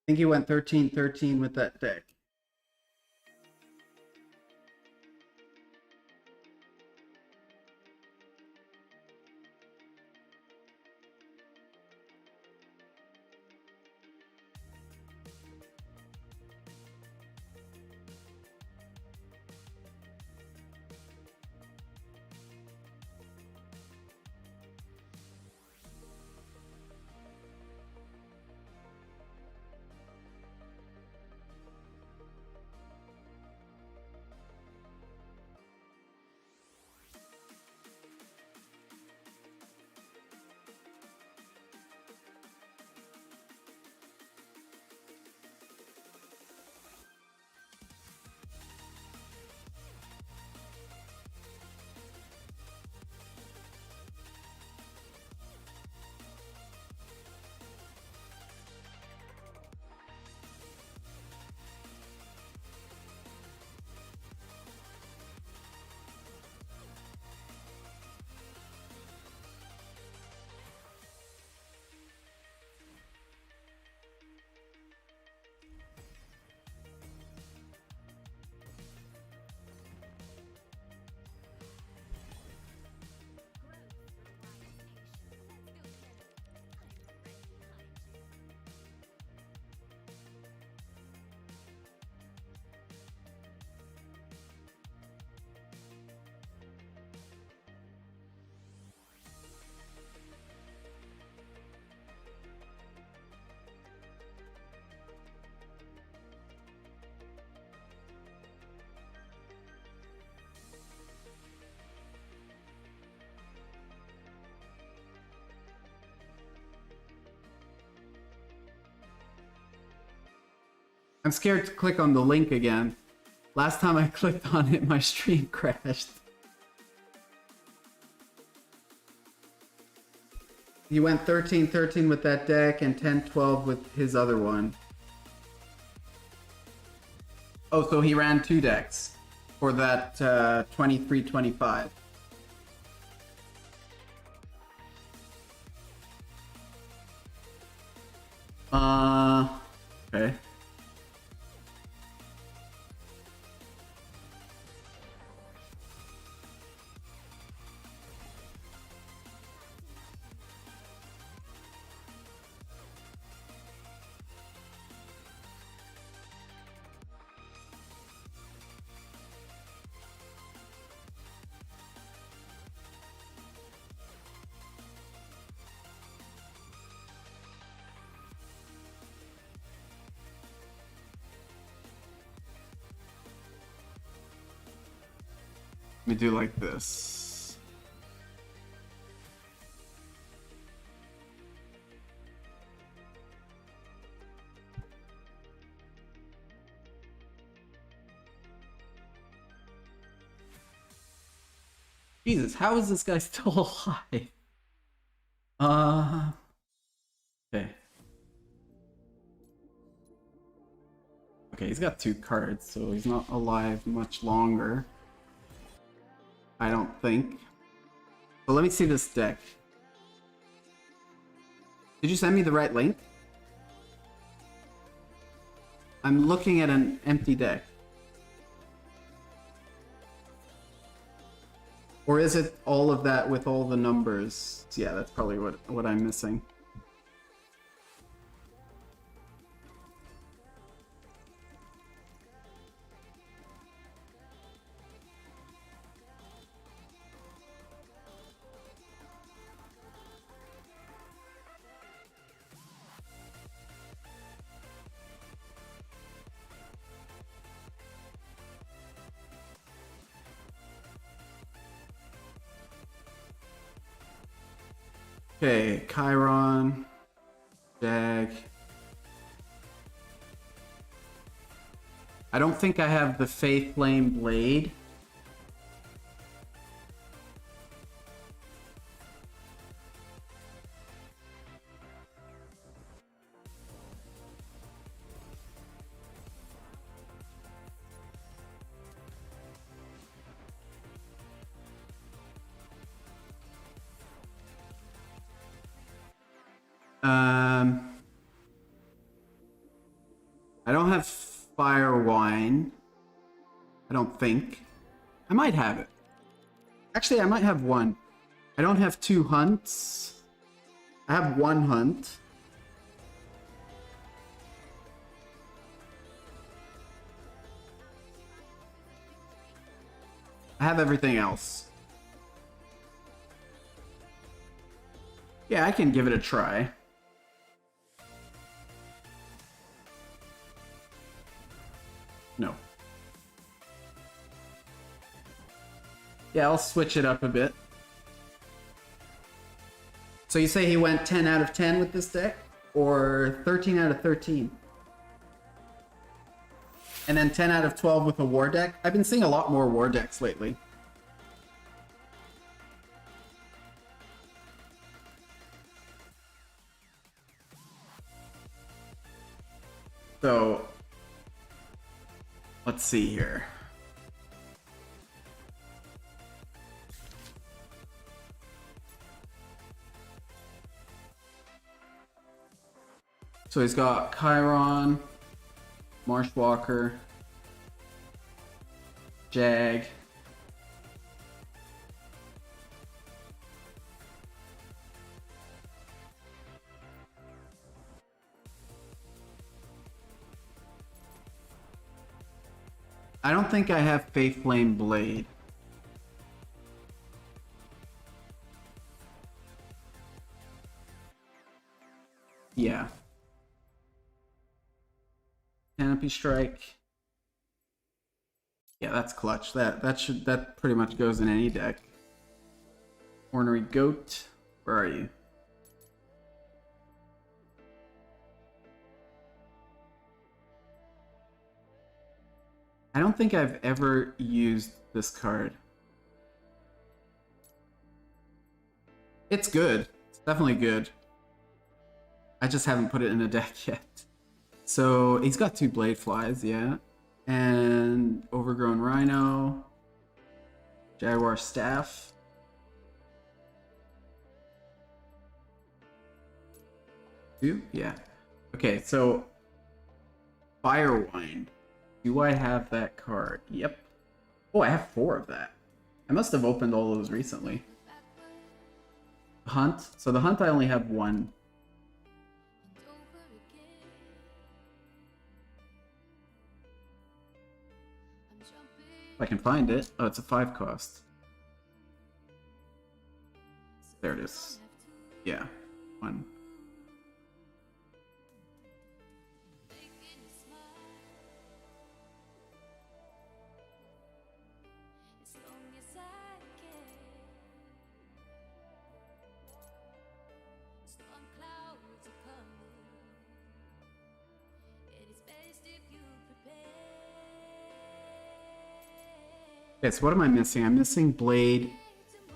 think he went 13-13 with that deck. I'm scared to click on the link again. Last time I clicked on it, my stream crashed. He went 13-13 with that deck and 10-12 with his other one. Oh, so he ran 2 decks for that 23-25. Okay. Let me do like this. Jesus, how is this guy still alive? Okay. Okay, he's got 2 cards, so he's not alive much longer. I don't think. But let me see this deck. Did you send me the right link? I'm looking at an empty deck. Or is it all of that with all the numbers? Yeah, that's probably what I'm missing. Okay, Chiron, Jag. I don't think I have the Faith Flame Blade. I don't have fire wine. I don't think. I might have it. Actually, I might have one. I don't have 2 hunts. I have 1 hunt. I have everything else. Yeah, I can give it a try. No. Yeah, I'll switch it up a bit. So you say he went 10 out of 10 with this deck? Or 13 out of 13? And then 10 out of 12 with a war deck? I've been seeing a lot more war decks lately. So, let's see here. So he's got Chiron, Marshwalker, Jag. I don't think I have Faith Flame Blade. Yeah. Canopy Strike. Yeah, that's clutch. That pretty much goes in any deck. Ornery Goat. Where are you? I don't think I've ever used this card. It's good. It's definitely good. I just haven't put it in a deck yet. So he's got 2 Blade Flies, yeah. And Overgrown Rhino. Jaguar Staff. Two? Yeah. Okay, so Fire Wine. Do I have that card? Yep. Oh, I have 4 of that. I must have opened all those recently. Hunt. So the Hunt I only have 1. If I can find it. Oh, it's a 5 cost. There it is. Yeah. 1. Okay, so what am I missing? I'm missing Blade,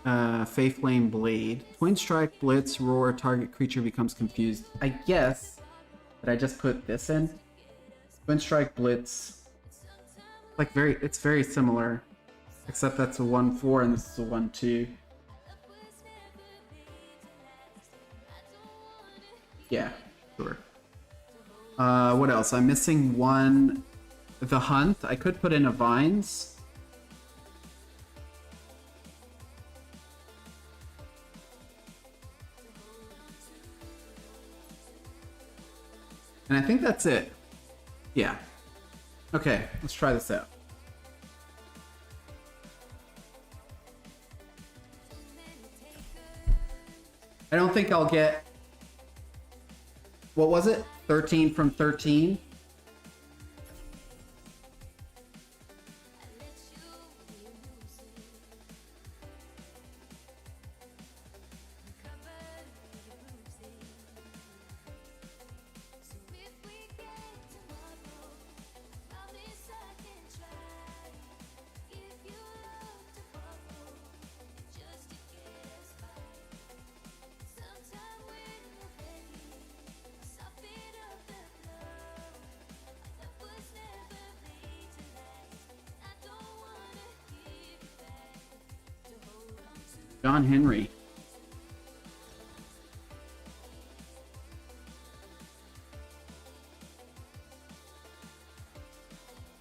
Faith Flame Blade. Twin Strike, Blitz, Roar, target creature becomes confused. I guess that I just put this in. Twin Strike, Blitz. Like it's very similar. Except that's a 1/4 and this is a 1/2. Yeah, sure. What else? I'm missing 1. The Hunt. I could put in a Vines. And I think that's it. Yeah. Okay, let's try this out. I don't think I'll get... What was it? 13 from 13? John Henry.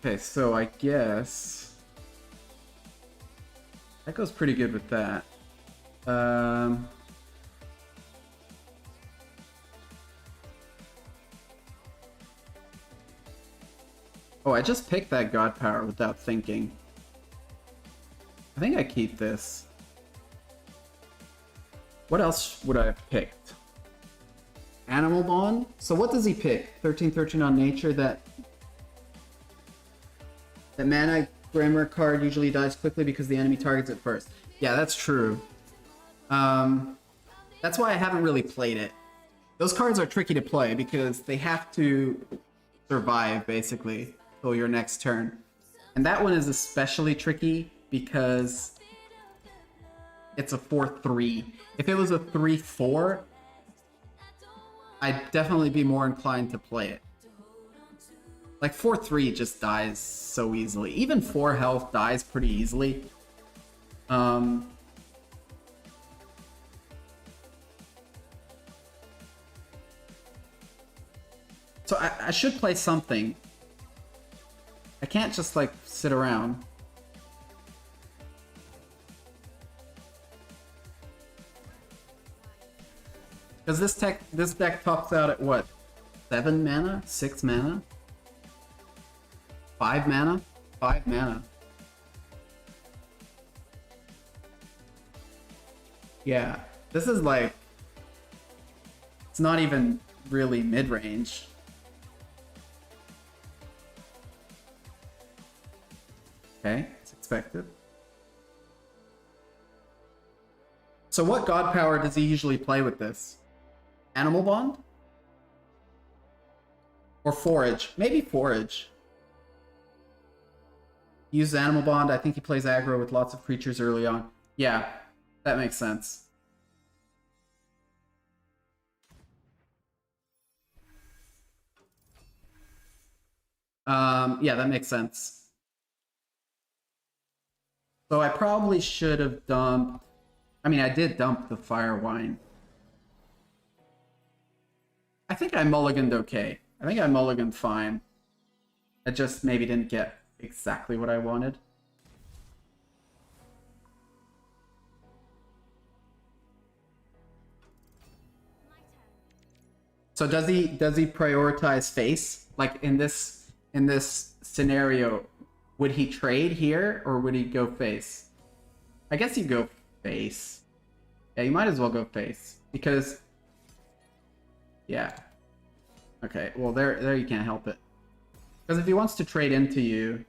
Okay, so I guess that goes pretty good with that. Oh, I just picked that God Power without thinking. I think I keep this. What else would I have picked? Animal Bond? So what does he pick? 13/13 on nature, that mana grammar card usually dies quickly because the enemy targets it first. Yeah, that's true. That's why I haven't really played it. Those cards are tricky to play because they have to survive, basically, till your next turn. And that one is especially tricky because it's a 4/3. If it was a 3/4, I'd definitely be more inclined to play it. Like 4/3 just dies so easily. Even 4 health dies pretty easily. So I should play something. I can't just like sit around. Because this deck tops out at what? 7 mana? 6 mana? 5 mana? 5 mana. Yeah, this is like... It's not even really mid-range. Okay, as expected. So what god power does he usually play with this? Animal Bond? Or Forage? Maybe Forage. Use Animal Bond. I think he plays aggro with lots of creatures early on. Yeah, that makes sense. Yeah, that makes sense. So I probably should have dumped... I mean, I did dump the Fire Wine. I think I mulliganed okay. I think I mulliganed fine. I just maybe didn't get exactly what I wanted. So does he prioritize face? Like in this scenario, would he trade here or would he go face? I guess he'd go face. Yeah, you might as well go face because yeah. Okay, well there you can't help it. Because if he wants to trade into you...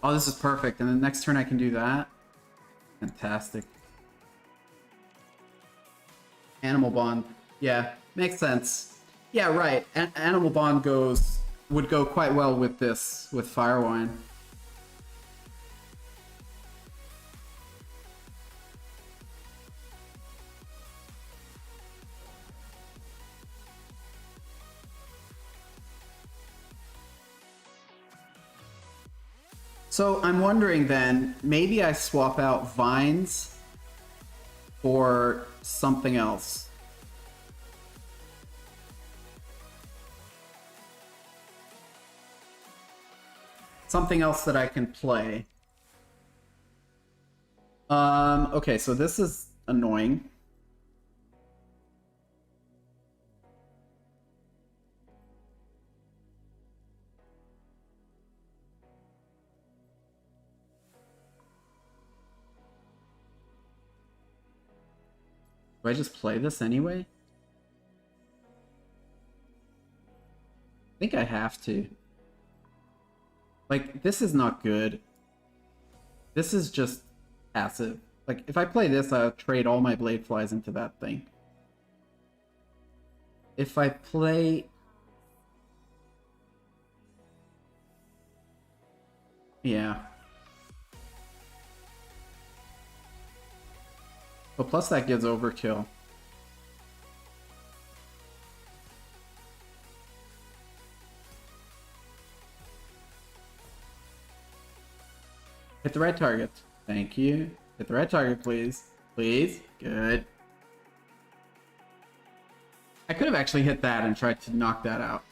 Oh, this is perfect. And the next turn I can do that. Fantastic. Animal Bond. Yeah, makes sense. Yeah, right. Animal Bond would go quite well with this, with Firewine. So I'm wondering then, maybe I swap out Vines for something else. Something else that I can play. Okay, so this is annoying. Do I just play this anyway? I think I have to. Like, this is not good. This is just passive. Like, if I play this, I'll trade all my Blade Flies into that thing. If I play... Yeah. Well, plus that gives overkill. Hit the right target. Thank you. Hit the right target, please. Please. Good. I could have actually hit that and tried to knock that out.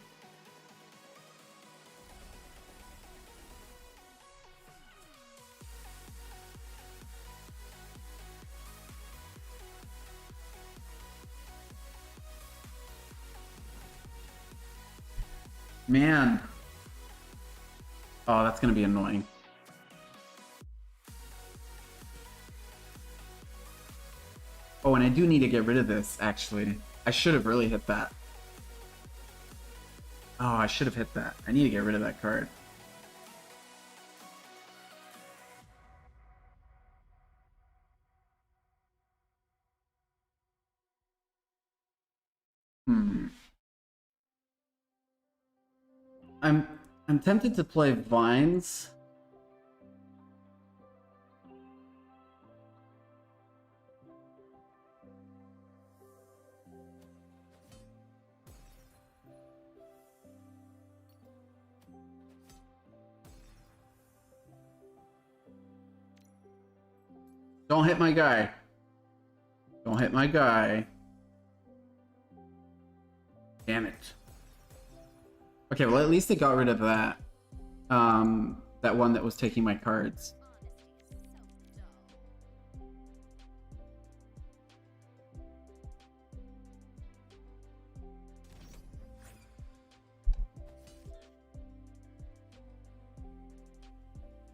Man. Oh, that's gonna be annoying. Oh, and I do need to get rid of this, actually. I should have really hit that. Oh, I should have hit that. I need to get rid of that card. Hmm. I'm tempted to play Vines. Don't hit my guy. Don't hit my guy. Damn it. Okay, well at least it got rid of that. That one that was taking my cards.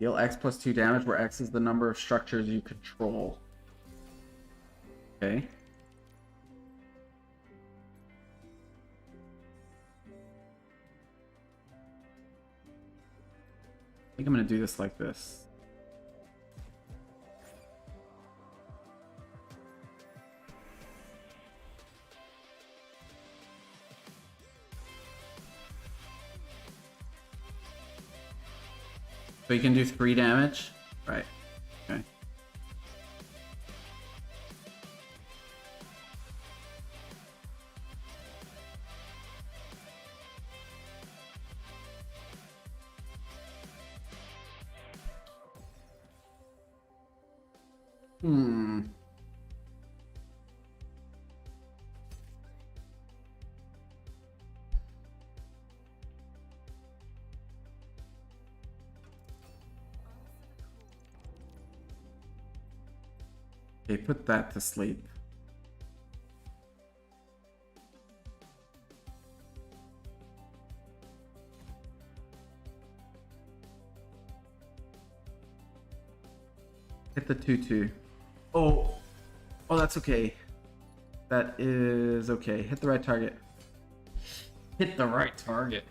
Deal X plus 2 damage, where X is the number of structures you control. Okay. I think I'm gonna do this like this. So you can do 3 damage? Right. Okay. Hmm. Okay, put that to sleep. Hit the 2/2. Oh, oh, that's okay. That is okay. Hit the right target. Hit the right target.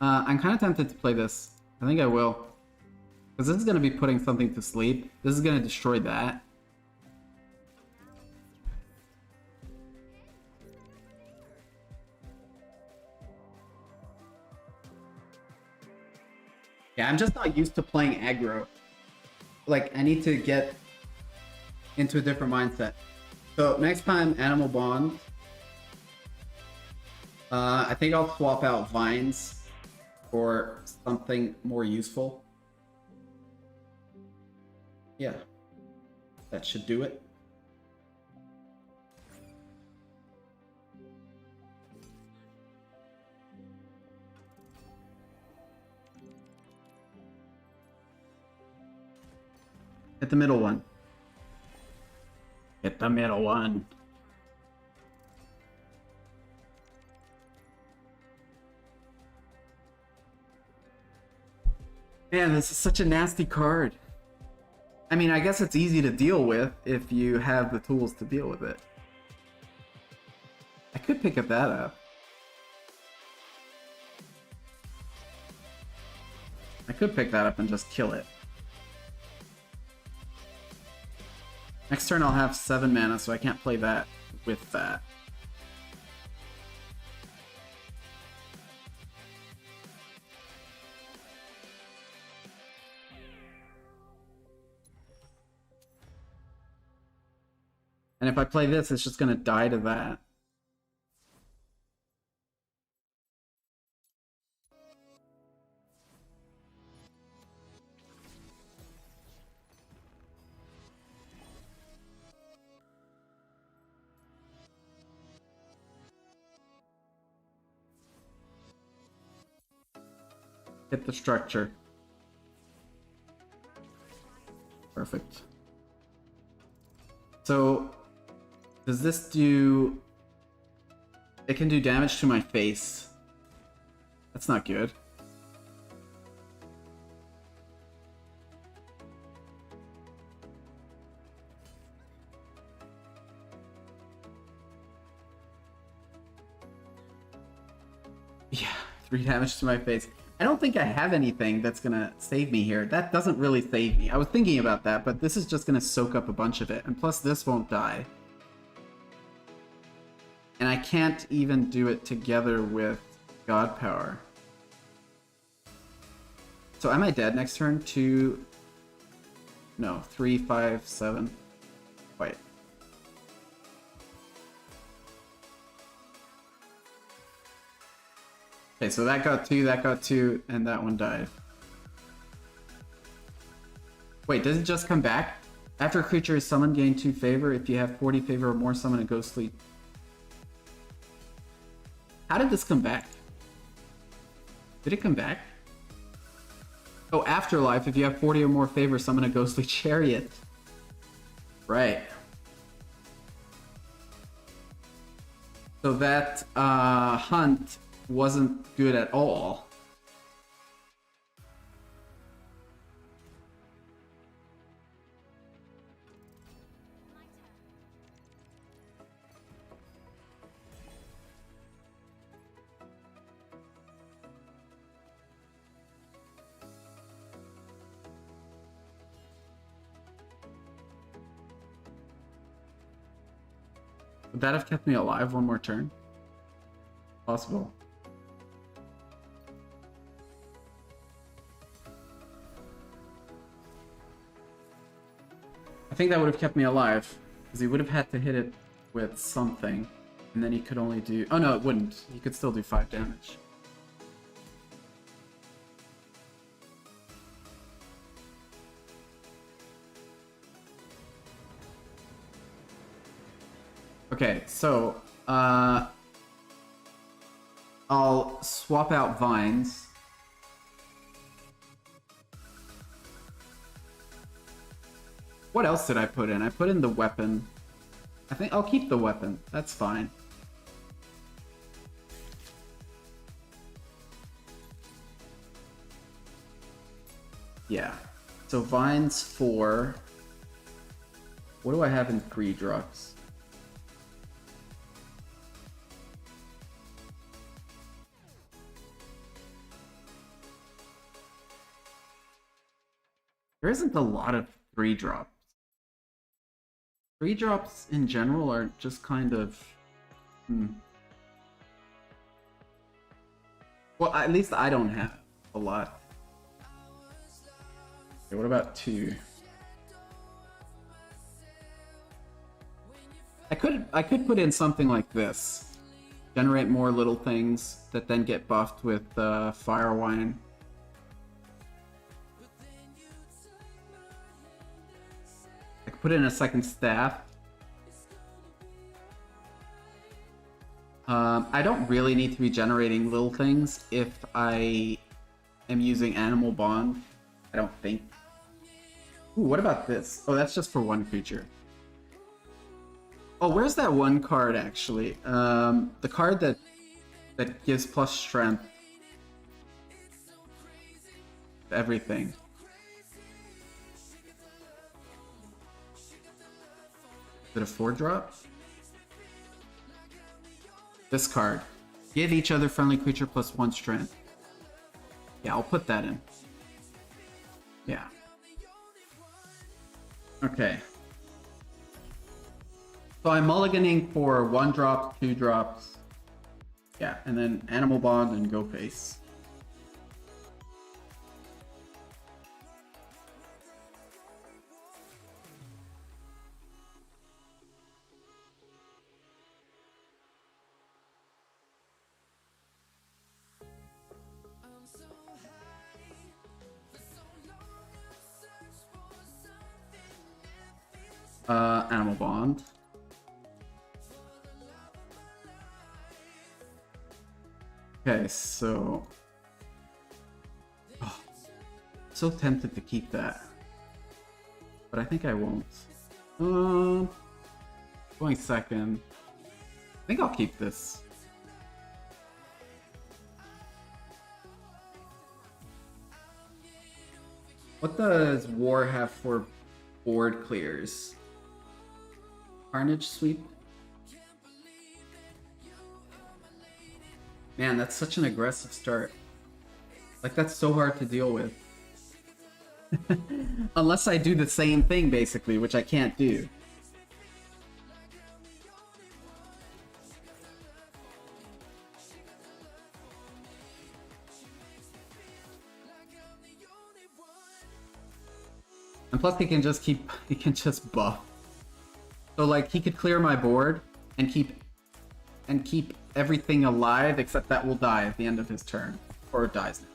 I'm kind of tempted to play this. I think I will. Because this is going to be putting something to sleep. This is going to destroy that. Yeah, I'm just not used to playing aggro. Like, I need to get into a different mindset. So, next time, Animal Bond. I think I'll swap out Vines for something more useful. Yeah, that should do it. Hit the middle one. Hit the middle one. Man, this is such a nasty card. I mean, I guess it's easy to deal with if you have the tools to deal with it. I could pick that up. I could pick that up and just kill it. Next turn I'll have 7 mana, so I can't play that with that. And if I play this, it's just going to die to that. Hit the structure. Perfect. So, does this do It can do damage to my face. That's not good. Yeah, 3 damage to my face. I don't think I have anything that's gonna save me here. That doesn't really save me. I was thinking about that, but this is just gonna soak up a bunch of it. And plus this won't die. And I can't even do it together with God Power. So am I dead next turn? 2... No, 3, 5, 7. Wait. Okay, so that got 2, and that one died. Wait, does it just come back? After a creature is summoned, gain 2 favor. If you have 40 favor or more, summon a ghostly. How did this come back? Did it come back? Oh, Afterlife. If you have 40 or more favor, summon a ghostly chariot. Right. So that hunt wasn't good at all. Would that have kept me alive one more turn? Possible. I think that would have kept me alive, because he would have had to hit it with something, and then he could only do... Oh no, it wouldn't. He could still do 5 damage. Okay, so, I'll swap out vines. What else did I put in? I put in the weapon. I think I'll keep the weapon. That's fine. Yeah. So vines 4. What do I have in 3 drops? There isn't a lot of 3 drops. 3 drops in general are just kind of... Well, at least I don't have a lot. Okay, what about 2? I could put in something like this. Generate more little things that then get buffed with Fire Wine. I could put in a second staff. I don't really need to be generating little things if I am using Animal Bond. I don't think. Ooh, what about this? Oh, that's just for one creature. Oh, where's that one card actually? The card that gives plus strength to everything. Is it a 4-drop? This card. Give each other friendly creature plus 1 strength. Yeah, I'll put that in. Yeah. Okay. So I'm mulliganing for 1 drop, 2 drops. Yeah, and then Animal Bond and Go Face. Animal Bond. Okay, so... Oh, so tempted to keep that. But I think I won't. Going second. I think I'll keep this. What does War have for board clears? Carnage Sweep? Man, that's such an aggressive start. Like, that's so hard to deal with. Unless I do the same thing, basically, which I can't do. And plus he can just buff. So like he could clear my board and keep everything alive except that will die at the end of his turn. Or it dies now.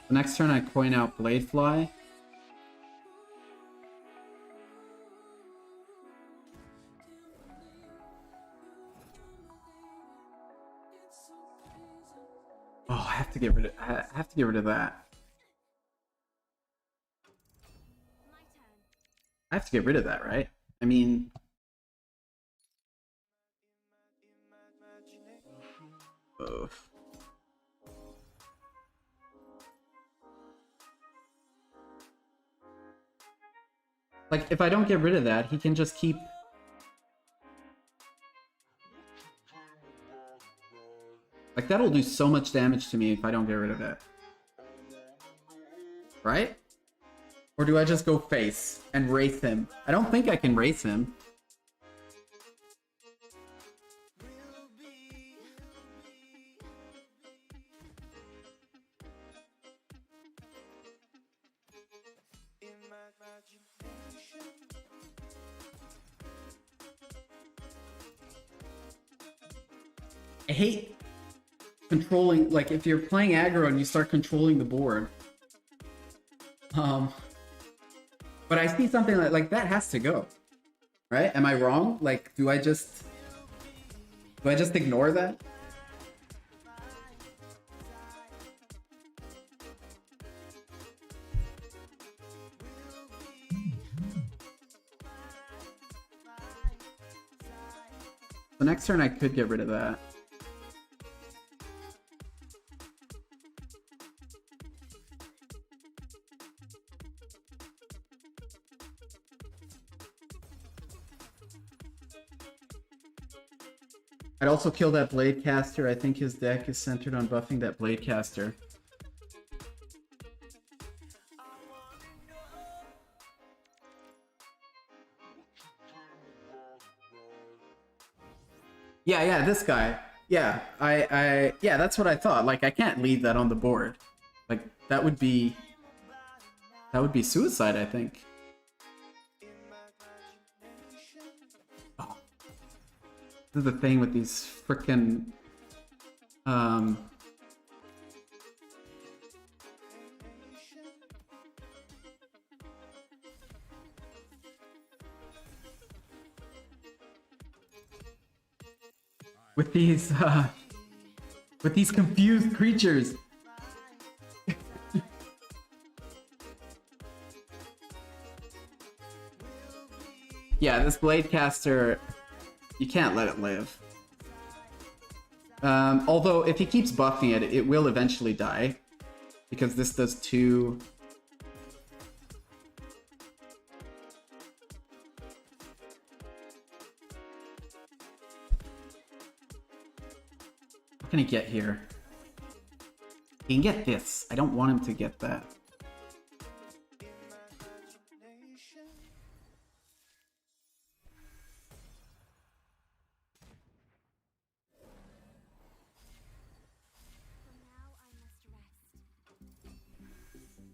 The next turn I coin out Bladefly. Oh, I have to get rid of that. I have to get rid of that, right? I mean, ugh. Like, if I don't get rid of that, he can just keep... Like, that'll do so much damage to me if I don't get rid of it. Right? Or do I just go face and race him? I don't think I can race him. I hate controlling, like, if you're playing aggro and you start controlling the board. But I see something like that has to go. Right? Am I wrong? Like, do I just ignore that? The next turn I could get rid of that. I'd also kill that Bladecaster. I think his deck is centered on buffing that Bladecaster. Yeah, this guy. Yeah, yeah, that's what I thought. Like, I can't leave that on the board. Like, that would be suicide, I think. Oh. This is the thing with these frickin' with these confused creatures. Yeah, this Bladecaster, you can't let it live. Although, if he keeps buffing it, it will eventually die. Because this does 2... What can he get here? He can get this. I don't want him to get that.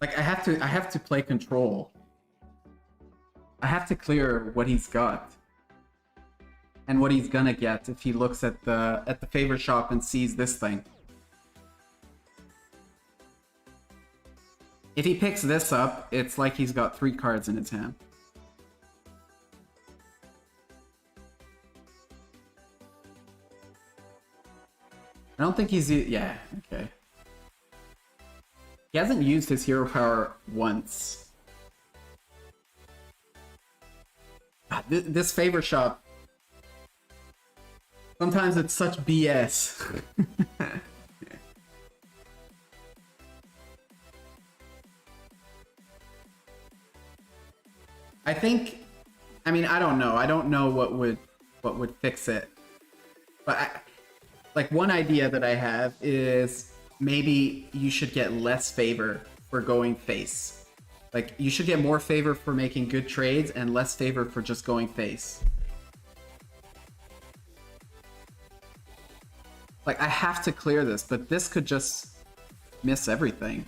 Like, I have to play control. I have to clear what he's got. And what he's gonna get if he looks at the favor shop and sees this thing. If he picks this up, it's like he's got 3 cards in his hand. I don't think he's... Yeah, okay. He hasn't used his hero power once. God, this favor shop... Sometimes it's such BS. I think... I mean, I don't know. I don't know what would fix it. But like one idea that I have is maybe you should get less favor for going face. Like you should get more favor for making good trades and less favor for just going face. Like I have to clear this, but this could just miss everything.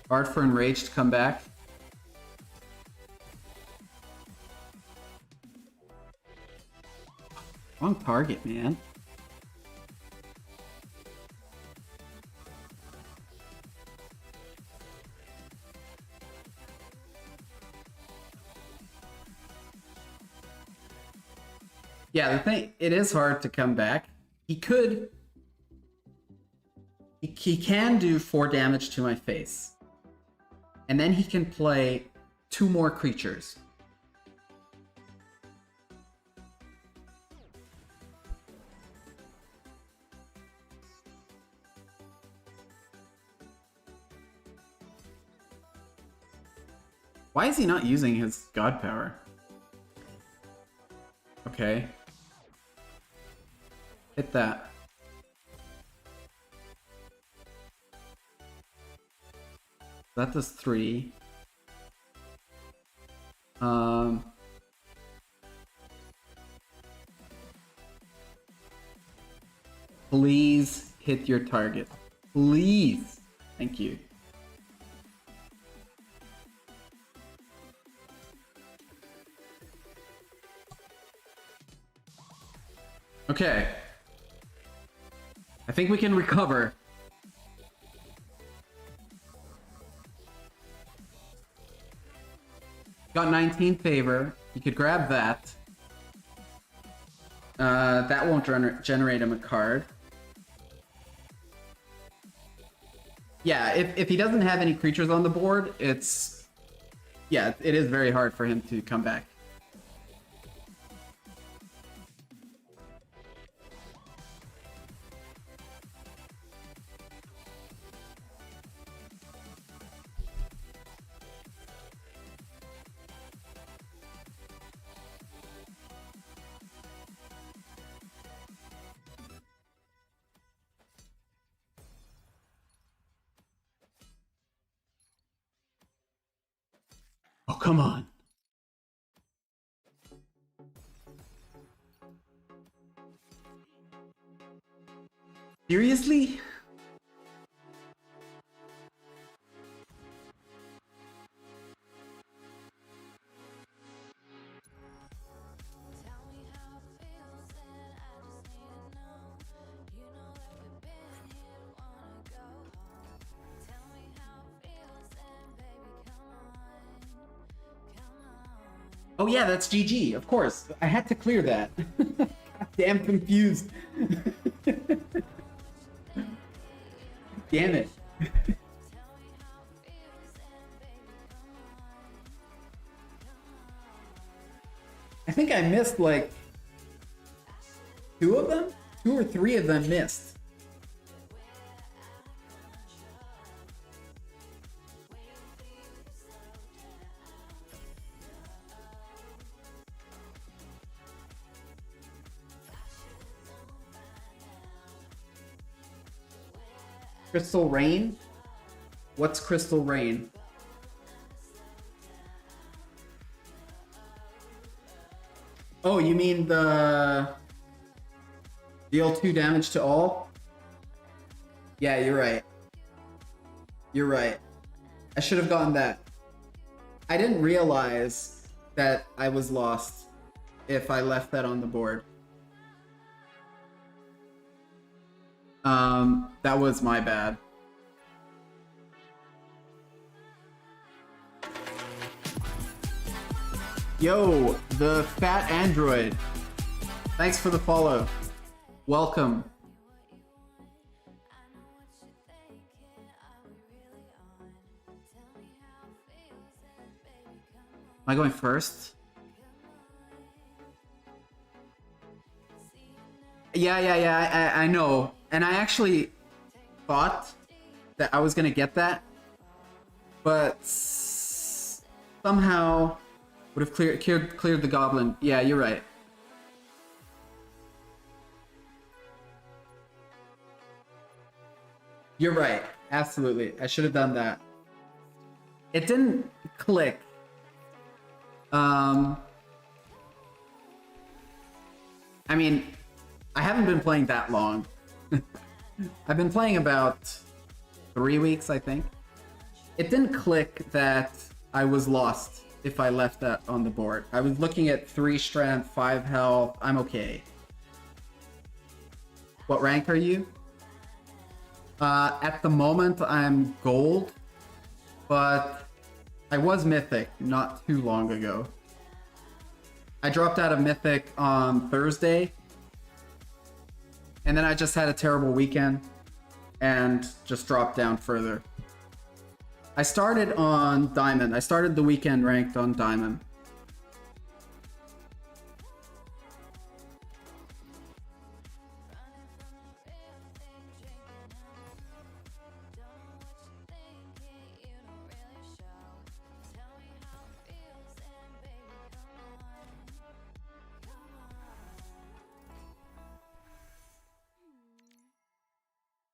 Hard for Enraged to come back. Wrong target, man. Yeah, the thing, it is hard to come back. He could... He can do 4 damage to my face. And then he can play 2 more creatures. Why is he not using his god power? Okay. Hit that. That does 3. Please hit your target. Please. Thank you. Okay. I think we can recover. Got 19 favor. You could grab that. That won't generate him a card. Yeah, if he doesn't have any creatures on the board, it's... Yeah, it is very hard for him to come back. Oh, come on. Seriously? Oh yeah, that's GG, of course. I had to clear that. Damn confused. Damn it. I think I missed like 2 of them? 2 or 3 of them missed. Crystal Rain? What's Crystal Rain? Oh, you mean the... Deal 2 damage to all? Yeah, you're right. You're right. I should have gotten that. I didn't realize that I was lost if I left that on the board. That was my bad. Yo, the fat android. Thanks for the follow. Welcome. Am I going first? Yeah, I know. And I actually thought that I was gonna get that, but somehow would have cleared the goblin. Yeah, you're right. You're right. Absolutely. I should have done that. It didn't click. I mean, I haven't been playing that long. I've been playing about 3 weeks, I think. It didn't click that I was lost if I left that on the board. I was looking at 3 strength, 5 health. I'm okay. What rank are you? At the moment, I'm gold, but I was mythic not too long ago. I dropped out of mythic on Thursday, and then I just had a terrible weekend and just dropped down further. I started on diamond. I started the weekend ranked on diamond.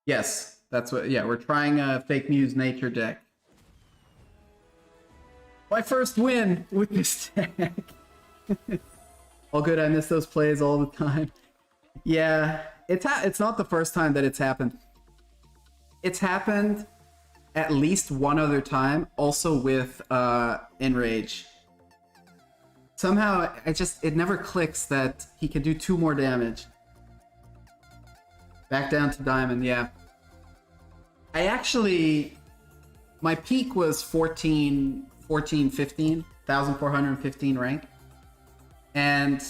Yes, that's what, yeah, we're trying a fake news nature deck. My first win with this deck. All good, I miss those plays all the time. Yeah, it's not the first time that it's happened. It's happened at least one other time, also with Enrage. Somehow, it never clicks that he can do 2 more damage. Back down to diamond, yeah. I actually, my peak was 15, 1,415 rank. And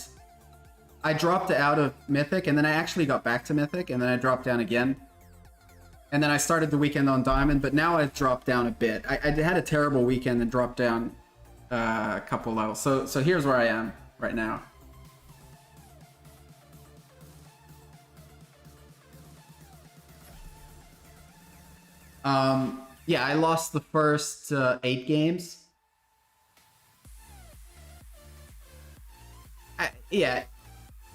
I dropped out of Mythic, and then I actually got back to Mythic, and then I dropped down again. And then I started the weekend on diamond, but now I've dropped down a bit. I had a terrible weekend and dropped down a couple levels. So here's where I am right now. Yeah, I lost the first 8 games. Yeah,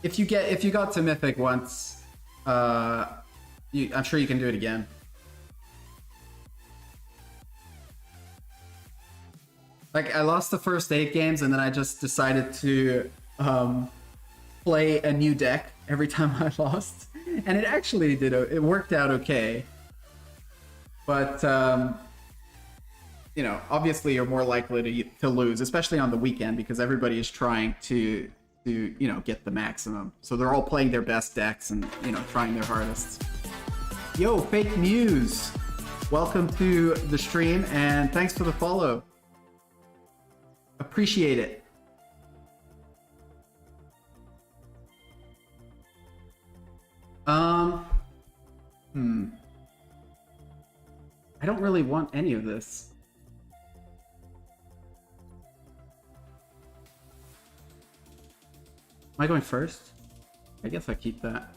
if you got to Mythic once, I'm sure you can do it again. Like, I lost the first 8 games, and then I just decided to play a new deck every time I lost, and it actually it worked out okay. But, you know, obviously you're more likely to lose, especially on the weekend, because everybody is trying to, you know, get the maximum. So they're all playing their best decks and, you know, trying their hardest. Yo, fake news! Welcome to the stream, and thanks for the follow. Appreciate it. I don't really want any of this. Am I going first? I guess I keep that.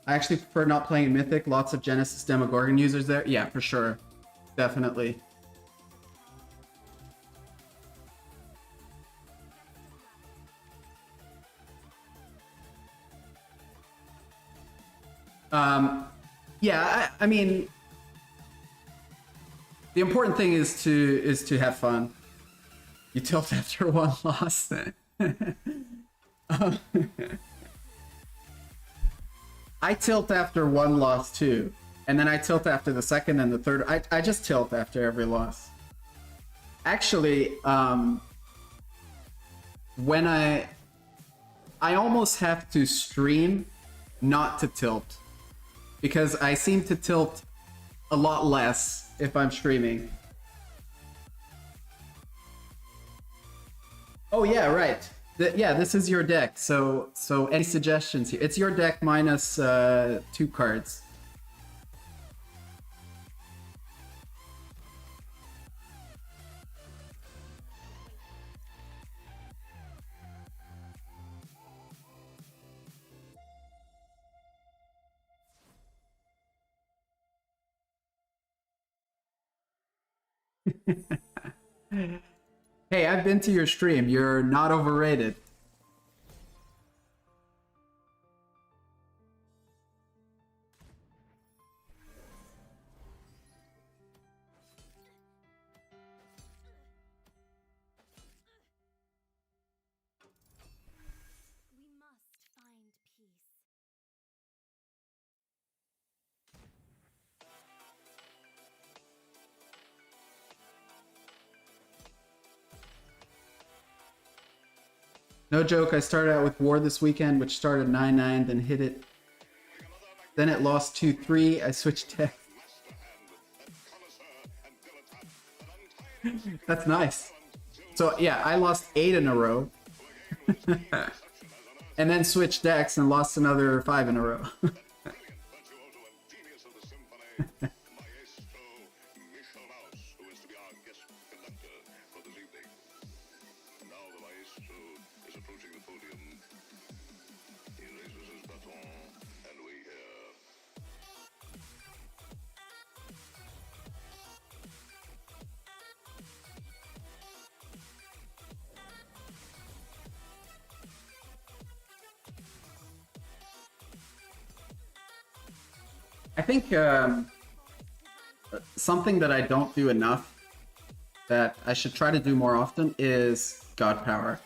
I actually prefer not playing Mythic. Lots of Genesis Demogorgon users there. Yeah, for sure. Definitely. Yeah, I mean, the important thing is to have fun. You tilt after 1 loss. I tilt after 1 loss too, and then I tilt after the second and the third. I just tilt after every loss. Actually, when I almost have to stream not to tilt, because I seem to tilt a lot less if I'm streaming. Oh yeah, right. Yeah, this is your deck. So any suggestions here? It's your deck minus 2 cards. Hey, I've been to your stream. You're not overrated. We must find peace. No joke, I started out with War this weekend, which started 9-9, then hit it. Then it lost 2-3. I switched decks. That's nice. So yeah, I lost 8 in a row. And then switched decks and lost another 5 in a row. I think something that I don't do enough that I should try to do more often is God Power.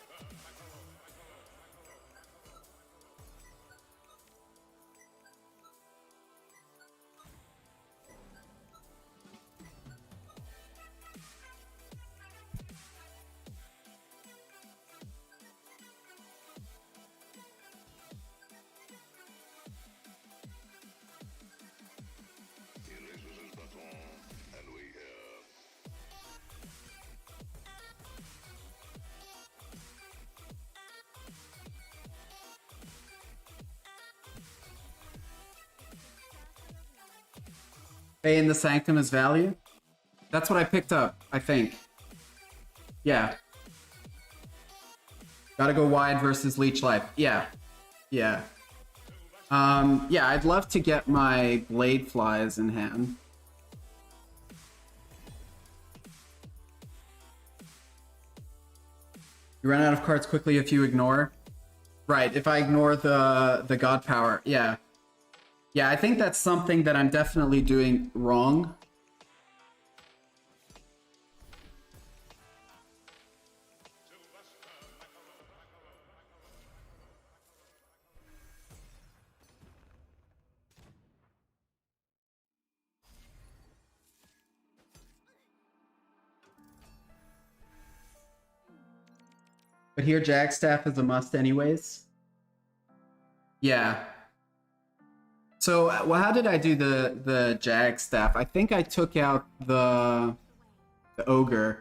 Pay in the Sanctum is value? That's what I picked up, I think. Yeah. Gotta go wide versus Leech Life. Yeah. Yeah. Yeah, I'd love to get my Blade Flies in hand. You run out of cards quickly if you ignore. Right, if I ignore the God Power, yeah. Yeah, I think that's something that I'm definitely doing wrong. But here, Jagstaff is a must anyways. Yeah. So, well, how did I do the Jagstaff? I think I took out the Ogre.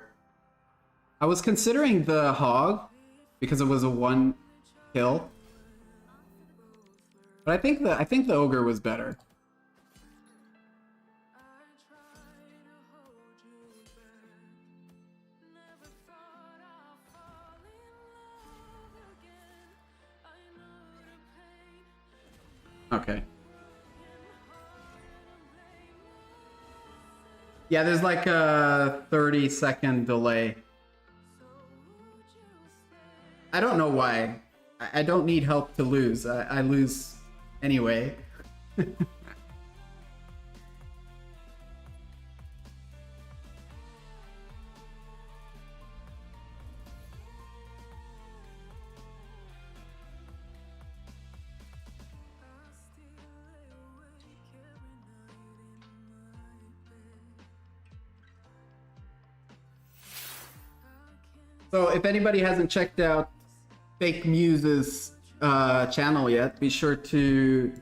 I was considering the Hog because it was a 1 kill. But I think the Ogre was better. Okay. Yeah, there's like a 30-second delay. I don't know why. I don't need help to lose. I lose anyway. So if anybody hasn't checked out Fake Muse's channel yet, be sure to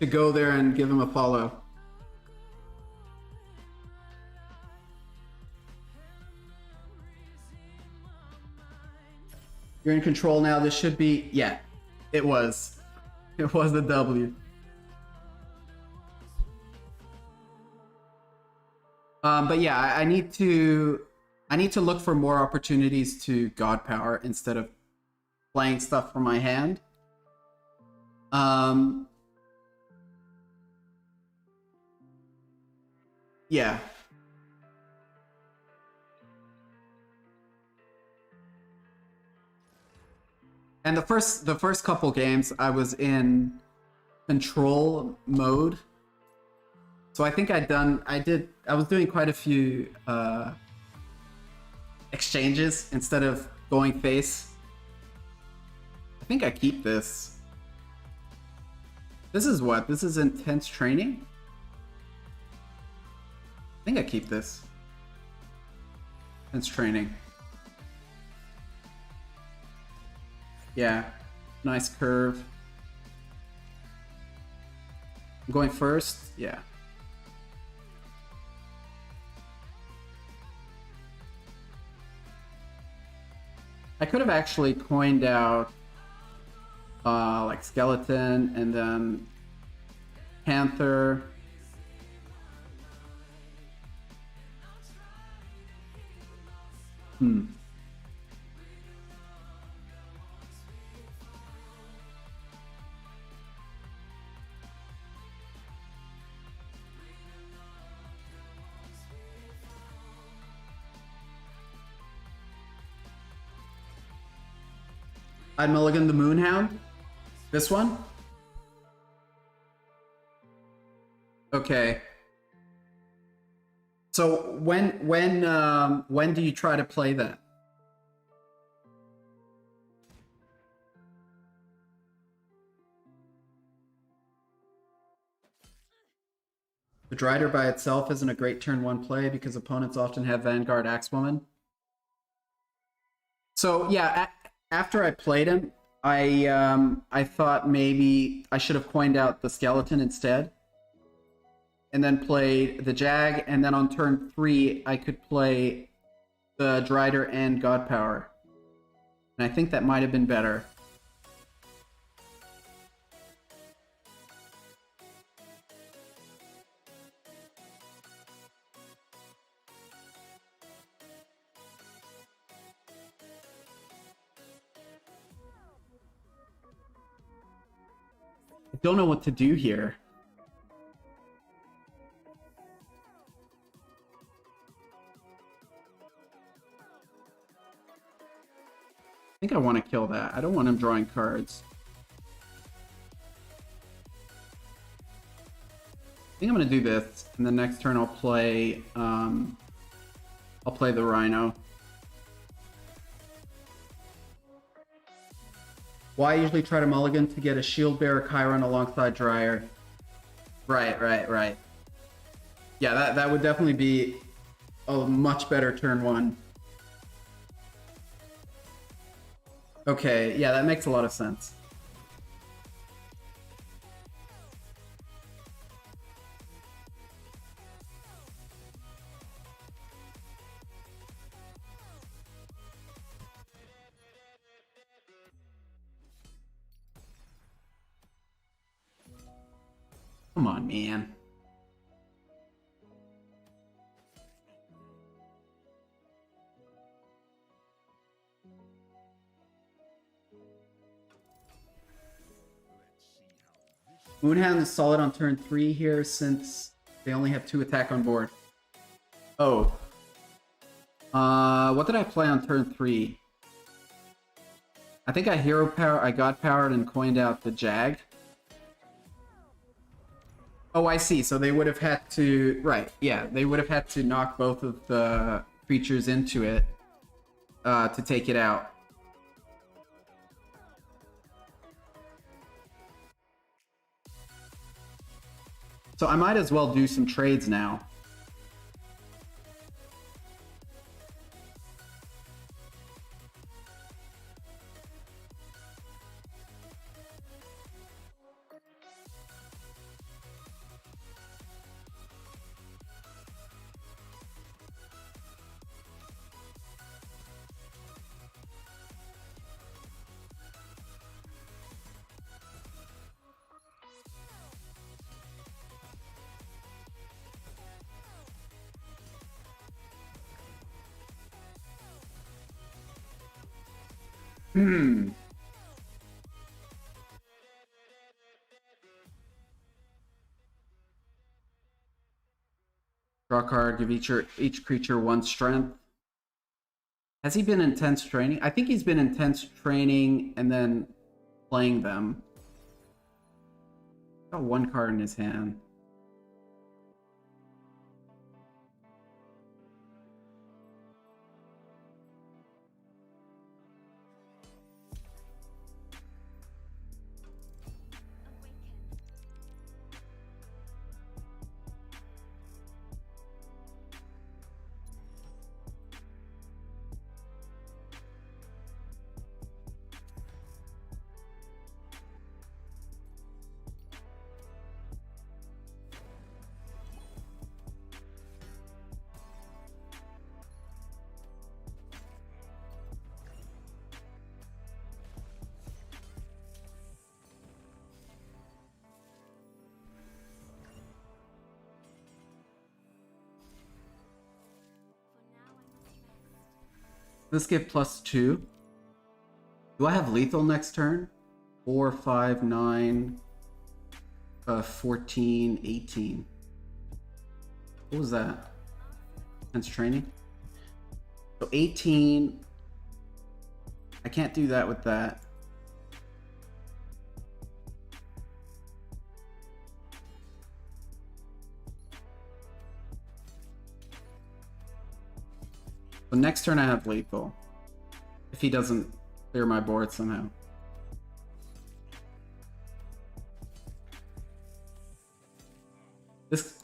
go there and give him a follow. You're in control now. This should be... Yeah, it was. It was the W. But yeah, I need to look for more opportunities to God Power instead of playing stuff from my hand. Yeah. And the first couple games I was in control mode. So I think I was doing quite a few exchanges instead of going face. I think I keep this. This is what? This is intense training? I think I keep this. Intense training. Yeah. Nice curve. I'm going first? Yeah. I could have actually coined out like skeleton and then panther. I'd mulligan the Moonhound. This one? Okay. So when do you try to play that? The Drider by itself isn't a great turn 1 play because opponents often have Vanguard Axewoman. So yeah, after I played him, I thought maybe I should have coined out the skeleton instead. And then played the Jag, and then on turn 3 I could play the Drider and God Power. And I think that might have been better. I don't know what to do here. I think I want to kill that. I don't want him drawing cards. I think I'm going to do this, and the next turn I'll play the Rhino. Why I usually try to mulligan to get a Shield Bearer Chiron alongside Dryer. Right. Yeah, that would definitely be a much better turn 1. Okay, yeah, that makes a lot of sense. Come on, man. Moonhound is solid on turn 3 here since they only have 2 attack on board. Oh. What did I play on turn 3? I think I God powered and coined out the Jag. Oh, I see. So they would have had to... Right, yeah. They would have had to knock both of the creatures into it to take it out. So I might as well do some trades now. Hmm. Draw a card, give each creature 1 strength. Has he been intense training? I think he's been intense training and then playing them. Got 1 card in his hand. Let's get +2. Do I have lethal next turn? 4, 5, 9, 14, 18. What was that? Intense training? So 18. I can't do that with that. So next turn I have lethal. If he doesn't clear my board somehow.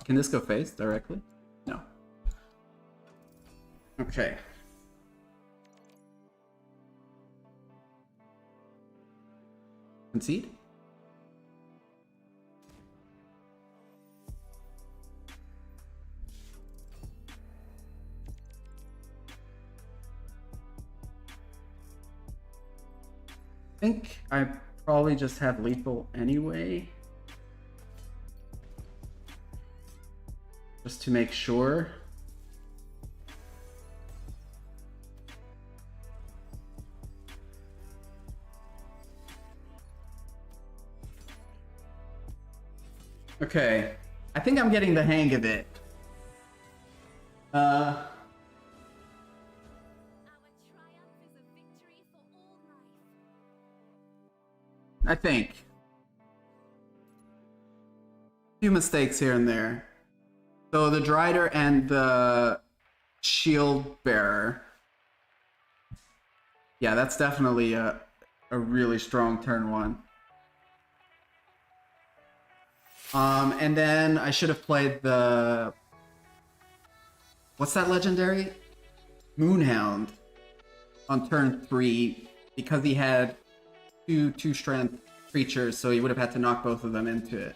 Can this go face directly? No. Okay. Concede? I think I probably just have lethal anyway. Just to make sure. Okay. I think I'm getting the hang of it. I think. A few mistakes here and there. So the Drider and the Shield Bearer. Yeah, that's definitely a really strong turn 1. And then I should have played the... What's that legendary? Moonhound on turn 3 because he had two strength creatures, so he would have had to knock both of them into it.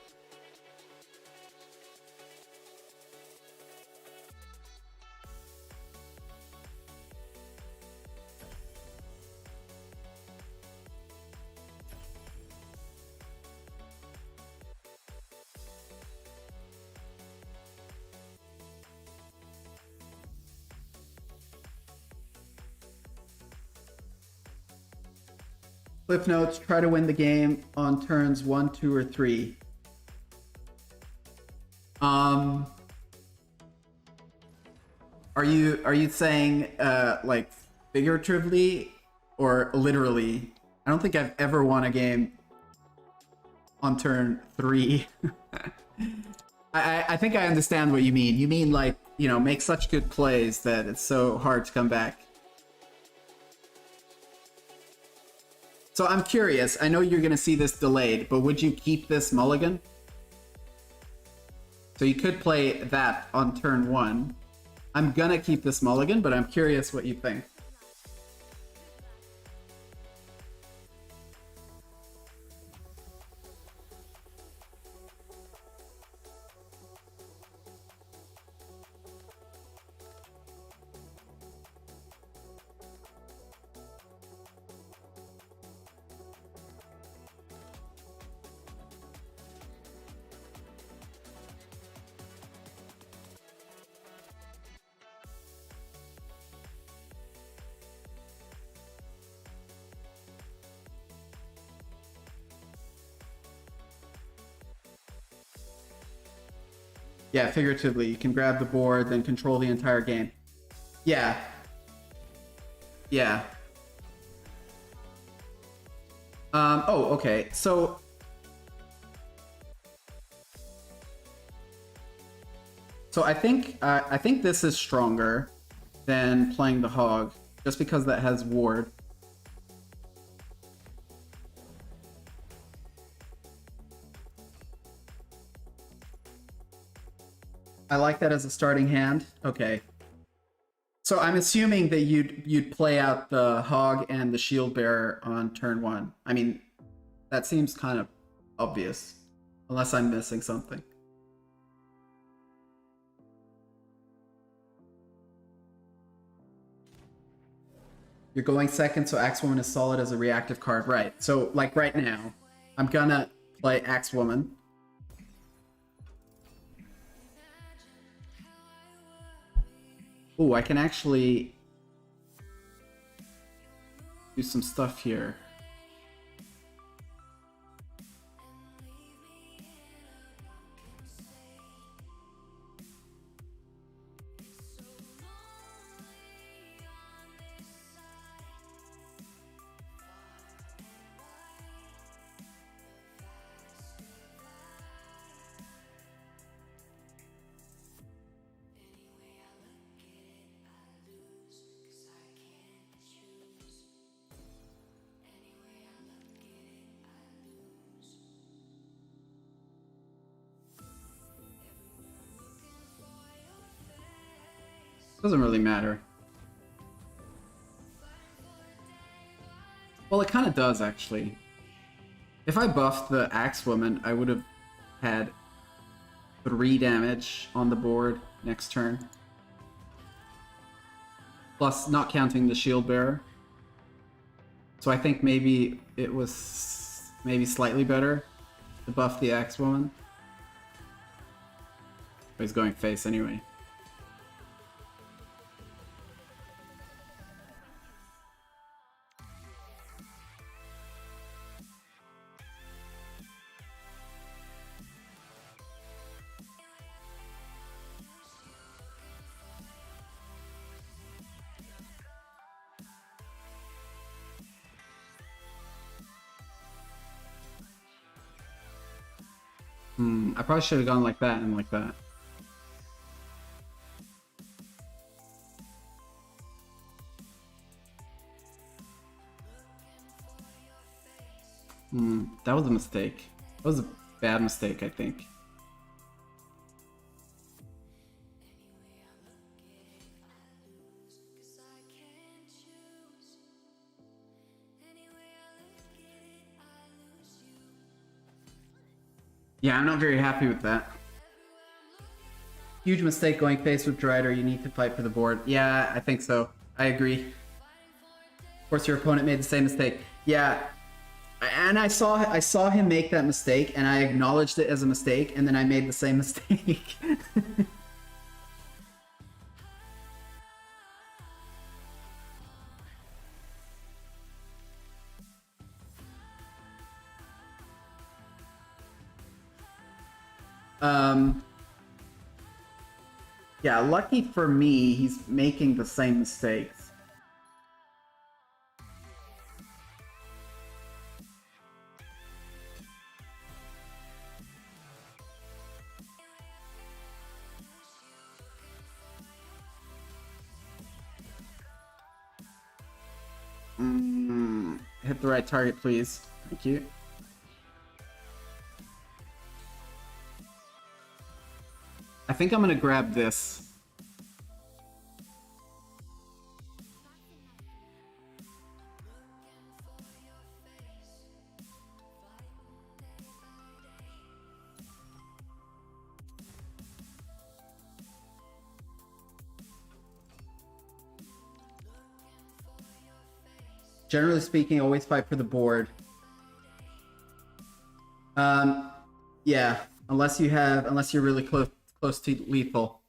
Cliff notes, try to win the game on turns 1, 2, or 3. Are you saying like figuratively or literally? I don't think I've ever won a game on turn 3. I think I understand what you mean. You mean like, you know, make such good plays that it's so hard to come back. So I'm curious, I know you're going to see this delayed, but would you keep this mulligan? So you could play that on turn 1. I'm going to keep this mulligan, but I'm curious what you think. Yeah, figuratively, you can grab the board, then control the entire game. Yeah. Yeah. Oh, okay. So I think this is stronger than playing the hog, just because that has ward. I like that as a starting hand. Okay. So I'm assuming that you'd play out the hog and the shield bearer on turn 1. I mean, that seems kind of obvious, unless I'm missing something. You're going second, so Axewoman is solid as a reactive card. Right. So, like right now, I'm gonna play Axewoman. Ooh, I can actually do some stuff here. Doesn't really matter. Well, it kind of does, actually. If I buffed the Axewoman, I would have had 3 damage on the board next turn. Plus, not counting the shield bearer. So I think maybe it was slightly better to buff the Axewoman. But he's going face anyway. I probably should have gone like that and like that. That was a mistake. That was a bad mistake, I think. Yeah, I'm not very happy with that. Huge mistake going face with Drider. You need to fight for the board. Yeah, I think so. I agree. Of course, your opponent made the same mistake. Yeah, and I saw him make that mistake, and I acknowledged it as a mistake, and then I made the same mistake. Yeah, lucky for me, he's making the same mistakes. Hit the right target, please. Thank you. I think I'm gonna grab this. Generally speaking, always fight for the board. Yeah, unless you're really close to lethal.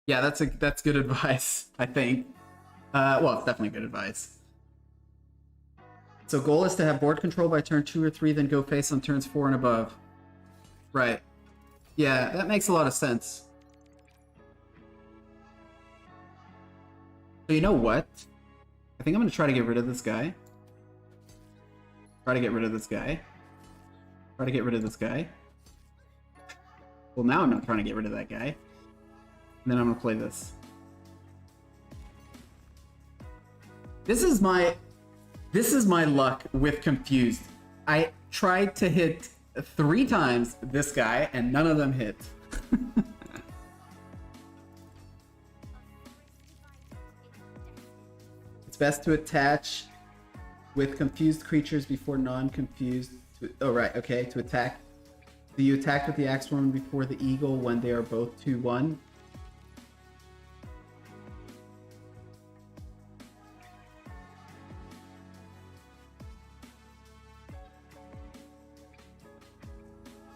Yeah, that's good advice, I think. Well, it's definitely good advice. So goal is to have board control by turn 2 or 3, then go face on turns 4 and above. Right. Yeah, that makes a lot of sense. So you know what? I think I'm gonna try to get rid of this guy. Try to get rid of this guy. Try to get rid of this guy. Well, now I'm not trying to get rid of that guy. And then I'm gonna play this. This is my luck with Confused. I tried to hit 3 times this guy, and none of them hit. It's best to attach with confused creatures before non-confused. Oh, right, okay, to attack. Do you attack with the Axewoman before the Eagle when they are both 2-1?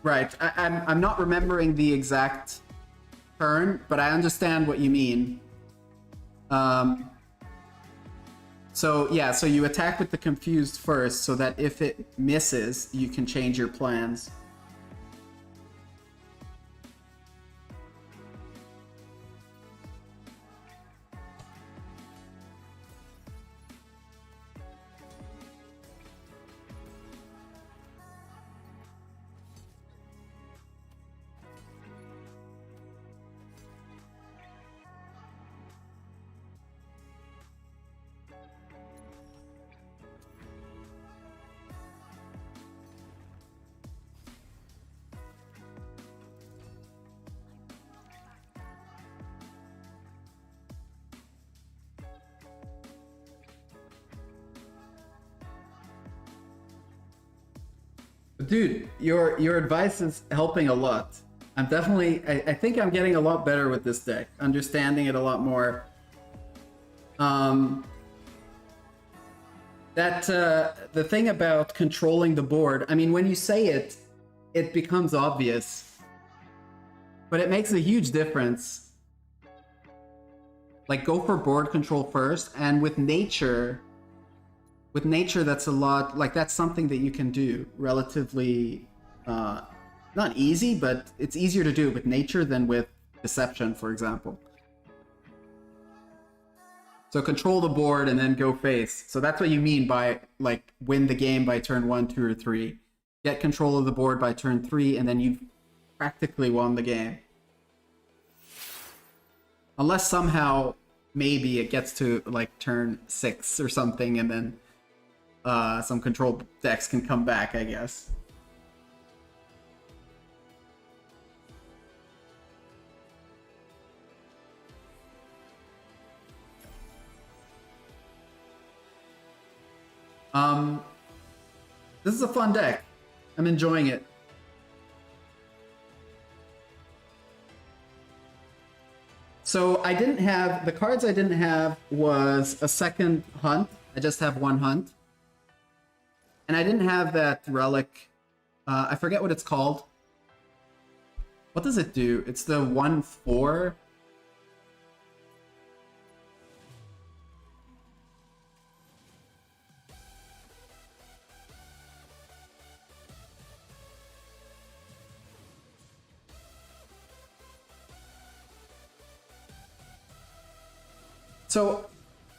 Right, I'm not remembering the exact turn, but I understand what you mean. So yeah, so you attack with the confused first, so that if it misses, you can change your plans. Dude, your advice is helping a lot. I'm definitely, I think I'm getting a lot better with this deck, understanding it a lot more. The thing about controlling the board, I mean, when you say it, it becomes obvious, but it makes a huge difference. Like, go for board control first, and with nature, that's a lot, like, that's something that you can do relatively, not easy, but it's easier to do with nature than with deception, for example. So control the board and then go face. So that's what you mean by, like, win the game by turn 1, 2, or 3. Get control of the board by turn 3, and then you've practically won the game. Unless somehow, maybe it gets to, like, turn 6 or something, and then some control decks can come back, I guess. This is a fun deck. I'm enjoying it. So I didn't have, the cards I didn't have was a second hunt. I just have 1 hunt. And I didn't have that relic. I forget what it's called. What does it do? It's the 1/4. So,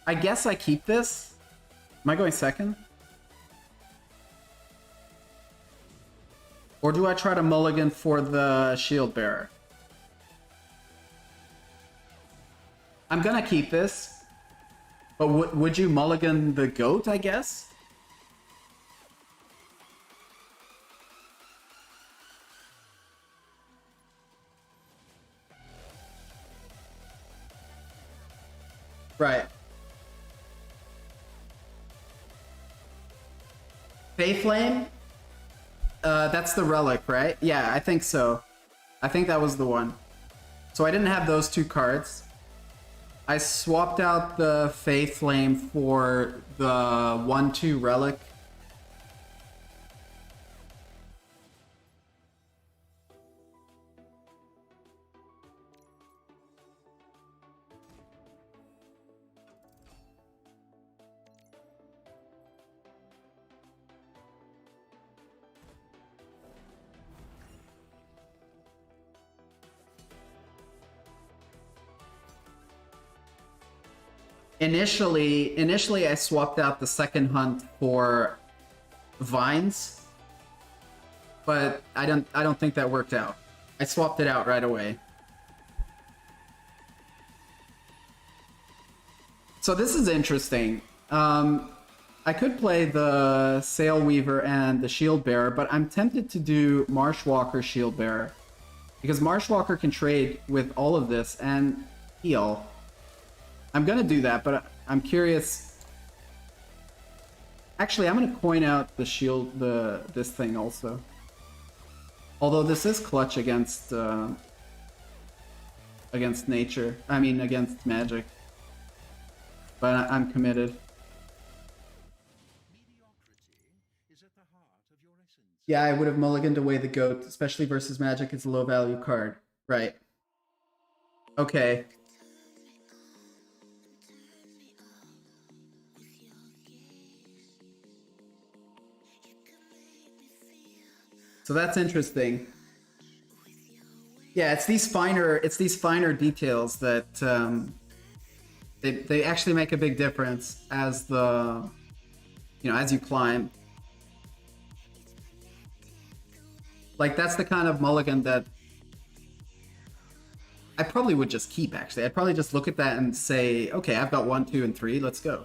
I guess I keep this. Am I going second? Or do I try to mulligan for the shield bearer? I'm gonna keep this. But would you mulligan the goat, I guess? Right. Faithlane? That's the relic, right? Yeah, I think so. I think that was the one. So I didn't have those 2 cards. I swapped out the Faithlane for the 1/2 relic. Initially I swapped out the second hunt for vines, but I don't think that worked out. I swapped it out right away. So this is interesting. I could play the Sail Weaver and the Shield Bearer, but I'm tempted to do Marshwalker Shield Bearer. Because Marshwalker can trade with all of this and heal. I'm gonna do that, but I'm curious. Actually, I'm gonna coin out the shield, this thing also. Although this is clutch against nature. I mean, against magic. But I'm committed. Yeah, I would have mulliganed away the goat, especially versus magic. It's a low value card. Right. Okay. So that's interesting. Yeah, it's these finer details that they actually make a big difference as as you climb. Like, that's the kind of mulligan that I probably would just keep, actually. I'd probably just look at that and say, okay, I've got 1, 2, and 3, let's go.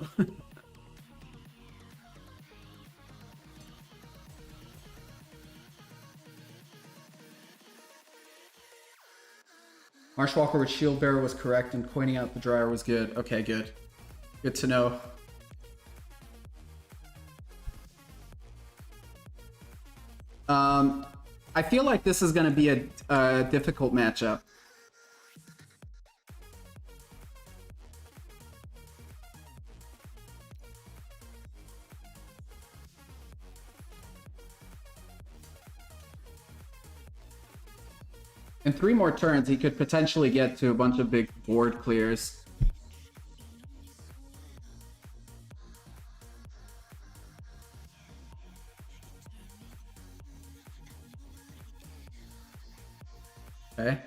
Marshwalker with Shield Bearer was correct, and pointing out the Dryer was good. Okay, good. Good to know. I feel like this is going to be a difficult matchup. In 3 more turns, he could potentially get to a bunch of big board clears. Okay.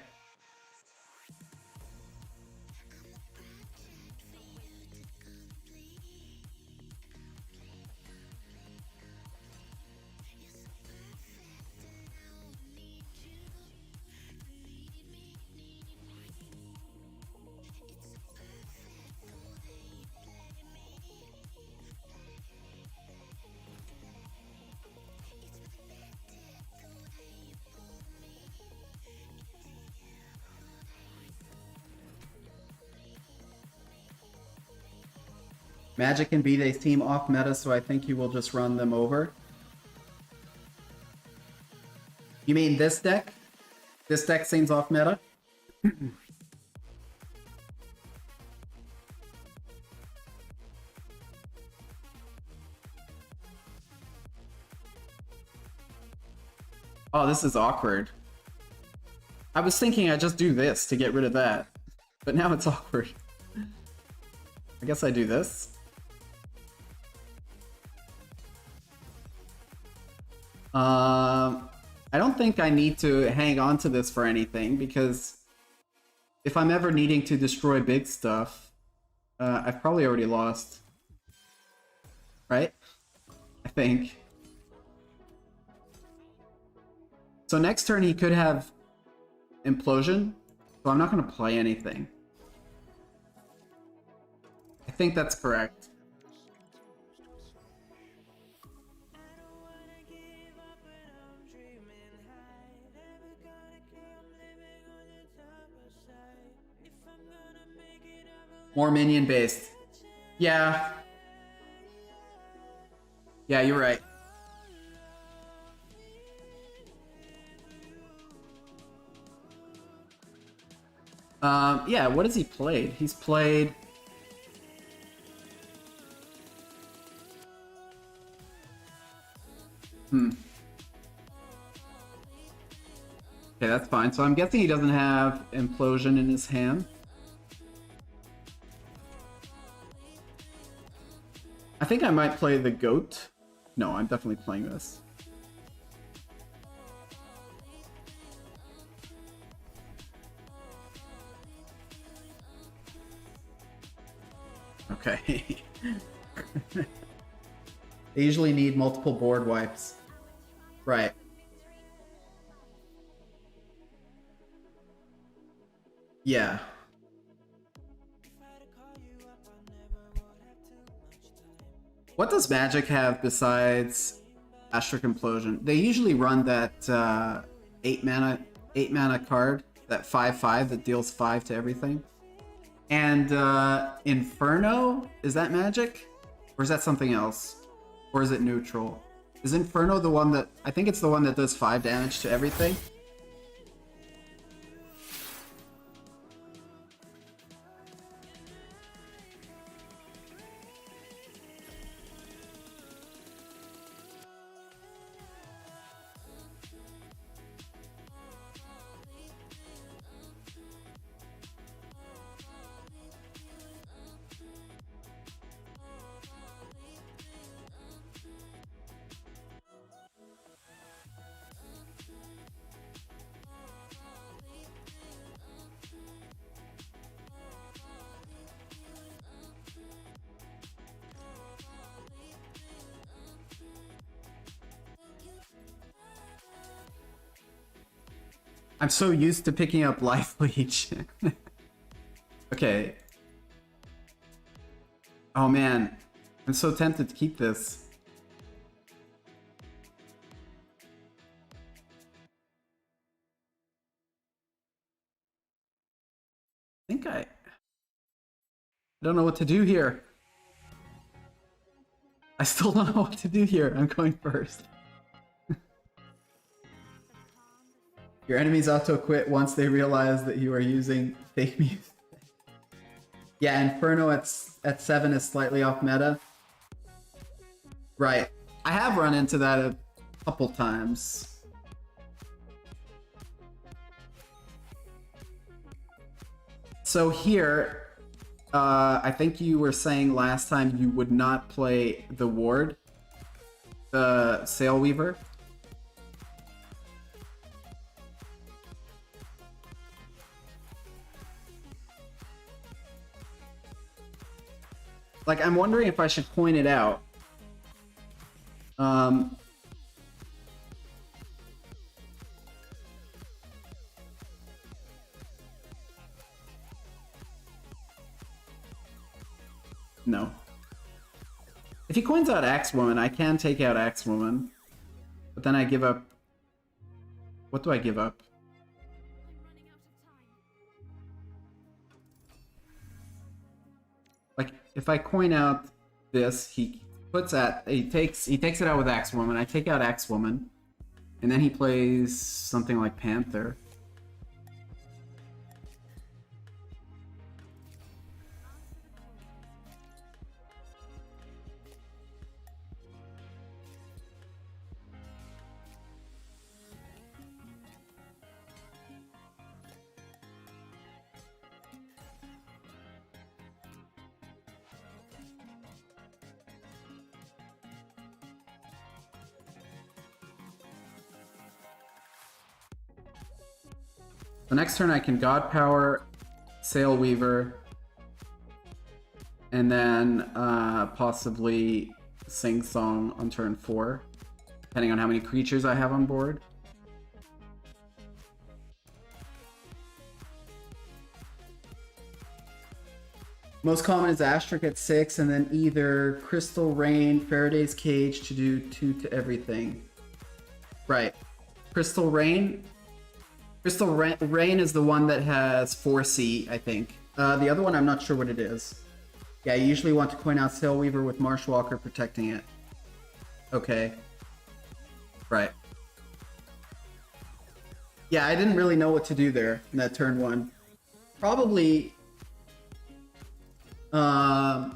Magic and B-Day's team off meta, so I think you will just run them over. You mean this deck? This deck seems off meta? Oh, this is awkward. I was thinking I'd just do this to get rid of that, but now it's awkward. I guess I do this. I don't think I need to hang on to this for anything, because if I'm ever needing to destroy big stuff, I've probably already lost. Right? I think. So next turn he could have Implosion, so I'm not going to play anything. I think that's correct. More minion based. Yeah. Yeah, you're right. Yeah, what has he played? He's played... Okay, that's fine. So I'm guessing he doesn't have Implosion in his hand. I think I might play the goat. No, I'm definitely playing this. Okay. They usually need multiple board wipes. Right. Yeah. What does Magic have besides Astric Implosion? They usually run that 8 mana card, that 5/5 that deals 5 to everything. And Inferno, is that Magic? Or is that something else? Or is it neutral? Is Inferno the one that... I think it's the one that does 5 damage to everything. I'm so used to picking up Life Leech. Okay. Oh man, I'm so tempted to keep this. I don't know what to do here. I still don't know what to do here. I'm going first. Your enemies auto-quit once they realize that you are using fake music. Yeah, Inferno at 7 is slightly off meta. Right. I have run into that a couple times. So here, I think you were saying last time you would not play the Ward, the Sail Weaver. Like, I'm wondering if I should point it out. No. If he coins out Axewoman, I can take out Axewoman. But then I give up... What do I give up? Like, if I coin out this, he takes it out with Axewoman. I take out Axewoman, and then he plays something like Panther. The next turn I can God Power, Sail Weaver, and then possibly Sing Song on turn 4, depending on how many creatures I have on board. Most common is Astric at 6, and then either Crystal Rain, Faraday's Cage to do 2 to everything. Right. Crystal Rain is the one that has 4C, I think. The other one, I'm not sure what it is. Yeah, you usually want to coin out Sailweaver with Marshwalker protecting it. Okay. Right. Yeah, I didn't really know what to do there in that turn 1. Probably... So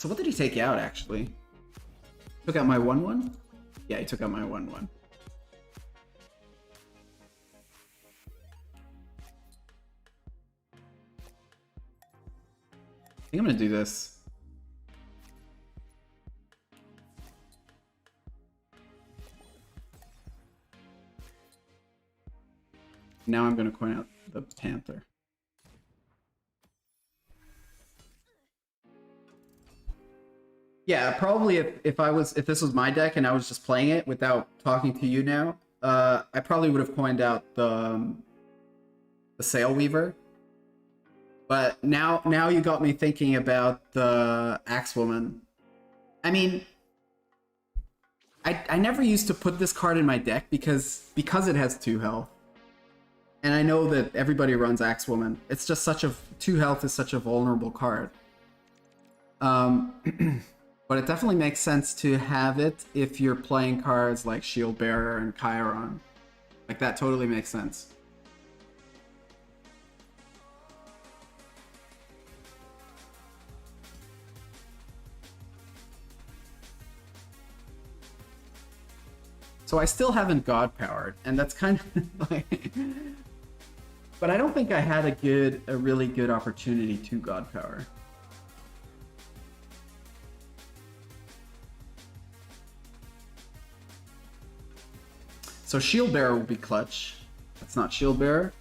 what did he take out, actually? Took out my 1/1? Yeah, he took out my 1/1. I think I'm gonna do this. Now I'm gonna coin out the Panther. Yeah, probably if this was my deck and I was just playing it without talking to you now, I probably would have coined out the Sail Weaver. But now you got me thinking about the Axewoman. I mean, I never used to put this card in my deck because it has 2 health. And I know that everybody runs Axewoman. It's just 2 health is such a vulnerable card. But it definitely makes sense to have it if you're playing cards like Shield Bearer and Chiron. Like, that totally makes sense. So I still haven't God Powered, and that's kind of like... But I don't think I had a really good opportunity to God Power. So Shield Bearer will be clutch. That's not Shield Bearer.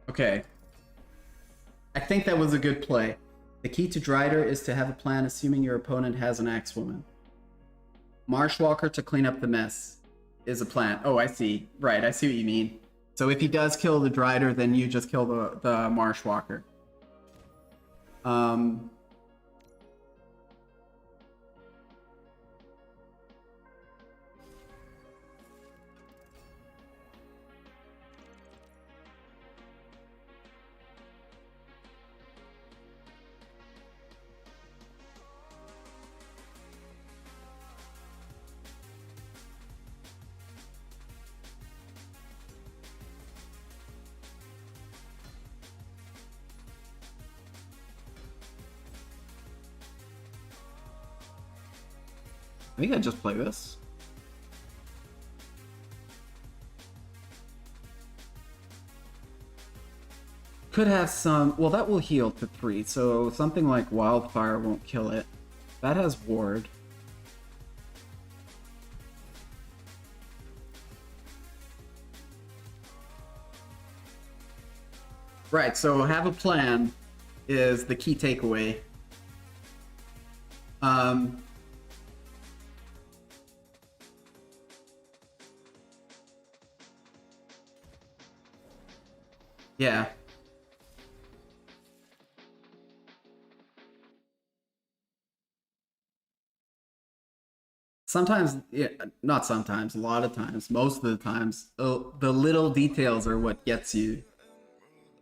Okay. I think that was a good play. The key to Drider is to have a plan assuming your opponent has an Axewoman. Marshwalker to clean up the mess is a plan. Oh, I see. Right, I see what you mean. So if he does kill the Drider, then you just kill the Marshwalker. I think I just play this. Could have some... Well, that will heal to 3, so something like Wildfire won't kill it. That has Ward. Right, so have a plan is the key takeaway. Yeah. Sometimes, yeah, not sometimes, a lot of times, most of the times, the little details are what gets you.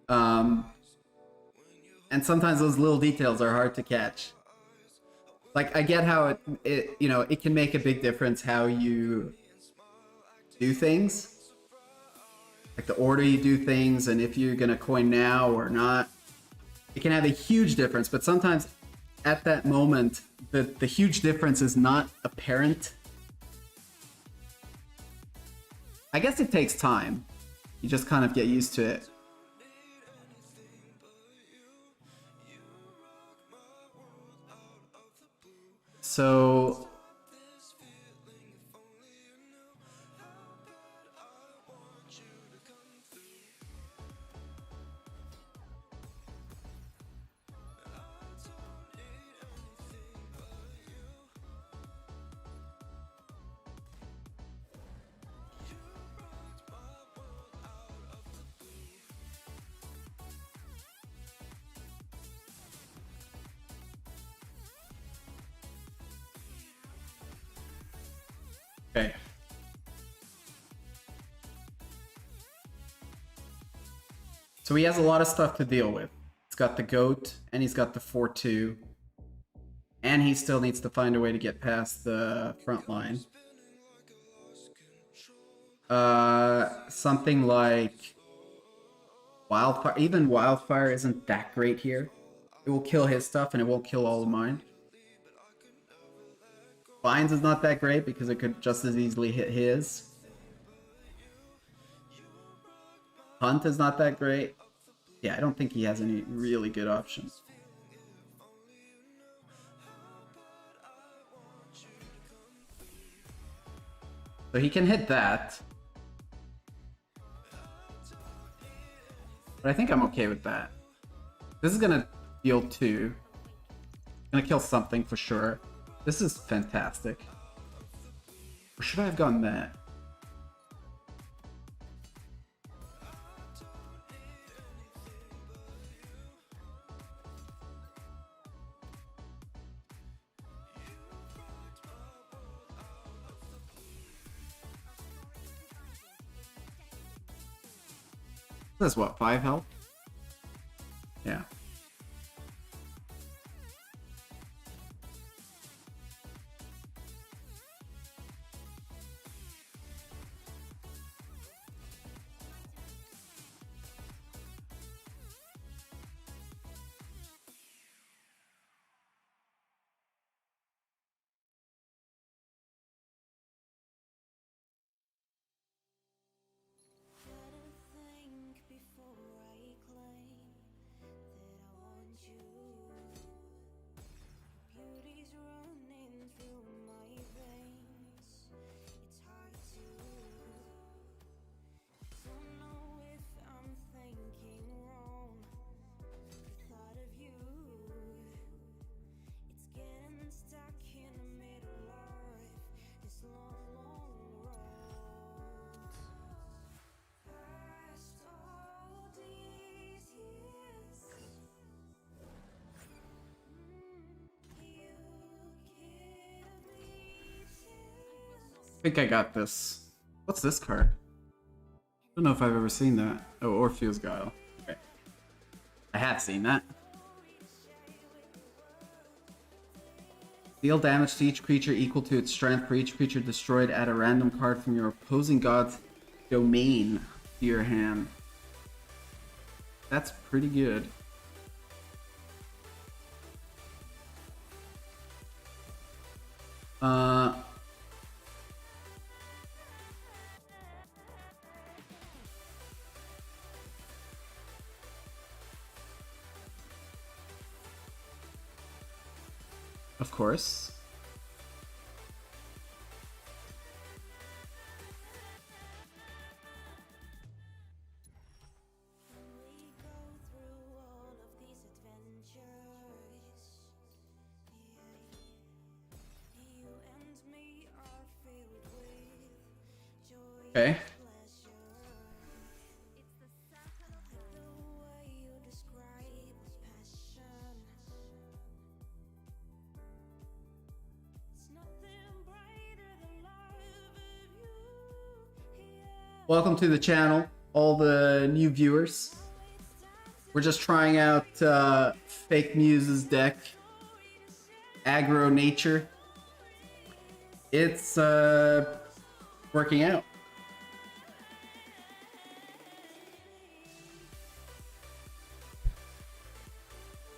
And sometimes those little details are hard to catch. Like, I get how it can make a big difference how you do things. Like the order you do things and if you're gonna coin now or not. It can have a huge difference, but sometimes at that moment, the huge difference is not apparent. I guess it takes time. You just kind of get used to it. So... Okay. So he has a lot of stuff to deal with. He's got the goat, and he's got the 4-2. And he still needs to find a way to get past the front line. Something like Wildfire. Even Wildfire isn't that great here. It will kill his stuff, and it won't kill all of mine. Vines is not that great because it could just as easily hit his. Hunt is not that great. Yeah, I don't think he has any really good options. So he can hit that. But I think I'm okay with that. This is gonna deal 2. Gonna kill something for sure. This is fantastic. Or should I have gone that? That's what, 5 health? Yeah. I think I got this. What's this card? I don't know if I've ever seen that. Oh, Orpheus Guile. Okay. I have seen that. Deal damage to each creature equal to its strength. For each creature destroyed, add a random card from your opposing god's domain to your hand. That's pretty good. Of course. Okay. Welcome to the channel, all the new viewers. We're just trying out Fake Muse's deck, Aggro Nature. It's working out.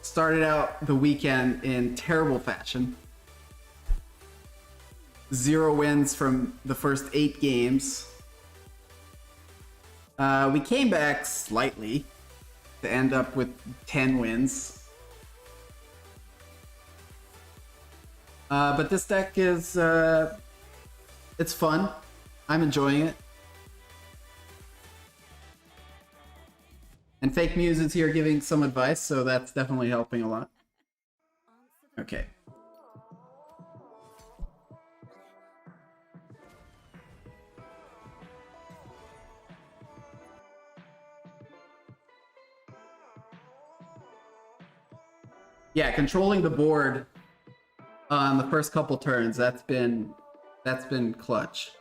Started out the weekend in terrible fashion. 0 wins from the first 8 games. We came back slightly to end up with 10 wins. But this deck is, it's fun. I'm enjoying it. And Fake Muse is here giving some advice, so that's definitely helping a lot. Okay. Yeah, controlling the board on the first couple turns, that's been clutch.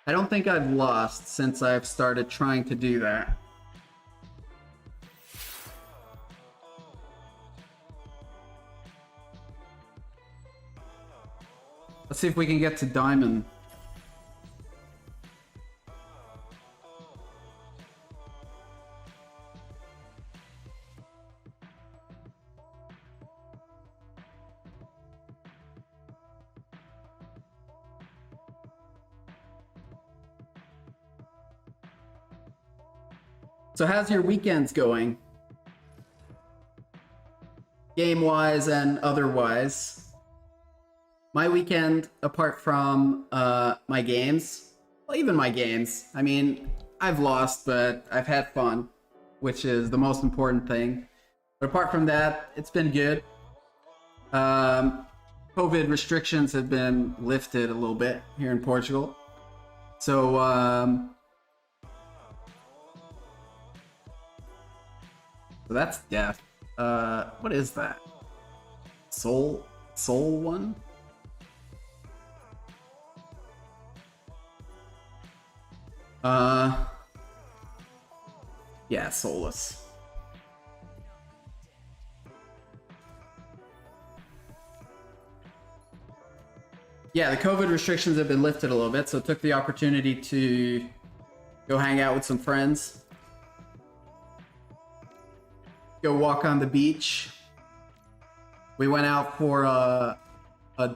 I don't think I've lost since I've started trying to do that. Let's see if we can get to diamond. So how's your weekends going? Game-wise and otherwise. My weekend, apart from my games, well, even my games, I mean, I've lost, but I've had fun, which is the most important thing. But apart from that, it's been good. COVID restrictions have been lifted a little bit here in Portugal. So, so that's death. What is that? Soul one? Yeah, soulless. Yeah, the COVID restrictions have been lifted a little bit, so took the opportunity to go hang out with some friends. Go walk on the beach. We went out for a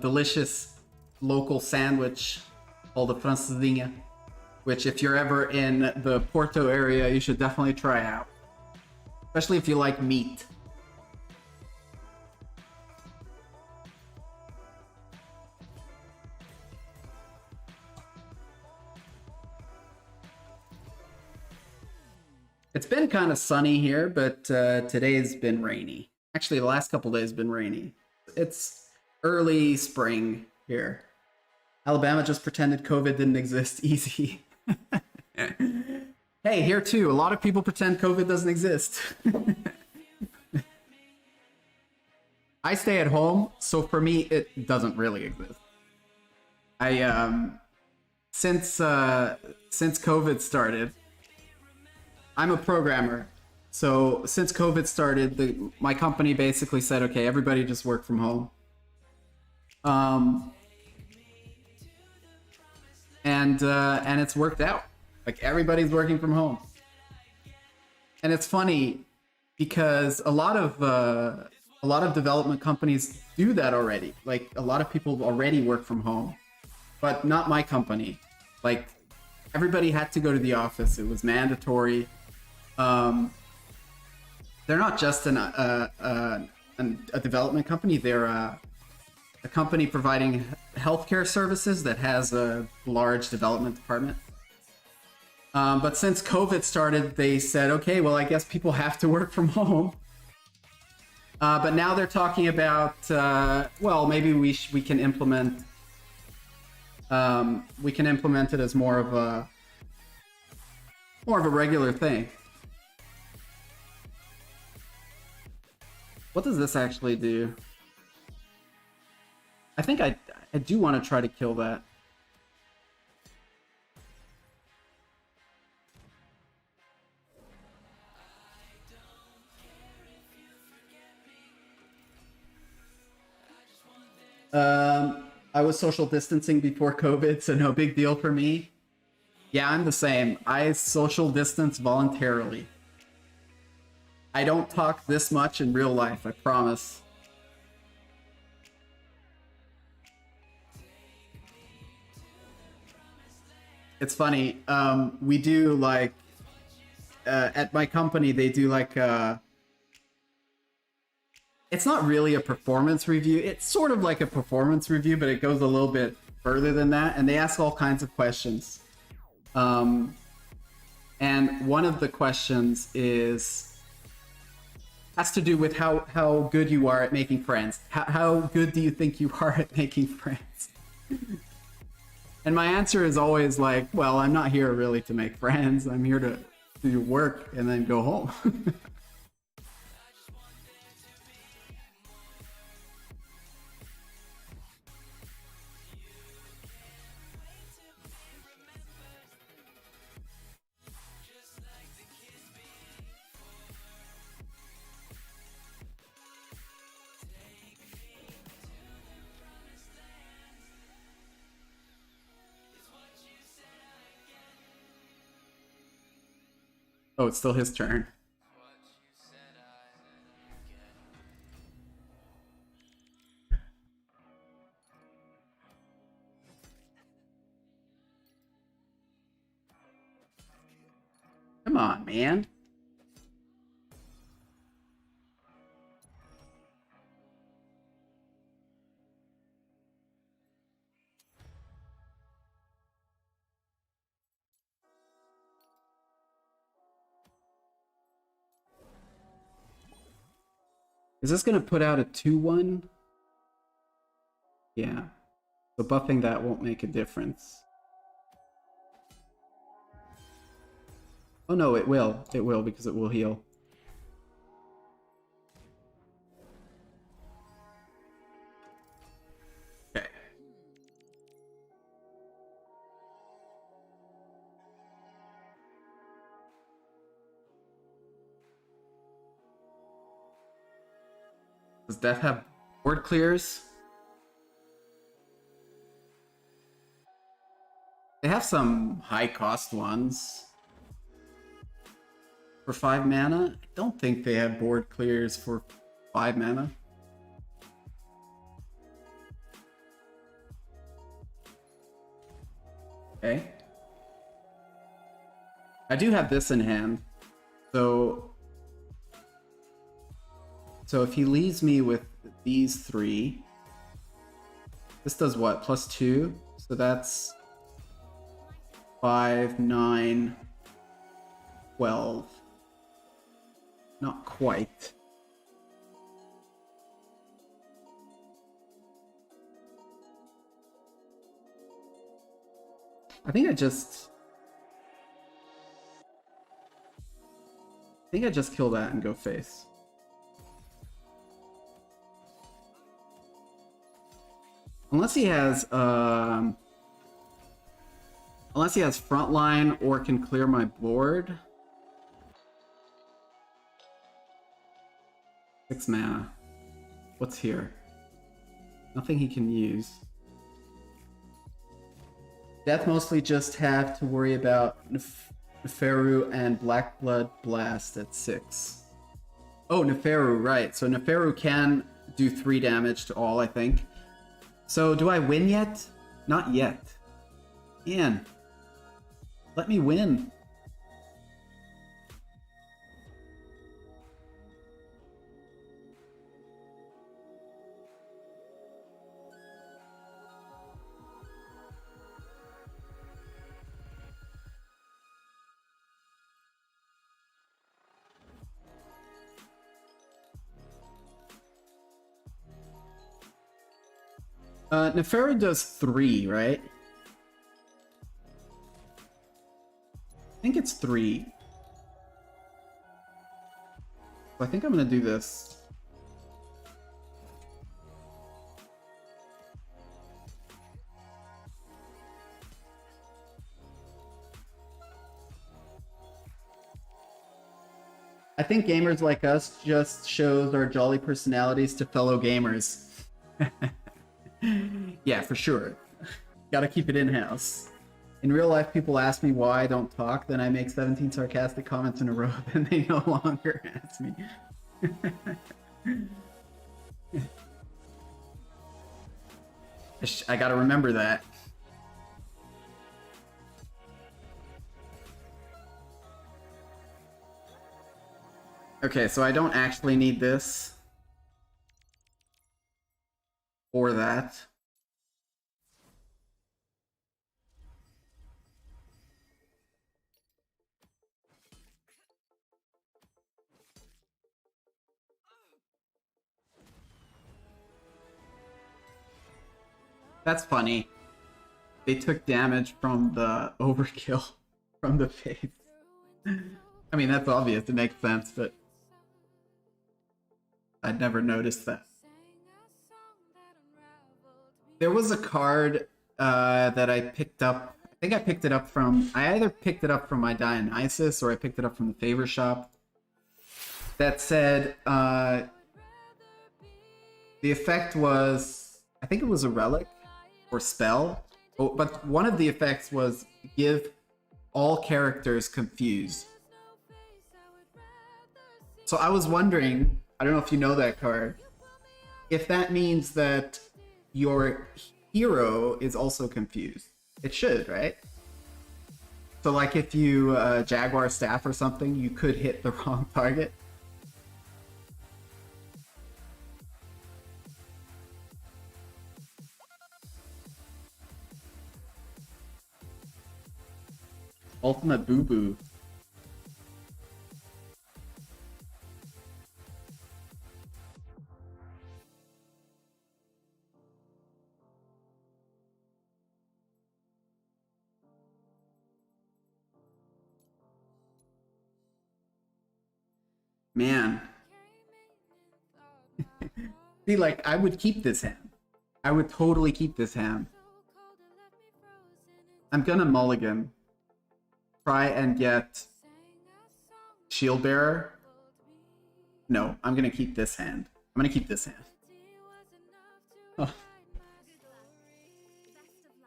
delicious local sandwich called a francesinha, which if you're ever in the Porto area, you should definitely try out. Especially if you like meat. It's been kind of sunny here, but today's been rainy. Actually, the last couple days been rainy. It's early spring here. Alabama just pretended COVID didn't exist. Easy. Hey, here too, a lot of people pretend COVID doesn't exist. I stay at home, so for me, it doesn't really exist. Since COVID started, I'm a programmer. So since COVID started, my company basically said, okay, everybody just work from home. And it's worked out. Like everybody's working from home. And it's funny because a lot of development companies do that already. Like a lot of people already work from home, but not my company. Like everybody had to go to the office. It was mandatory. They're not just a development company. They're a company providing healthcare services that has a large development department. But since COVID started, they said, okay, well, I guess people have to work from home. But now they're talking about, well, maybe we can implement it as more of a regular thing. What does this actually do? I think I do want to try to kill that. I was social distancing before COVID, so no big deal for me. Yeah, I'm the same. I social distance voluntarily. I don't talk this much in real life, I promise. It's funny. We do like at my company they do like it's not really a performance review. It's sort of like a performance review, but it goes a little bit further than that, and they ask all kinds of questions. And one of the questions has to do with how good you are at making friends. How good do you think you are at making friends? And my answer is always like, well, I'm not here really to make friends. I'm here to do work and then go home. Oh, it's still his turn. Come on, man. Is this gonna put out a 2/1? Yeah. So buffing that won't make a difference. Oh no, it will. It will because it will heal. Okay. Does Death have board clears? They have some high cost ones. For 5 mana? I don't think they have board clears for 5 mana. Okay. I do have this in hand. So if he leaves me with these 3, this does what? +2? So that's 5, 9, 12. Not quite. I think I just kill that and go face. Unless he has frontline or can clear my board. 6 mana. What's here? Nothing he can use. Death mostly just have to worry about Neferu and Blackblood Blast at 6. Oh, Neferu, right. So Neferu can do 3 damage to all, I think. So do I win yet? Not yet. Ian, let me win. Neferu does 3, right? I think it's 3. So I think I'm gonna do this. I think gamers like us just shows our jolly personalities to fellow gamers. Yeah, for sure. Gotta keep it in-house. In real life, people ask me why I don't talk, then I make 17 sarcastic comments in a row, then they no longer ask me. I gotta remember that. Okay, so I don't actually need this. Or that. That's funny. They took damage from the overkill from the face. I mean, that's obvious. It makes sense, but I'd never noticed that. There was a card that I picked up. I think I picked it up from... I either picked it up from my Dionysus or I picked it up from the favor shop. That said, the effect was... I think it was a relic or spell. Oh, but one of the effects was give all characters confused. So I was wondering, I don't know if you know that card, if that means that your hero is also confused. It should, right? So like if you Jaguar Staff or something, you could hit the wrong target. Ultimate Boo Boo. Man. See, like, I would keep this hand. I would totally keep this hand. I'm gonna mulligan. Try and get Shield Bearer. No, I'm gonna keep this hand. I'm gonna keep this hand. Oh.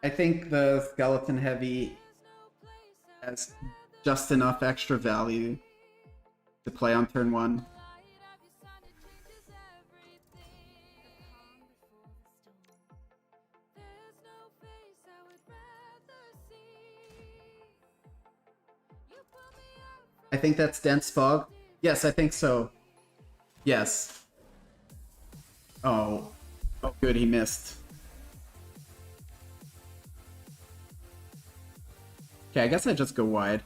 I think the Skeleton Heavy has just enough extra value to play on turn 1. I think that's Dense Fog. Yes, I think so. Yes. Oh. Oh, good, he missed. Okay, I guess I just go wide.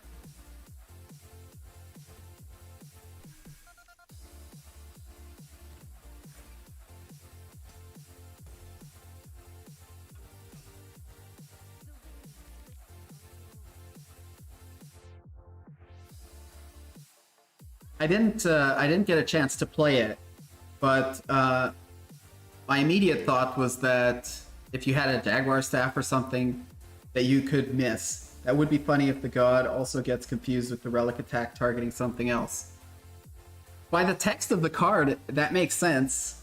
I didn't get a chance to play it, but my immediate thought was that if you had a Jaguar Staff or something that you could miss. That would be funny if the god also gets confused with the relic attack targeting something else. By the text of the card, that makes sense.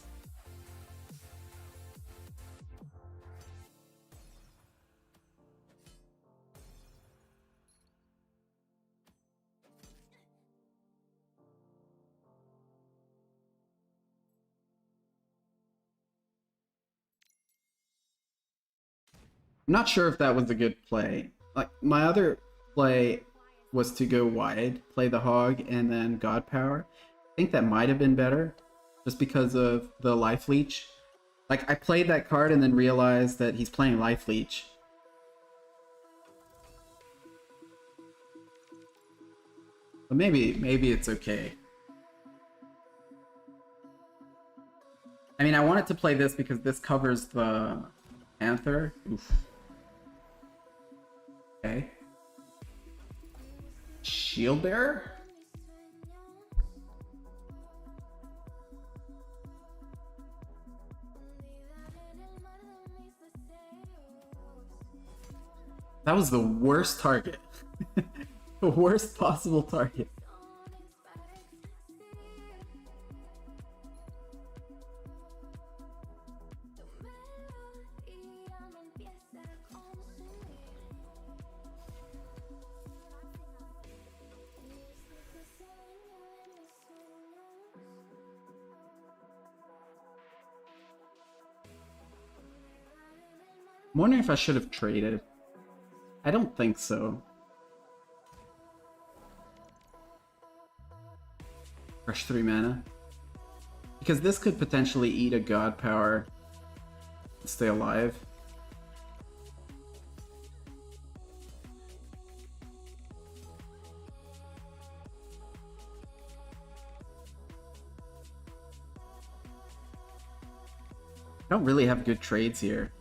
I'm not sure if that was a good play. Like, my other play was to go wide, play the Hog, and then God Power. I think that might have been better, just because of the Life Leech. Like, I played that card and then realized that he's playing Life Leech. But maybe it's okay. I mean, I wanted to play this because this covers the Panther. Oof. Okay. Shield Bearer? That was the worst target. The worst possible target. I'm wondering if I should have traded. I don't think so. Fresh 3 mana. Because this could potentially eat a God Power and stay alive. I don't really have good trades here.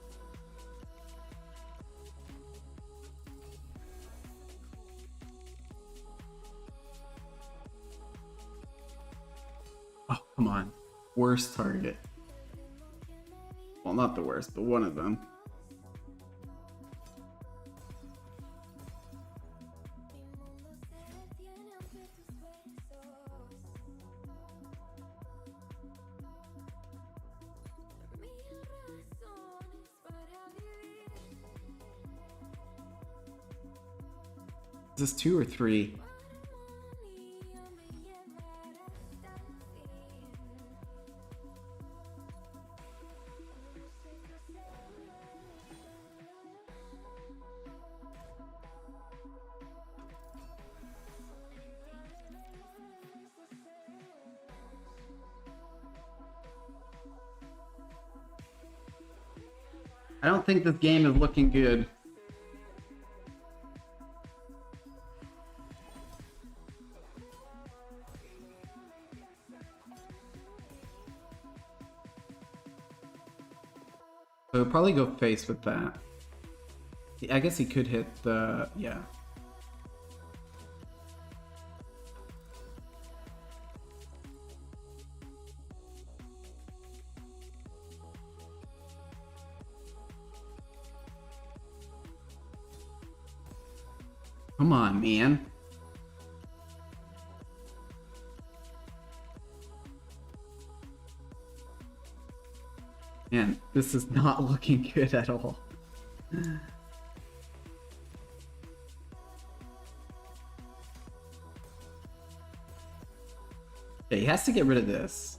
Oh, come on. Worst target. Well, not the worst, but one of them. Is this 2 or 3? I don't think this game is looking good. So he'll probably go face with that. I guess he could hit the... yeah. Come on, man. Man, this is not looking good at all. Okay, he has to get rid of this.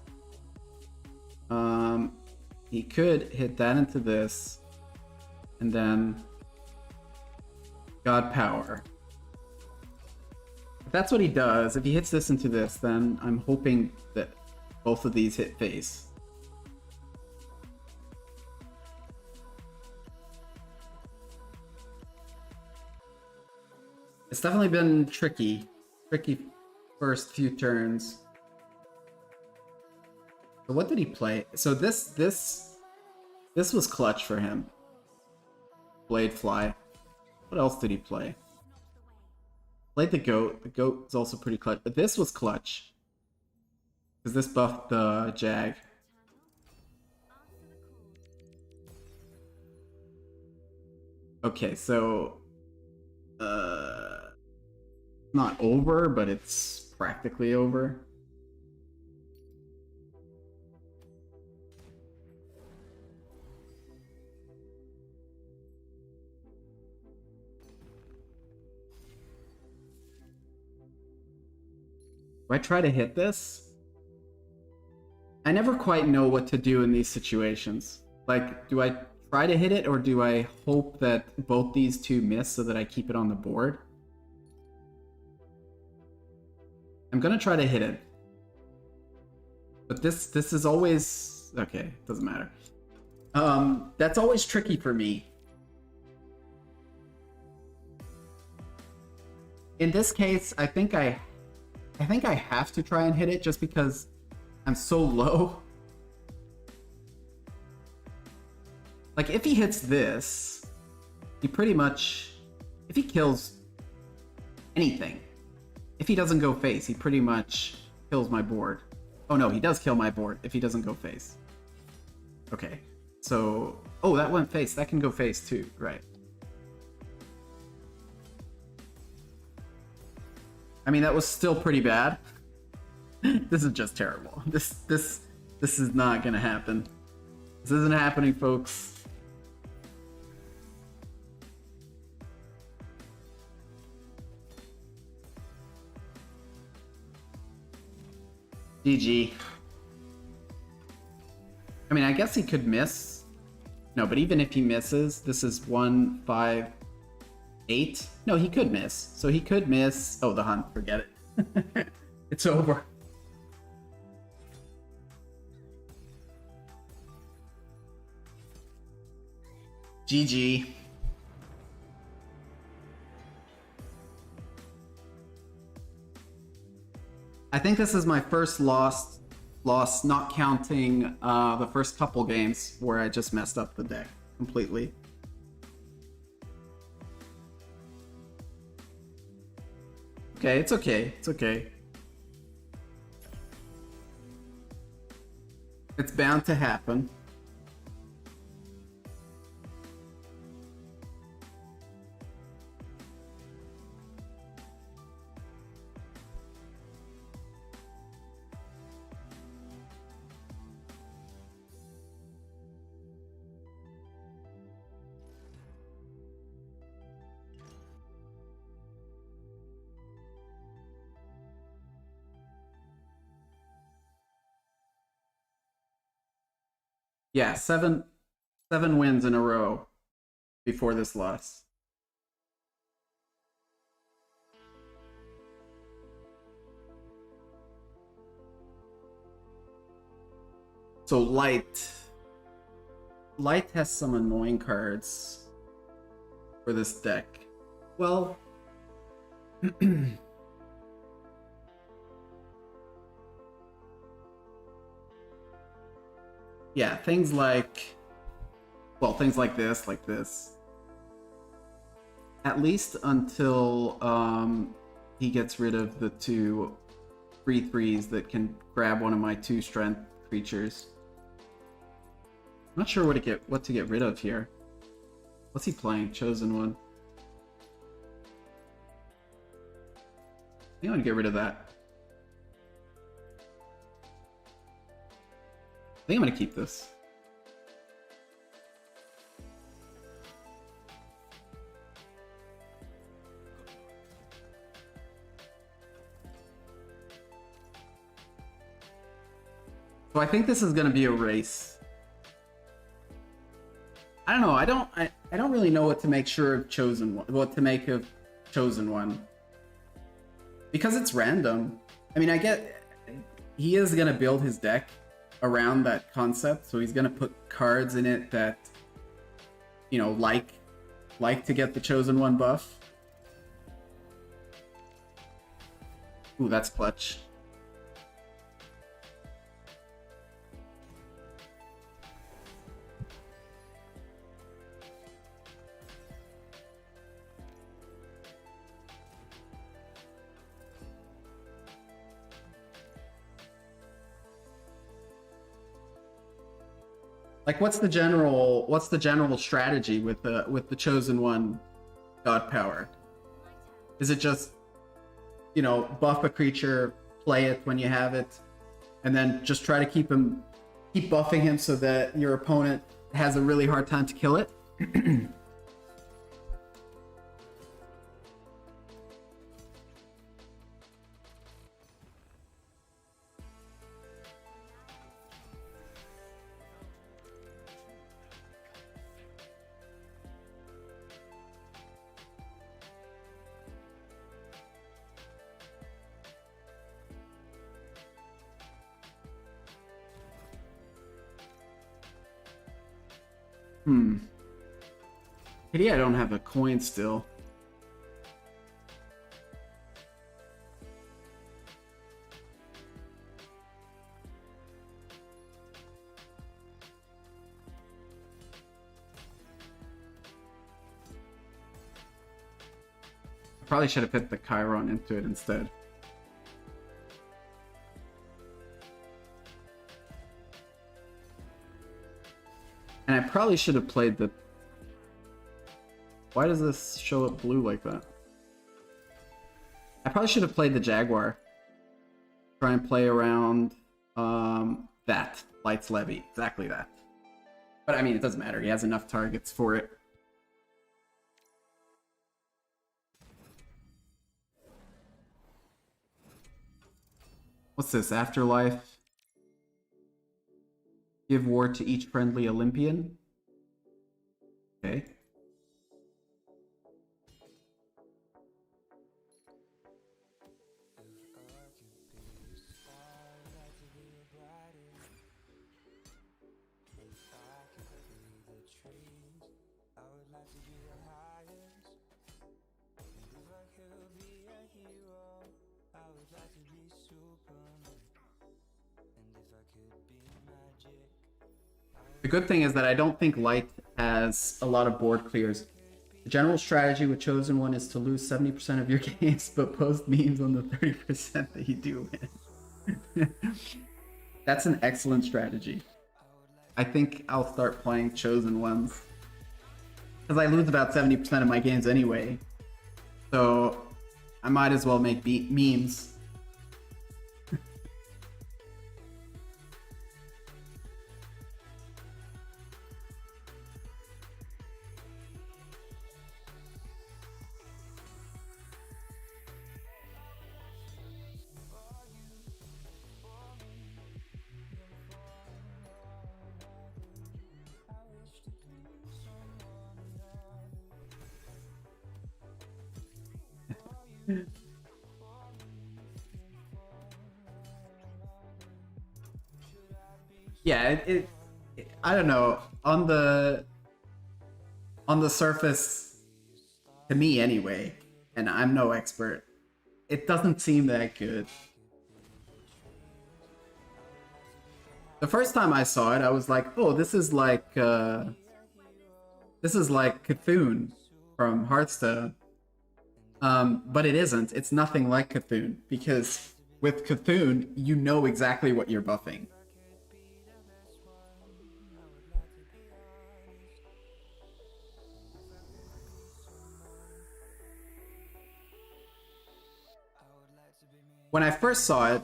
He could hit that into this, and then God Power. If that's what he does, if he hits this into this, then I'm hoping that both of these hit face. It's definitely been tricky first few turns. So what did he play? So this was clutch for him. Blade Fly. What else did he play? Played the goat. The goat is also pretty clutch, but this was clutch because this buffed the Jag. Okay, so not over, but it's practically over. Do I try to hit this? I never quite know what to do in these situations. Like, do I try to hit it, or do I hope that both these two miss so that I keep it on the board? I'm gonna try to hit it. But this is always... Okay, doesn't matter. That's always tricky for me. In this case, I think I have to try and hit it just because I'm so low. Like, if he hits this, he pretty much... If he kills anything, if he doesn't go face, he pretty much kills my board. Oh no, he does kill my board if he doesn't go face. Okay, so... Oh, that went face. That can go face too, right. I mean, that was still pretty bad. This is just terrible. This is not gonna happen. This isn't happening, folks. GG. I mean, I guess he could miss. No, but even if he misses, this is 1, 5, 8. No, he could miss. So he could miss. Oh, the hunt. Forget it. It's over. GG. I think this is my first loss, not counting the first couple games where I just messed up the deck completely. Okay, it's okay. It's okay. It's bound to happen. Yeah, seven wins in a row before this loss. So Light has some annoying cards for this deck. Well, yeah, things like this. At least until he gets rid of the 2 3/3s that can grab one of my 2 strength creatures. I'm not sure what to get rid of here. What's he playing? Chosen One. think I'm gonna get rid of that. I think I'm gonna keep this. So I think this is gonna be a race. I don't know. I don't really know what to make sure of chosen one. What to make of chosen one. Because it's random. I mean, I get he is gonna build his deck around that concept, so he's gonna put cards in it that, you know, like to get the chosen one buff. Ooh, that's clutch. Like, what's the general strategy with the chosen one god power? Is it just, you know, buff a creature, play it when you have it, and then just try to keep buffing him so that your opponent has a really hard time to kill it? Pity I don't have a coin still. I probably should have put the Chiron into it instead. And I probably should have played the... Why does this show up blue like that? I probably should have played the Jaguar. Try and play around that. Light's Levy. Exactly that. But I mean, it doesn't matter. He has enough targets for it. What's this? Afterlife. Give war to each friendly Olympian. Okay. The good thing is that I don't think Light has a lot of board clears. The general strategy with Chosen One is to lose 70% of your games, but post memes on the 30% that you do win. That's an excellent strategy. I think I'll start playing Chosen Ones. Because I lose about 70% of my games anyway. So I might as well make memes. Yeah, I don't know. On the surface, to me anyway, and I'm no expert, it doesn't seem that good. The first time I saw it, I was like, "Oh, this is like Cthulhu from Hearthstone." But it isn't. It's nothing like Cthulhu, because with Cthulhu, you know exactly what you're buffing. when I first saw it,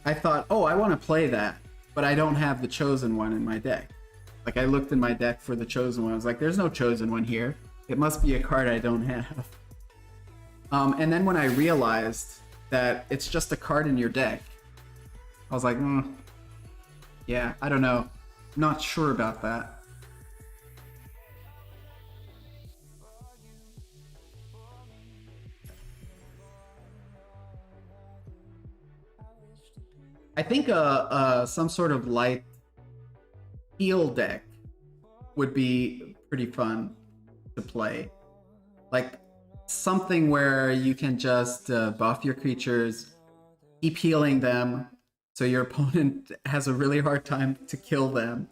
I thought, oh, I want to play that, but I don't have the Chosen One in my deck. Like, I looked in my deck for the Chosen One. I was like, there's no Chosen One here. It must be a card I don't have. And then when I realized that it's just a card in your deck, I was like, yeah, I don't know. Not sure about that. I think some sort of light heal deck would be pretty fun to play. Like something where you can just buff your creatures, keep healing them, so your opponent has a really hard time to kill them.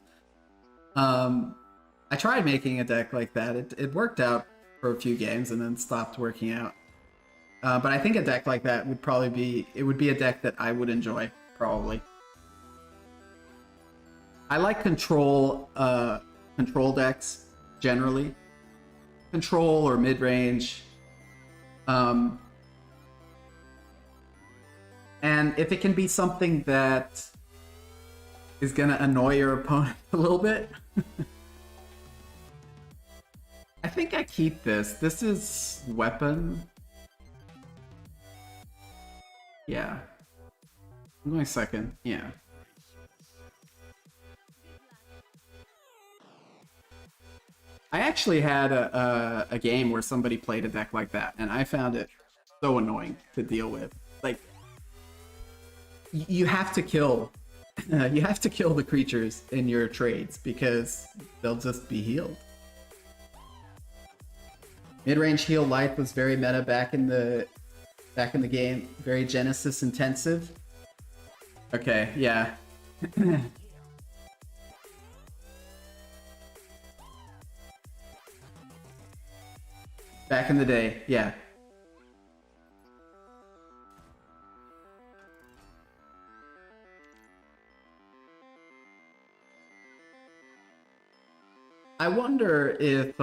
I tried making a deck like that. It worked out for a few games and then stopped working out. But I think a deck like that would probably be... It would be a deck that I would enjoy, probably. I like control decks, generally. Control or mid-range. And if it can be something that is gonna annoy your opponent a little bit. I think I keep this. This is weapon. Yeah. I'm going second. Yeah. I actually had a game where somebody played a deck like that, and I found it so annoying to deal with. Like, you have to kill the creatures in your trades because they'll just be healed. Mid-range heal life was very meta back in the game, very Genesis intensive. Okay, yeah. Back in the day, yeah. I wonder if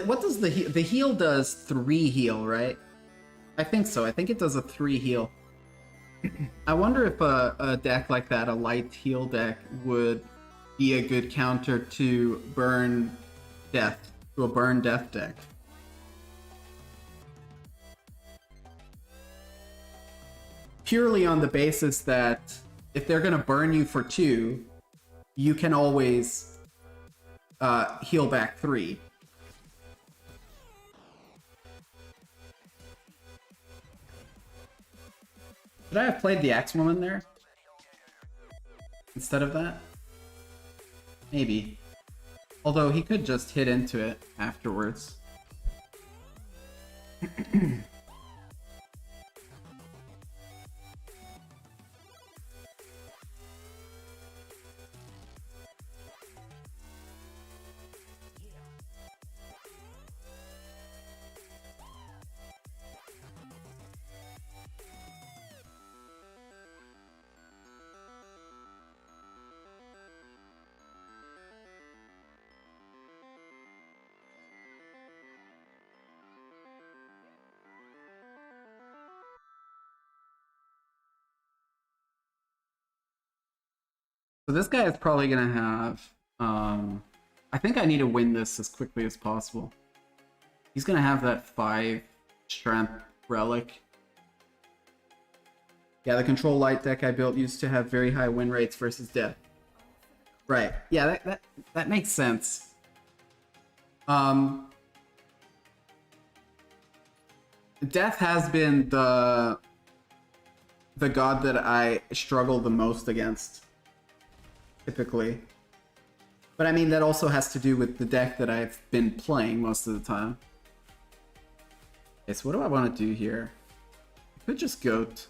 what does the heal does 3 heal, right? I think so. I think it does a 3 heal. I wonder if a deck like that, a light heal deck, would be a good counter to burn death, to a burn death deck. Purely on the basis that if they're gonna burn you for 2, you can always heal back 3. Should I have played the Axe Woman there? Instead of that? Maybe. Although he could just hit into it afterwards. So this guy is probably gonna have, I think I need to win this as quickly as possible. He's gonna have that 5 strength relic. Yeah, the control light deck I built used to have very high win rates versus death. Right. Yeah, that makes sense. Death has been the god that I struggle the most against, typically. But I mean, that also has to do with the deck that I've been playing most of the time. Okay, so what do I want to do here? I could just goat.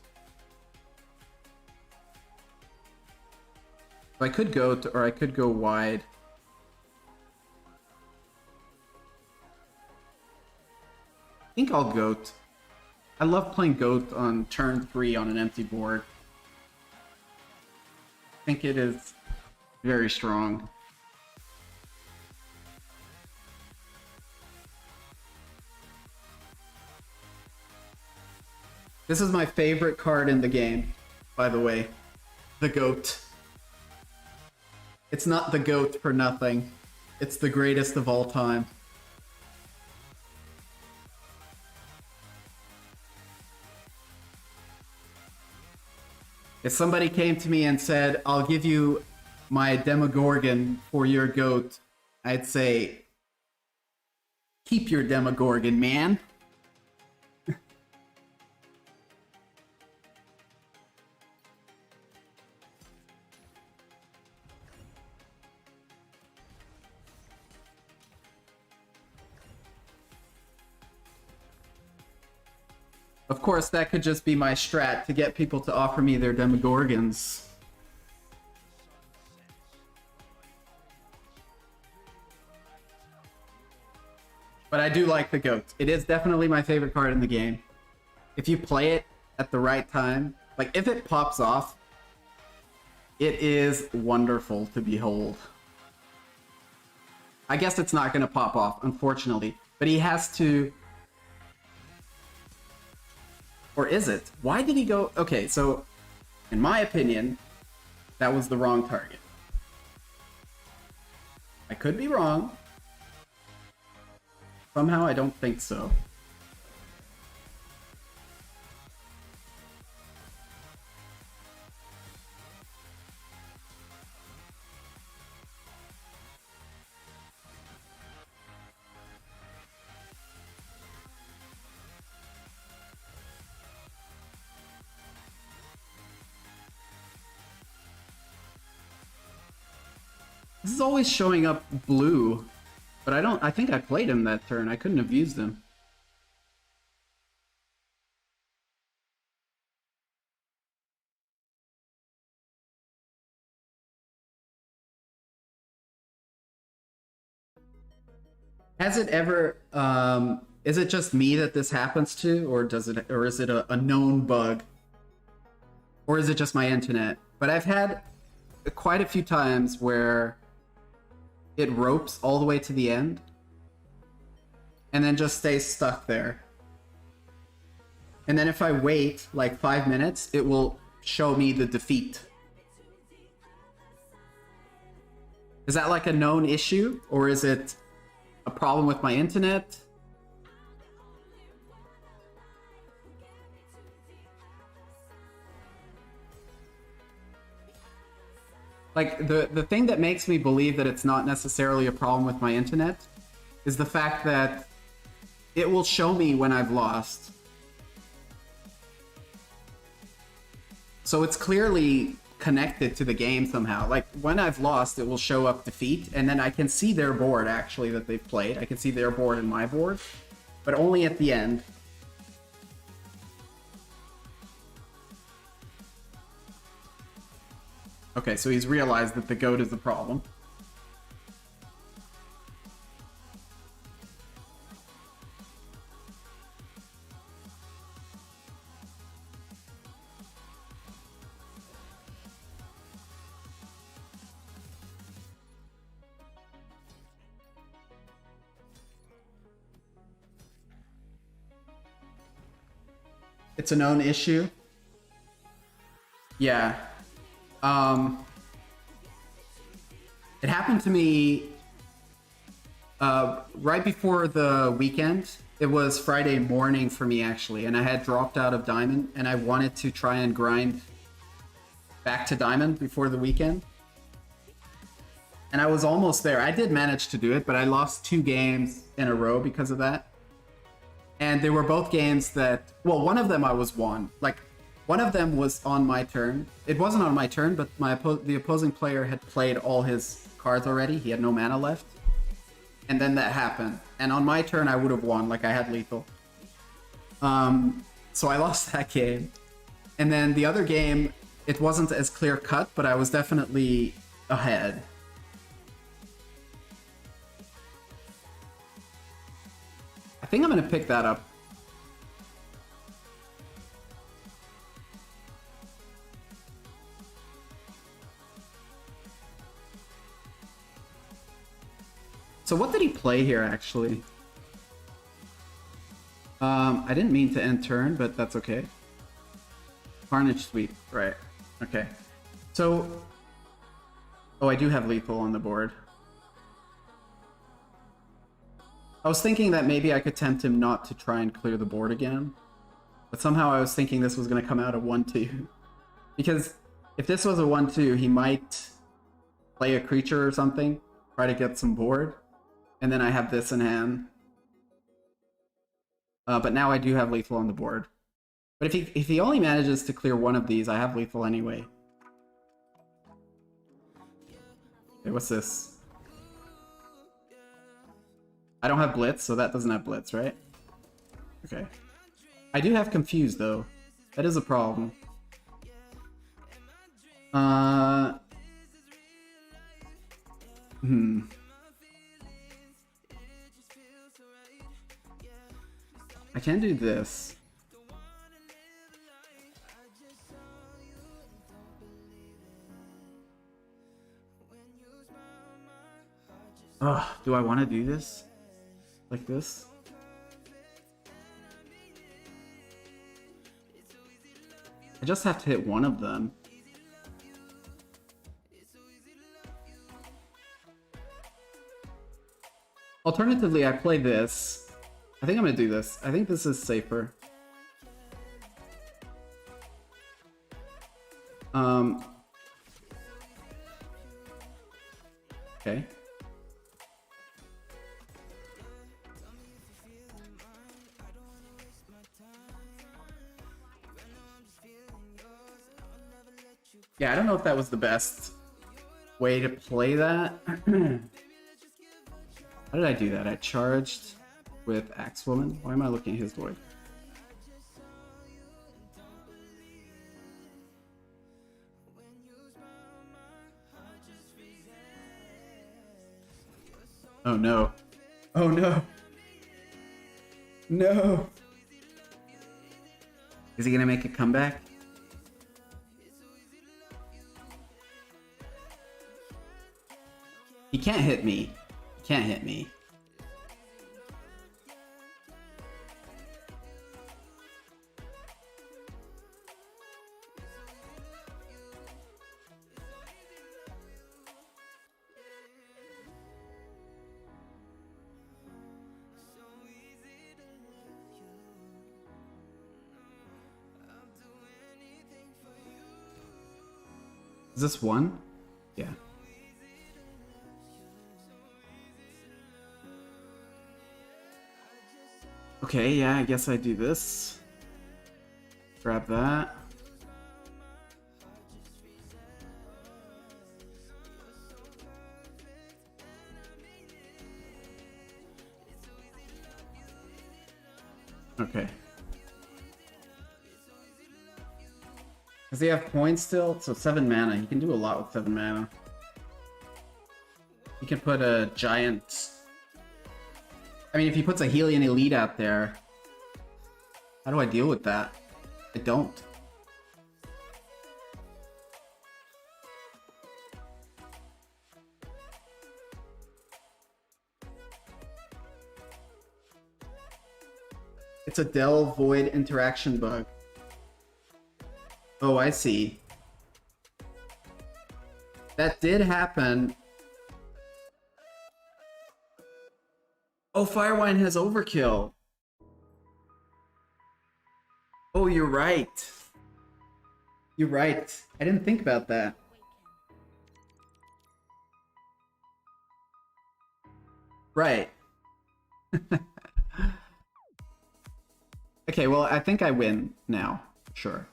I could goat, or I could go wide. I think I'll goat. I love playing goat on turn 3 on an empty board. I think it is very strong. This is my favorite card in the game, by the way. The GOAT. It's not the GOAT for nothing. It's the greatest of all time. If somebody came to me and said, I'll give you my Demogorgon for your GOAT, I'd say, keep your Demogorgon, man. Of course, that could just be my strat to get people to offer me their Demogorgons. But I do like the GOAT. It is definitely my favorite card in the game. If you play it at the right time, like if it pops off, it is wonderful to behold. I guess it's not going to pop off, unfortunately. But he has to... Or is it? Why did he go... Okay, so, in my opinion, that was the wrong target. I could be wrong. Somehow I don't think so. This is always showing up blue, but I think I played him that turn. I couldn't have used him. Has it ever, is it just me that this happens to, or is it a known bug? Or is it just my internet? But I've had quite a few times where it ropes all the way to the end and then just stays stuck there. And then if I wait like 5 minutes, it will show me the defeat. Is that like a known issue, or is it a problem with my internet? Like, the thing that makes me believe that it's not necessarily a problem with my internet is the fact that it will show me when I've lost. So it's clearly connected to the game somehow. Like, when I've lost, it will show up defeat, and then I can see their board, actually, that they've played. I can see their board and my board, but only at the end. Okay, so he's realized that the GOAT is the problem. It's a known issue. Yeah. It happened to me right before the weekend. It was Friday morning for me, actually, and I had dropped out of Diamond, and I wanted to try and grind back to Diamond before the weekend. And I was almost there. I did manage to do it, but I lost 2 games in a row because of that. And they were both games that, well, one of them I was won. Like, one of them was on my turn. It wasn't on my turn, but the opposing player had played all his cards already. He had no mana left. And then that happened. And on my turn, I would have won, like I had lethal. So I lost that game. And then the other game, it wasn't as clear cut, but I was definitely ahead. I think I'm gonna pick that up. So what did he play here, actually? I didn't mean to end turn, but that's okay. Carnage Sweep, right. Okay. So... Oh, I do have lethal on the board. I was thinking that maybe I could tempt him not to try and clear the board again. But somehow I was thinking this was going to come out a 1-2. Because if this was a 1-2, he might play a creature or something, try to get some board, and then I have this in hand. But now I do have lethal on the board. But if he only manages to clear one of these, I have lethal anyway. Okay, what's this? I don't have Blitz, so that doesn't have Blitz, right? Okay. I do have Confused, though. That is a problem. I can do this. Ugh, do I want to do this? Like this? I just have to hit one of them. Alternatively, I play this. I think I'm gonna do this. I think this is safer. Okay. Yeah, I don't know if that was the best way to play that. How did I do that? I charged with Axewoman. Why am I looking at his void? Oh no. Oh no. No. Is he gonna make a comeback? He can't hit me. He can't hit me. Is this one? Yeah. Okay, yeah, I guess I do this. Grab that. Okay. Does he have points still? So 7 mana. He can do a lot with 7 mana. He can put a giant... I mean, if he puts a Helion Elite out there, how do I deal with that? I don't. It's a Delve Void interaction bug. Oh, I see. That did happen. Oh, Firewine has overkill. Oh, you're right. You're right. I didn't think about that. Right. Okay, well, I think I win now. Sure.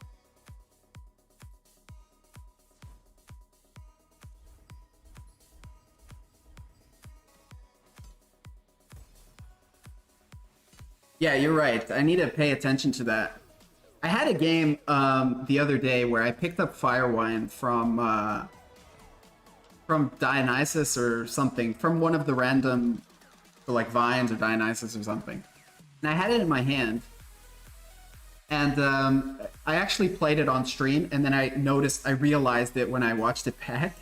Yeah, you're right. I need to pay attention to that. I had a game the other day where I picked up Firewine from Dionysus or something, from one of the random, like Vines or Dionysus or something. And I had it in my hand. And I actually played it on stream, and then I realized it when I watched it back.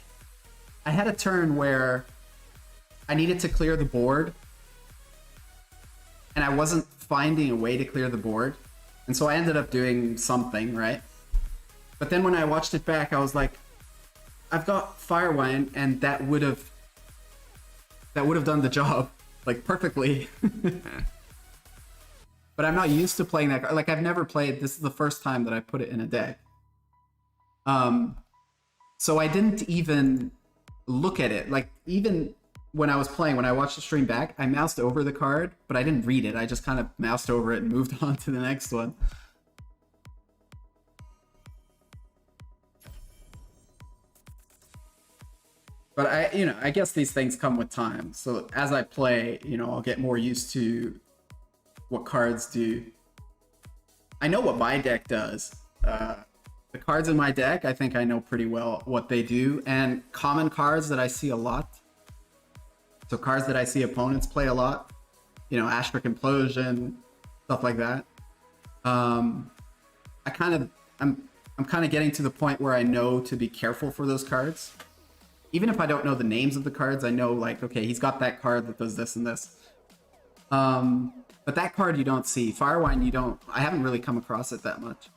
I had a turn where I needed to clear the board, and I wasn't finding a way to clear the board. And so I ended up doing something, right? But then when I watched it back, I was like, I've got Firewine, and that would have done the job like perfectly. But I'm not used to playing that card. Like, I've never played. This is the first time that I put it in a deck. So I didn't even look at it. Like, even when I was playing, when I watched the stream back, I moused over the card, but I didn't read it. I just kind of moused over it and moved on to the next one. But I guess these things come with time. So as I play, I'll get more used to what cards do. I know what my deck does. The cards in my deck, I think I know pretty well what they do. And common cards that I see a lot. So cards that I see opponents play a lot. Ashtrick Implosion, stuff like that. I'm kind of getting to the point where I know to be careful for those cards. Even if I don't know the names of the cards, I know, like, okay, he's got that card that does this and this. But that card you don't see. Firewine, I haven't really come across it that much.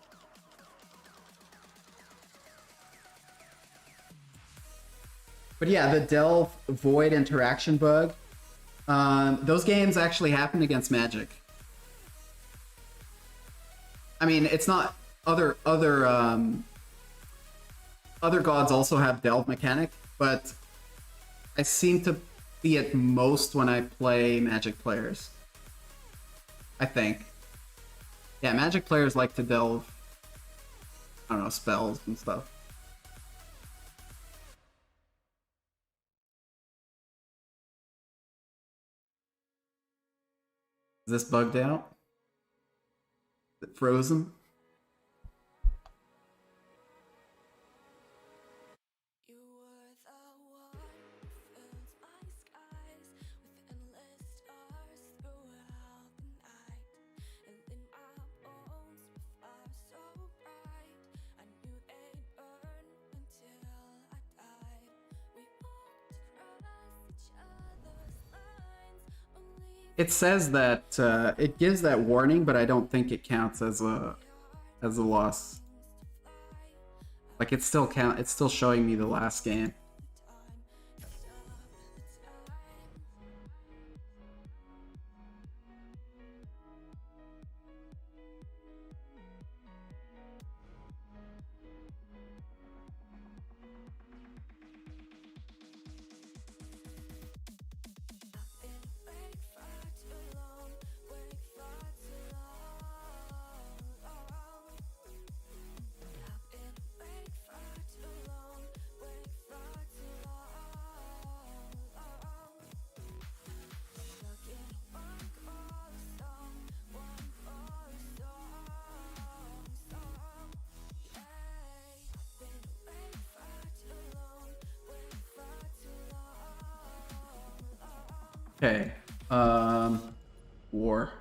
But yeah, the Delve Void interaction bug. Those games actually happen against Magic. I mean, it's not other gods also have Delve mechanic, but I seem to see it most when I play Magic players. I think. Yeah, Magic players like to delve, I don't know, spells and stuff. Is this bugged out? Is it frozen? It says that it gives that warning, but I don't think it counts as a loss. Like, it's still showing me the last game. Okay, war.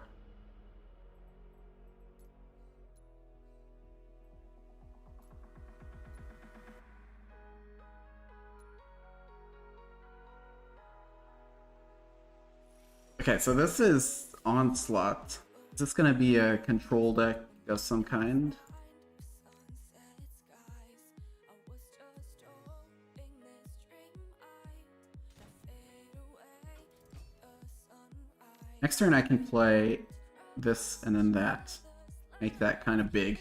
Okay, so this is Onslaught. Is this gonna be a control deck of some kind? Next turn I can play this and then that. Make that kind of big.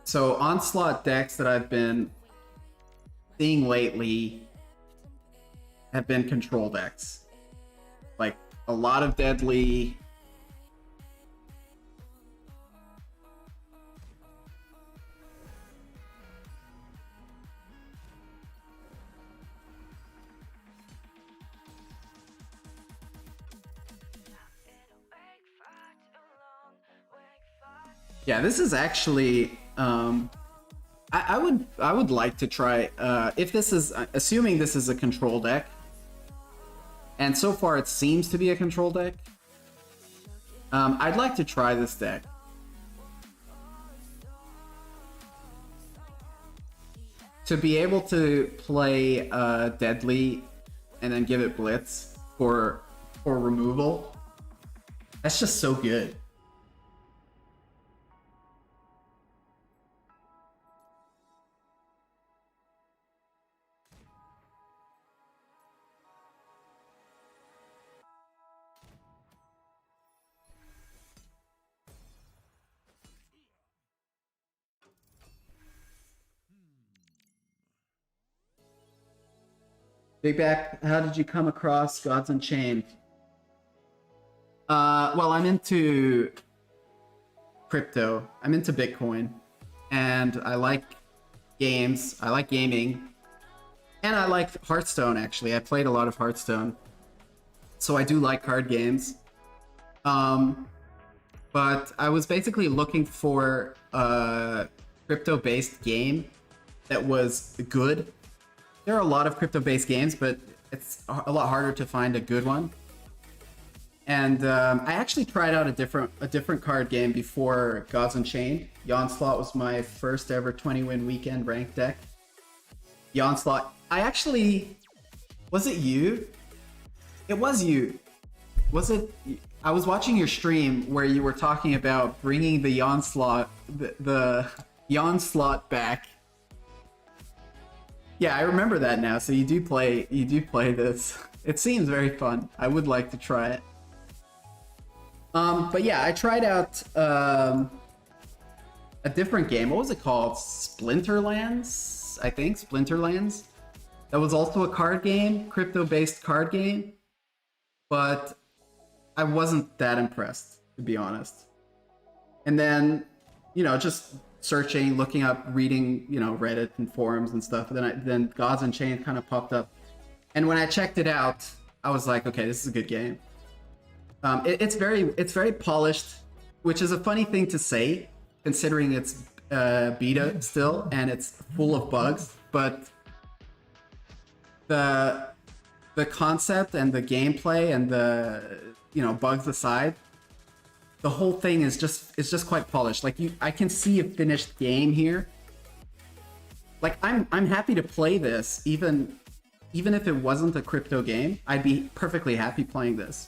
So Onslaught decks that I've been seeing lately have been control decks. Like, a lot of deadly. Yeah, this is actually I would like to try if this is assuming this is a control deck, and so far it seems to be a control deck. I'd like to try this deck. To be able to play Deadly and then give it Blitz for removal, that's just so good. Big Back, how did you come across Gods Unchained? Well, I'm into crypto. I'm into Bitcoin, and I like games. I like gaming, and I like Hearthstone. Actually, I played a lot of Hearthstone, so I do like card games. But I was basically looking for a crypto-based game that was good. There are a lot of crypto-based games, but it's a lot harder to find a good one. And I actually tried out a different card game before Gods Unchained. Onslaught was my first ever 20-win weekend ranked deck. Onslaught. I actually... Was it you? It was you. Was it... I was watching your stream where you were talking about bringing the Onslaught... the Onslaught back. Yeah, I remember that now. So you do play this. It seems very fun. I would like to try it. But yeah, I tried out a different game. What was it called? Splinterlands, I think. Splinterlands. That was also a card game, crypto-based card game. But I wasn't that impressed, to be honest. And then, you know, just searching, looking up, reading, you know, Reddit and forums and stuff. And then Gods Unchained kind of popped up. And when I checked it out, I was like, okay, this is a good game. It's very polished, which is a funny thing to say, considering it's beta still and it's full of bugs. But the concept and the gameplay and the, you know, bugs aside, the whole thing is just quite polished. Like I can see a finished game here. Like I'm happy to play this, even if it wasn't a crypto game. I'd be perfectly happy playing this.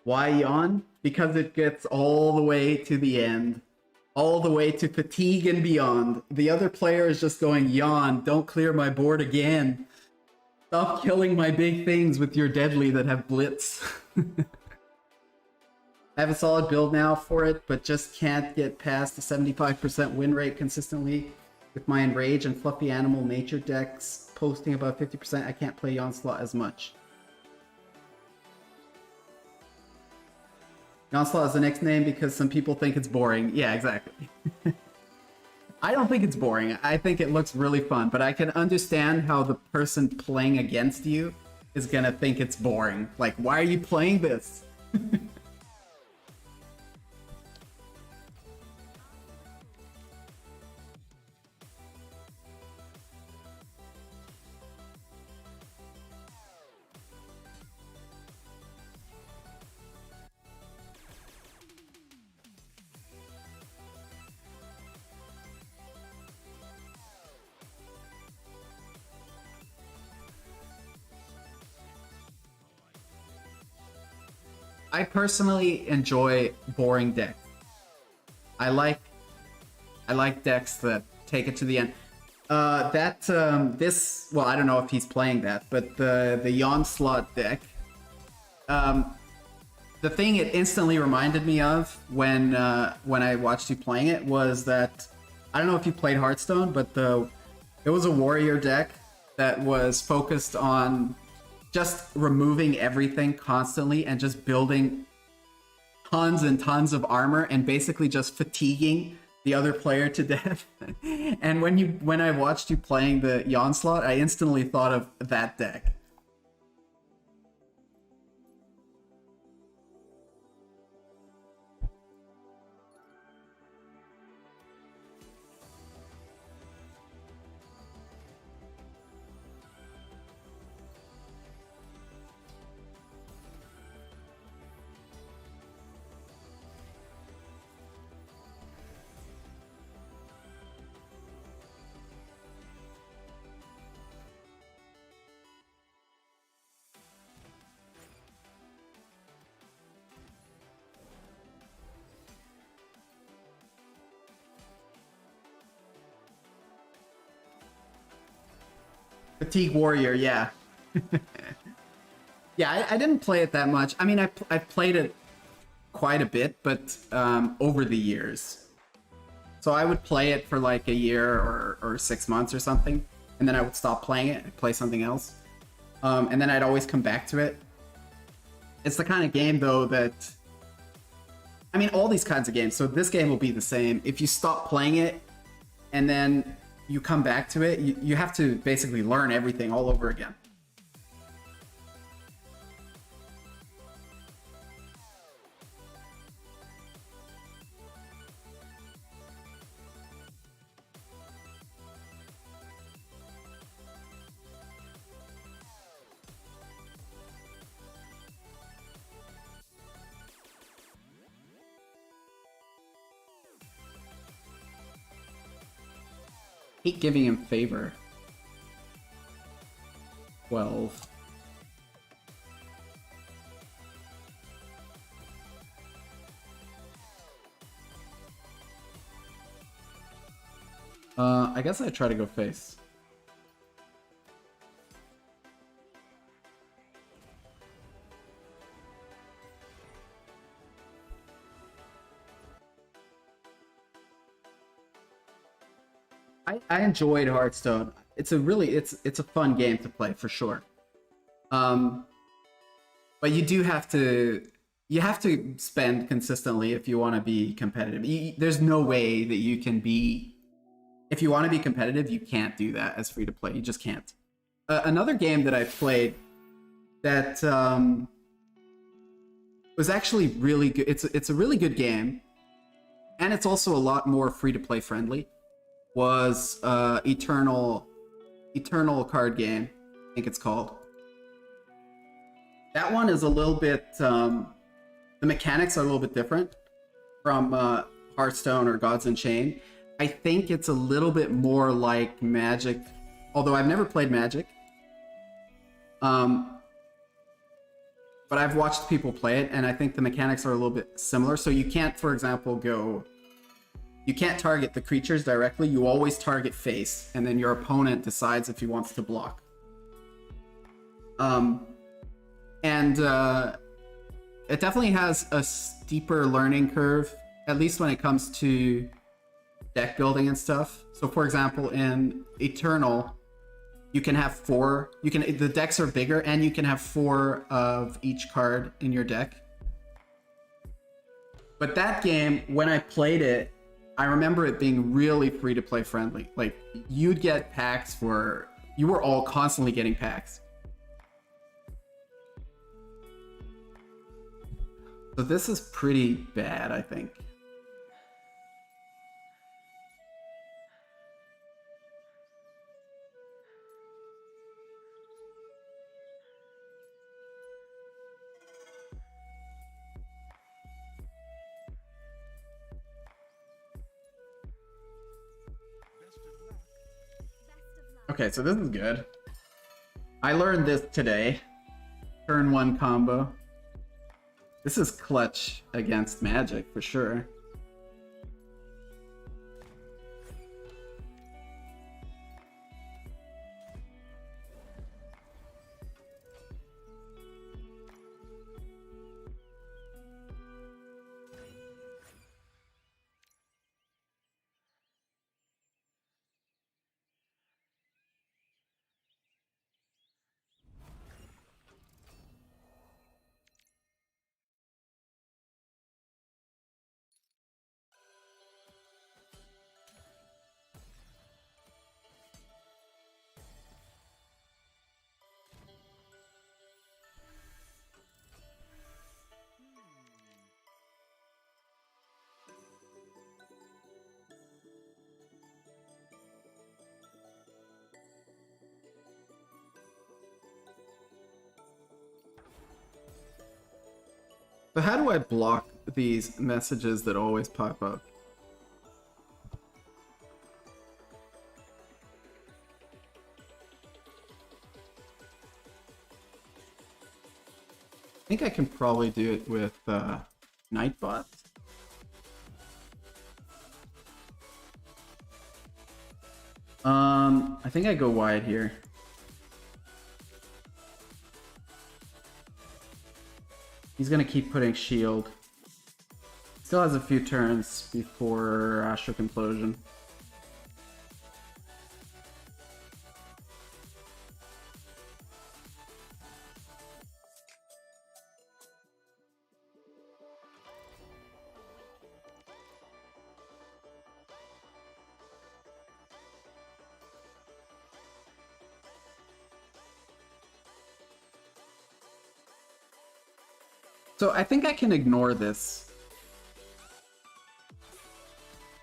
Why yawn? Because it gets all the way to the end. All the way to fatigue and beyond. The other player is just going, yawn, don't clear my board again. Stop killing my big things with your deadly that have blitz. I have a solid build now for it, but just can't get past the 75% win rate consistently. With my Enrage and Fluffy Animal Nature decks posting above 50%, I can't play Onslaught as much. Onslaught is the next name because some people think it's boring. Yeah, exactly. I don't think it's boring. I think it looks really fun, but I can understand how the person playing against you is gonna think it's boring. Like, why are you playing this? I personally enjoy boring decks. I like decks that take it to the end. This, well, I don't know if he's playing that, but the Onslaught deck, the thing it instantly reminded me of when I watched you playing it was that, I don't know if you played Hearthstone, but it was a warrior deck that was focused on just removing everything constantly and just building tons and tons of armor and basically just fatiguing the other player to death. And when I watched you playing the Onslaught, I instantly thought of that deck. Fatigue Warrior, yeah. Yeah, I didn't play it that much. I mean, I've played it quite a bit, but over the years. So I would play it for like a year or 6 months or something, and then I would stop playing it and play something else. And then I'd always come back to it. It's the kind of game, though, that... I mean, all these kinds of games. So this game will be the same. If you stop playing it, and then you come back to it, you have to basically learn everything all over again. Hate giving him favor. 12. I guess I try to go face. I enjoyed Hearthstone. It's a fun game to play for sure. But you have to spend consistently if you want to be competitive. There's no way that you can be... If you want to be competitive, you can't do that as free to play. You just can't. Another game that I played that was actually really good. It's a really good game, and it's also a lot more free to play friendly. Was Eternal card game, I think it's called. That one is a little bit, the mechanics are a little bit different from Hearthstone or Gods Unchained. I think it's a little bit more like Magic, although I've never played Magic. But I've watched people play it, and I think the mechanics are a little bit similar. So you can't, for example, you can't target the creatures directly. You always target face, and then your opponent decides if he wants to block. It definitely has a steeper learning curve, at least when it comes to deck building and stuff. So, for example, in Eternal, you can have the decks are bigger, and you can have 4 of each card in your deck. But that game, when I played it, I remember it being really free to play friendly. Like, you'd get packs you were all constantly getting packs. So this is pretty bad, I think. Okay, so this is good. I learned this today. Turn 1 combo. This is clutch against Magic for sure. So how do I block these messages that always pop up? I think I can probably do it with Nightbot. I think I go wide here. He's gonna keep putting shield. Still has a few turns before Ashok Implosion. So I think I can ignore this.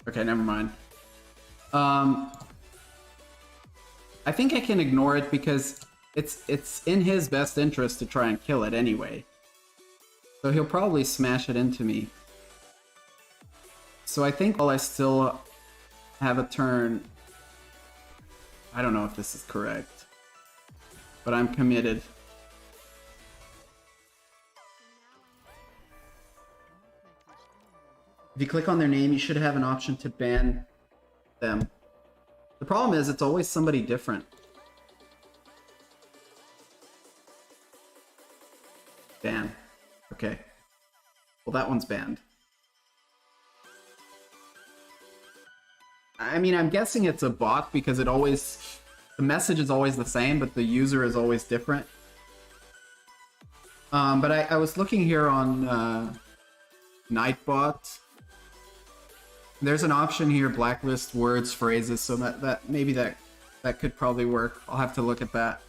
Okay, never mind. I think I can ignore it because it's in his best interest to try and kill it anyway. So he'll probably smash it into me. So I think while I still have a turn... I don't know if this is correct. But I'm committed. If you click on their name, you should have an option to ban them. The problem is, it's always somebody different. Ban. Okay. Well, that one's banned. I mean, I'm guessing it's a bot because it always... The message is always the same, but the user is always different. But I was looking here on Nightbot. There's an option here, blacklist words, phrases, so that maybe that could probably work. I'll have to look at that.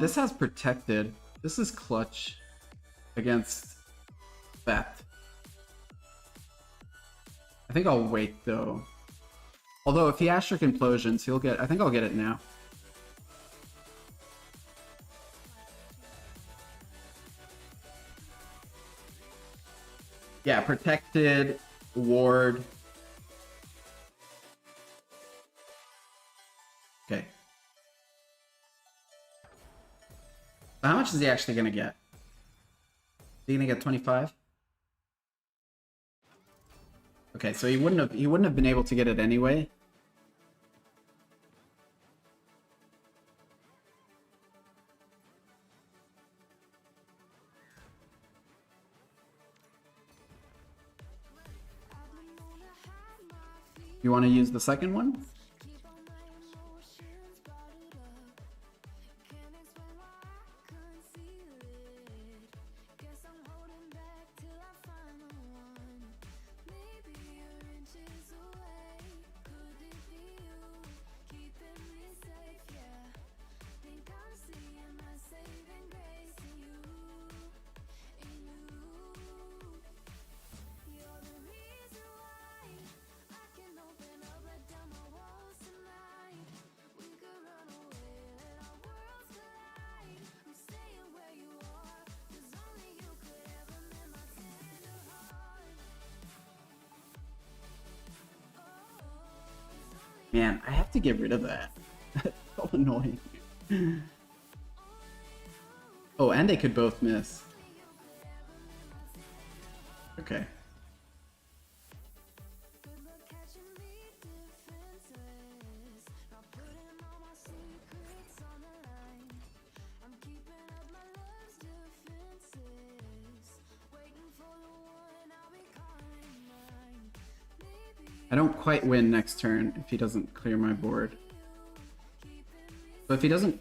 This has protected. This is clutch against that. I think I'll wait though. Although if he Ashok Implosions, he'll get. I think I'll get it now. Yeah, protected, ward. Okay. So how much is he actually gonna get? Is he gonna get 25? Okay, so he wouldn't have been able to get it anyway. You want to use the second one? Man, I have to get rid of that. That's so annoying. Oh, and they could both miss. Okay. I don't quite win next turn if he doesn't clear my board. So if he doesn't...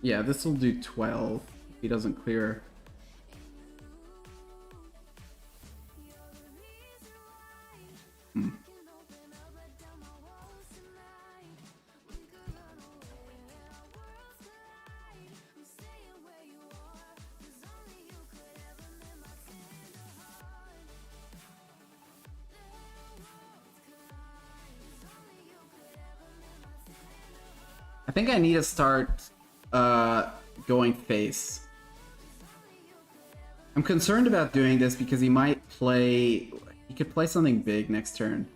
Yeah, this will do 12 if he doesn't clear. I think I need to start going face. I'm concerned about doing this because he might play... He could play something big next turn.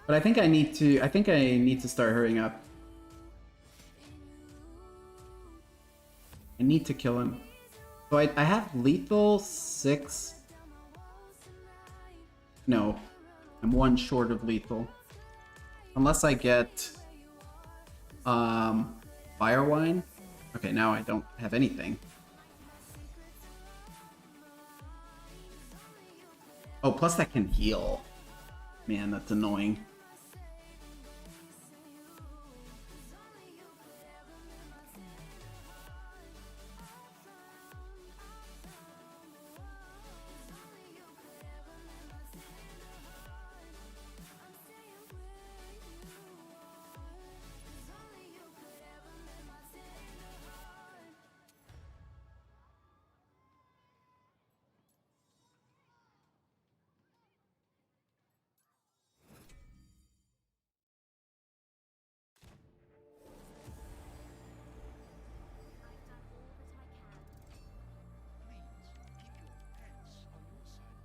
But I think I need to start hurrying up. I need to kill him. So I have lethal 6. No, I'm 1 short of lethal. Unless I get fire wine. Okay, now I don't have anything. Oh, plus that can heal. Man, that's annoying.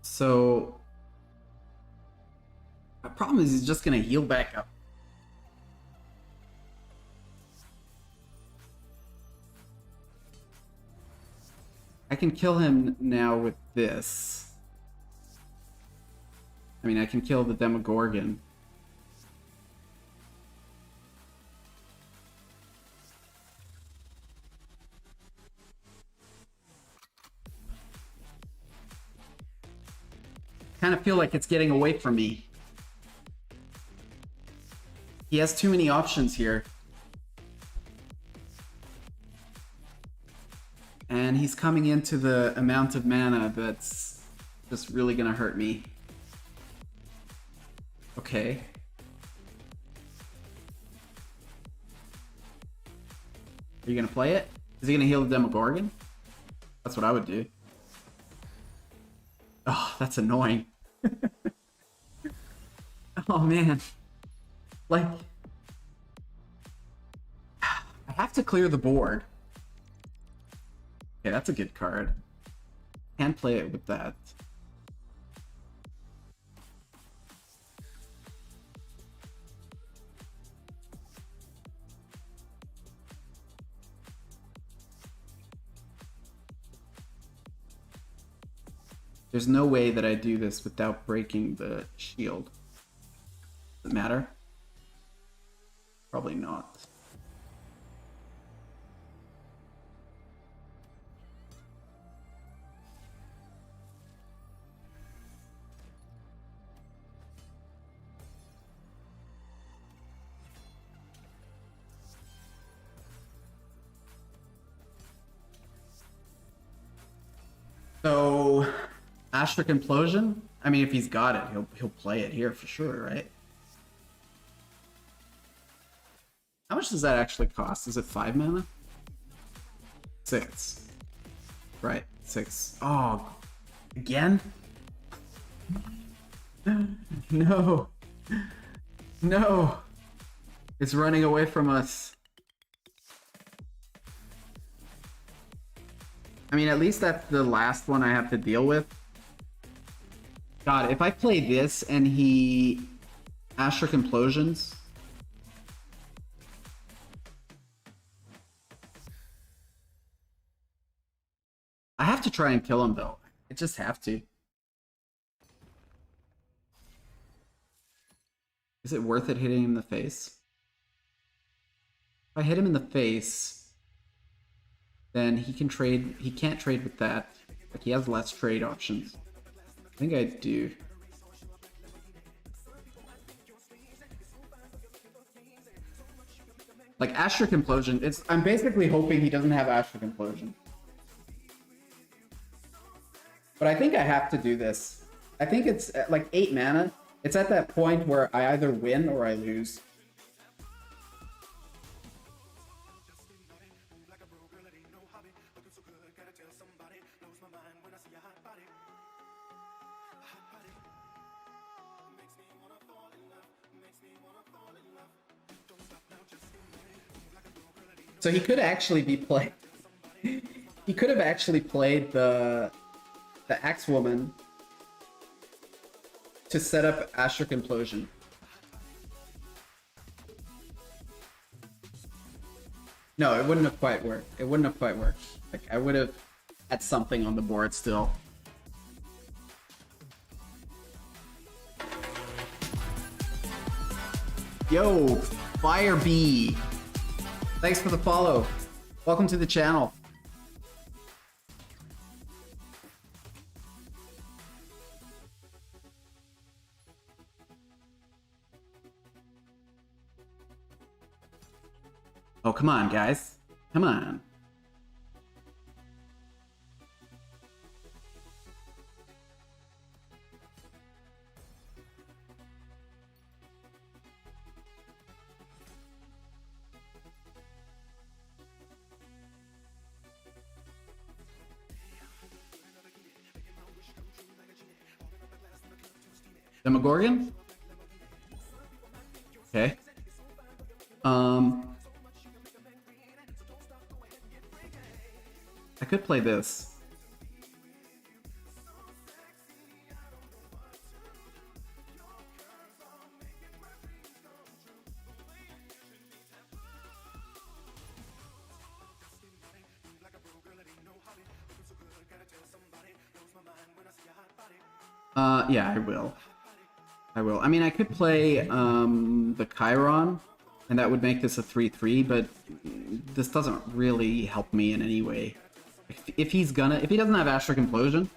So the problem is he's just gonna heal back up. I can kill him now with this. I mean, I can kill the Demogorgon. I kind of feel like it's getting away from me. He has too many options here. And he's coming into the amount of mana that's just really gonna hurt me. Okay. Are you gonna play it? Is he gonna heal the Demogorgon? That's what I would do. Oh, that's annoying. Oh man. Like, I have to clear the board. Okay, that's a good card. Can't play it with that. There's no way that I do this without breaking the shield. Does it matter? Probably not. So, Astric Implosion? I mean, if he's got it, he'll play it here for sure, right? How much does that actually cost? Is it 5 mana? 6. Right, 6. Oh, again? No. No. It's running away from us. I mean, at least that's the last one I have to deal with. God, if I play this and he Astric Implosions. I have to try and kill him though. I just have to. Is it worth it hitting him in the face? If I hit him in the face, then he can trade. He can't trade with that. Like, he has less trade options. I think I do. Like, Astric Implosion. I'm basically hoping he doesn't have Astric Implosion. But I think I have to do this. I think it's like 8 mana. It's at that point where I either win or I lose. So he could actually be playing. He could have actually played the Axe Woman to set up Astric Implosion. No, it wouldn't have quite worked. It wouldn't have quite worked. Like, I would have at something on the board still. Yo, Fire Bee. Thanks for the follow. Welcome to the channel. Oh, come on, guys. Come on. Demogorgon? Okay. I could play this. Yeah, I will. I will. I mean, I could play the Chiron, and that would make this a 3/3, but this doesn't really help me in any way. If he doesn't have Astric Implosion,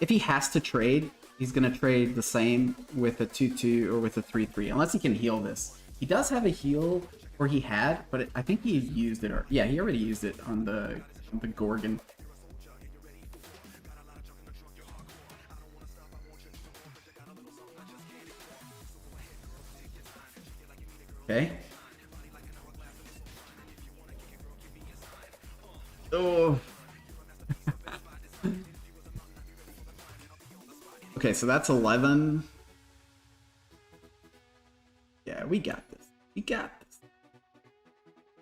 if he has to trade, he's gonna trade the same with a 2/2 or with a 3/3, unless he can heal this. He does have a heal, or he had, but I think he used it. Or yeah, he already used it on the Gorgon. Okay. Oh. Okay, so that's 11. Yeah, we got this. We got this.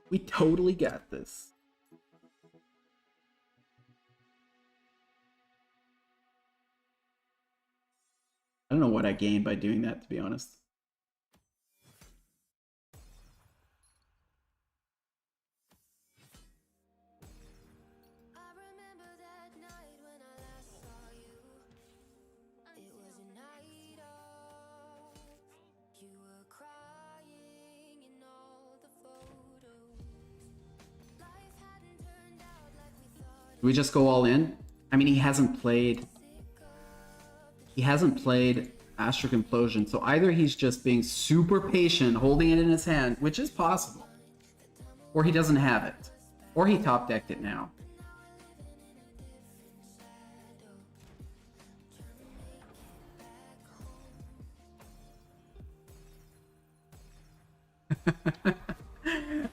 We totally got this. I don't know what I gained by doing that, to be honest. Do we just go all in? I mean, he hasn't played Astric Implosion, so either he's just being super patient, holding it in his hand, which is possible, or he doesn't have it, or he top decked it now.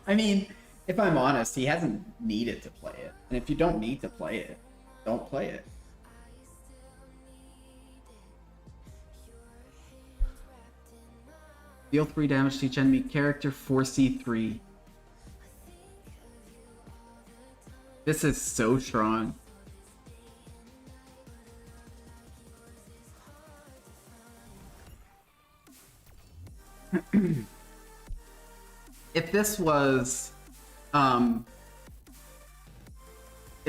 I mean, if I'm honest, he hasn't needed to play it. And if you don't need to play it, don't play it. Deal 3 damage to each enemy character, 4C3. This is so strong. If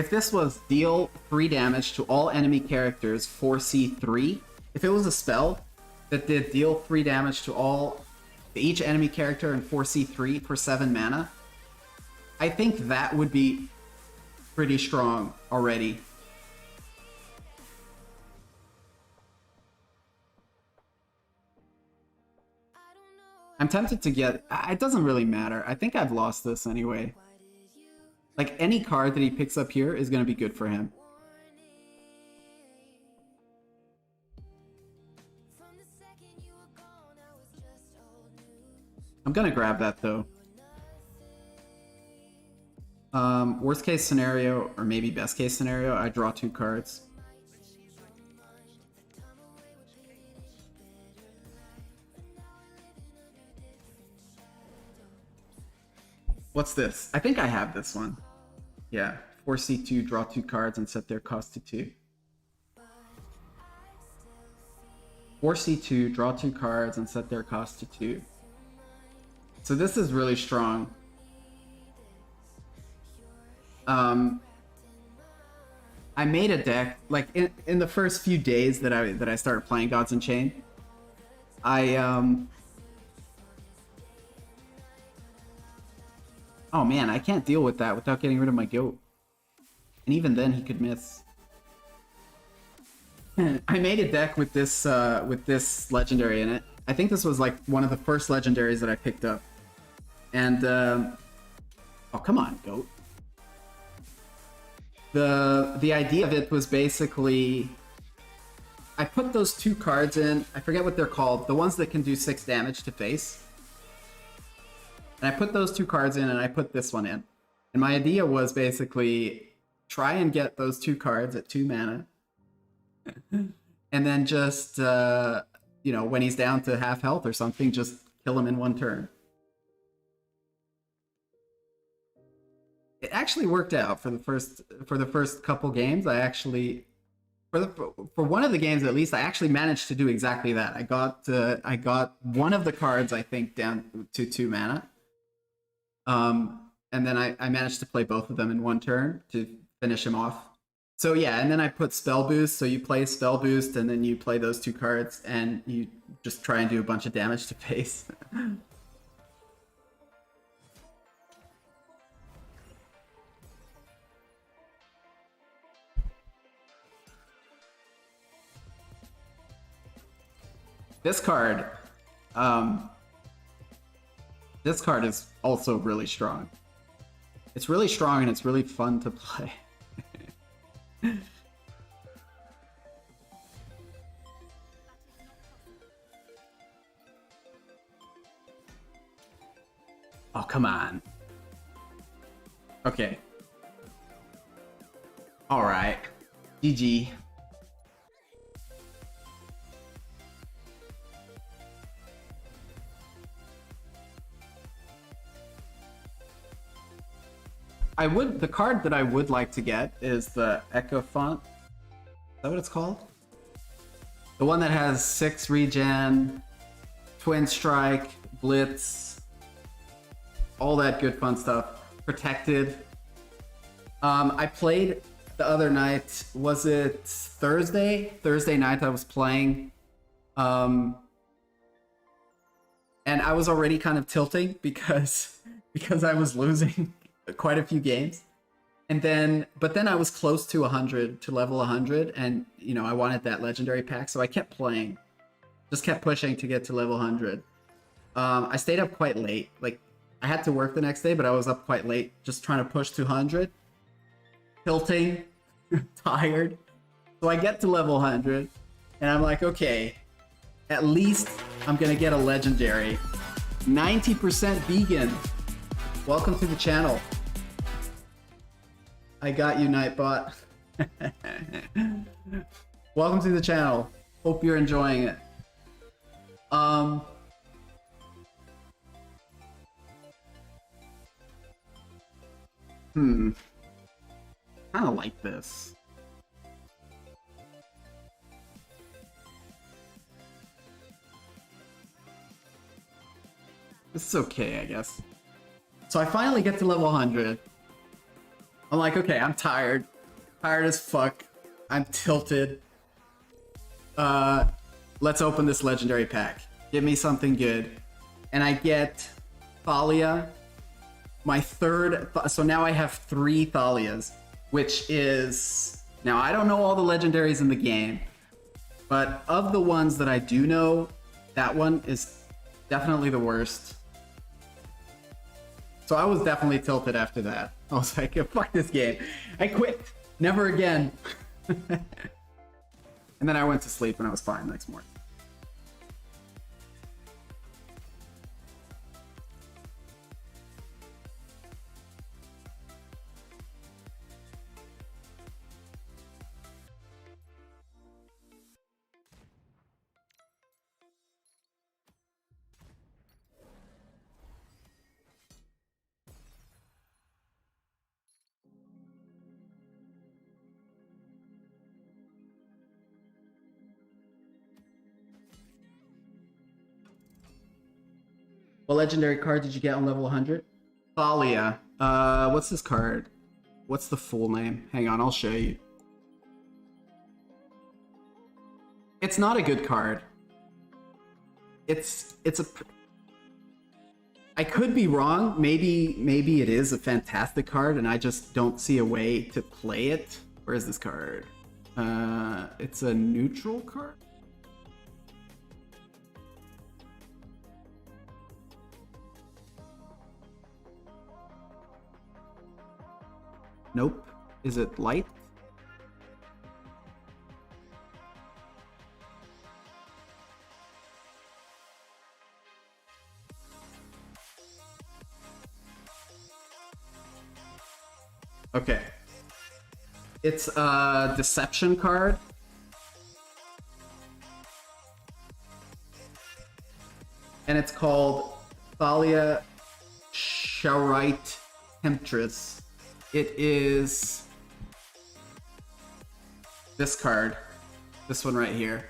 this was deal 3 damage to all enemy characters 4C3, if it was a spell that did deal 3 damage to each enemy character in 4C3 for 7 mana, I think that would be pretty strong already. I'm tempted to get... It doesn't really matter. I think I've lost this anyway. Like, any card that he picks up here is going to be good for him. I'm going to grab that, though. Worst case scenario, or maybe best case scenario, I draw 2 cards. What's this? I think I have this one. Yeah, 4C2, draw 2 cards and set their cost to 2. 4C2, draw 2 cards and set their cost to 2. So this is really strong. I made a deck like in the first few days that I started playing Gods Unchained. Oh man, I can't deal with that without getting rid of my goat. And even then, he could miss. I made a deck with this legendary in it. I think this was like one of the first legendaries that I picked up. And oh come on, goat. The idea of it was basically I put those two cards in. I forget what they're called. The ones that can do 6 damage to face. And I put those two cards in, and I put this one in. And my idea was basically try and get those two cards at 2 mana. And then just, you know, when he's down to half health or something, just kill him in 1 turn. It actually worked out for the first couple games. I actually, for one of the games at least, I actually managed to do exactly that. I got one of the cards, I think, down to 2 mana. And then I managed to play both of them in 1 turn to finish him off. So yeah, and then I put spell boost. So you play spell boost, and then you play those 2 cards, and you just try and do a bunch of damage to face. This card is also really strong. It's really strong and it's really fun to play. Oh, come on. Okay. All right. GG. The card that I would like to get is the Echo Font. Is that what it's called? The one that has 6 regen, Twin Strike, Blitz, all that good fun stuff. Protected. I played the other night, was it Thursday? Thursday night I was playing. And I was already kind of tilting because I was losing quite a few games. And then I was close to 100, to level 100, and you know, I wanted that legendary pack, so I kept playing. Just kept pushing to get to level 100. I stayed up quite late. Like, I had to work the next day, but I was up quite late, just trying to push to 100. Tilting, tired. So I get to level 100, and I'm like, okay, at least I'm gonna get a legendary. 90% vegan. Welcome to the channel. I got you, Nightbot. Welcome to the channel. Hope you're enjoying it. Kind of like this. This is okay, I guess. So I finally get to level 100. I'm like, okay, I'm tired. Tired as fuck. I'm tilted. Let's open this legendary pack. Give me something good. And I get Thalia. My third... So now I have 3 Thalias, which is... Now, I don't know all the legendaries in the game, but of the ones that I do know, that one is definitely the worst. So I was definitely tilted after that. I was like, fuck this game. I quit. Never again. And then I went to sleep and I was fine next morning. What legendary card did you get on level 100? Thalia. What's this card? What's the full name? Hang on, I'll show you. It's not a good card. It's a. I could be wrong. Maybe it is a fantastic card, and I just don't see a way to play it. Where is this card? It's a neutral card. Nope. Is it light? Okay. It's a deception card. And it's called Thalia Shaurite Temptress. It is this card. This one right here.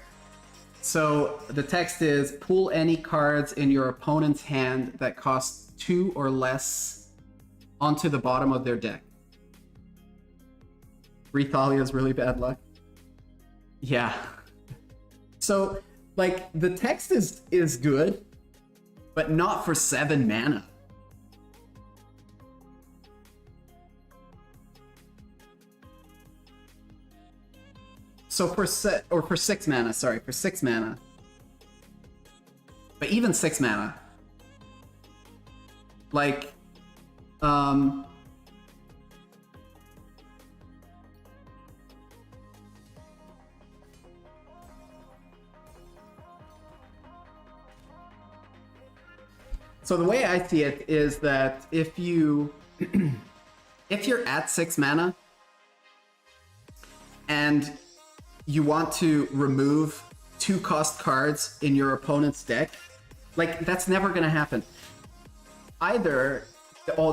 So the text is, pull any cards in your opponent's hand that cost 2 or less onto the bottom of their deck. 3 Thalia is really bad luck. Yeah. So, like, the text is good, but not for 7 mana. So for 6 mana, sorry, for 6 mana. But even 6 mana. Like, so the way I see it is that if you if you're at 6 mana and you want to remove 2-cost cards in your opponent's deck, like, that's never going to happen. Either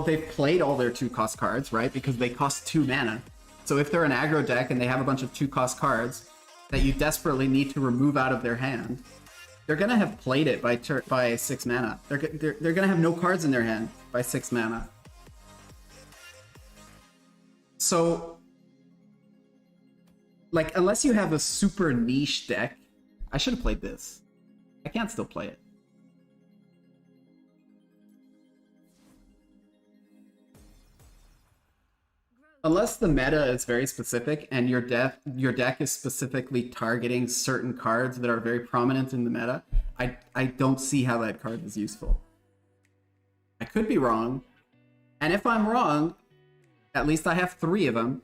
they've played all their 2-cost cards, right? Because they cost 2 mana. So if they're an aggro deck and they have a bunch of 2-cost cards that you desperately need to remove out of their hand, they're going to have played it by 6 mana. They're going to have no cards in their hand by 6 mana. So, like, unless you have a super niche deck, I should have played this. I can't still play it. Unless the meta is very specific and your deck is specifically targeting certain cards that are very prominent in the meta, I don't see how that card is useful. I could be wrong. And if I'm wrong, at least I have 3 of them.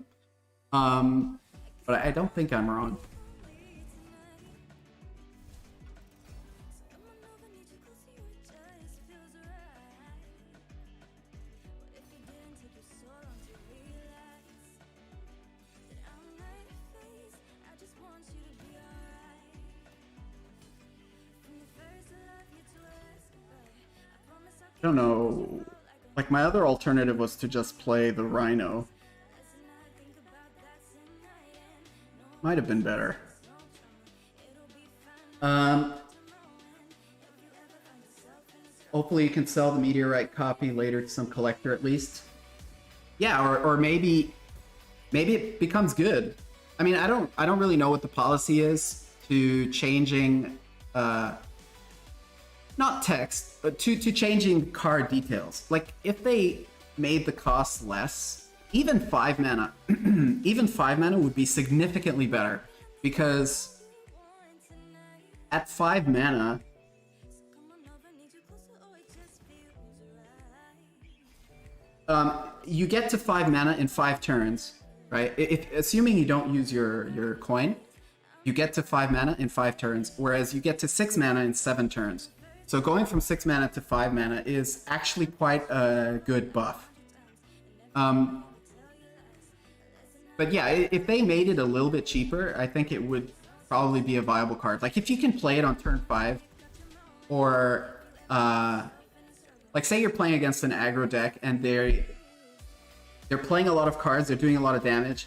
But I don't think I'm wrong. I don't know. Like, my other alternative was to just play the Rhino. Might have been better. Hopefully you can sell the Meteorite copy later to some collector at least. Yeah, or maybe it becomes good. I mean, I don't really know what the policy is to changing not text, but to changing card details. Like, if they made the cost less, even 5 mana, even 5 mana would be significantly better, because at 5 mana, you get to 5 mana in 5 turns, right? Assuming you don't use your coin, you get to 5 mana in 5 turns, whereas you get to 6 mana in 7 turns. So going from 6 mana to 5 mana is actually quite a good buff. But yeah, if they made it a little bit cheaper, I think it would probably be a viable card. Like, if you can play it on turn 5, or like, say you're playing against an aggro deck and they're playing a lot of cards, they're doing a lot of damage,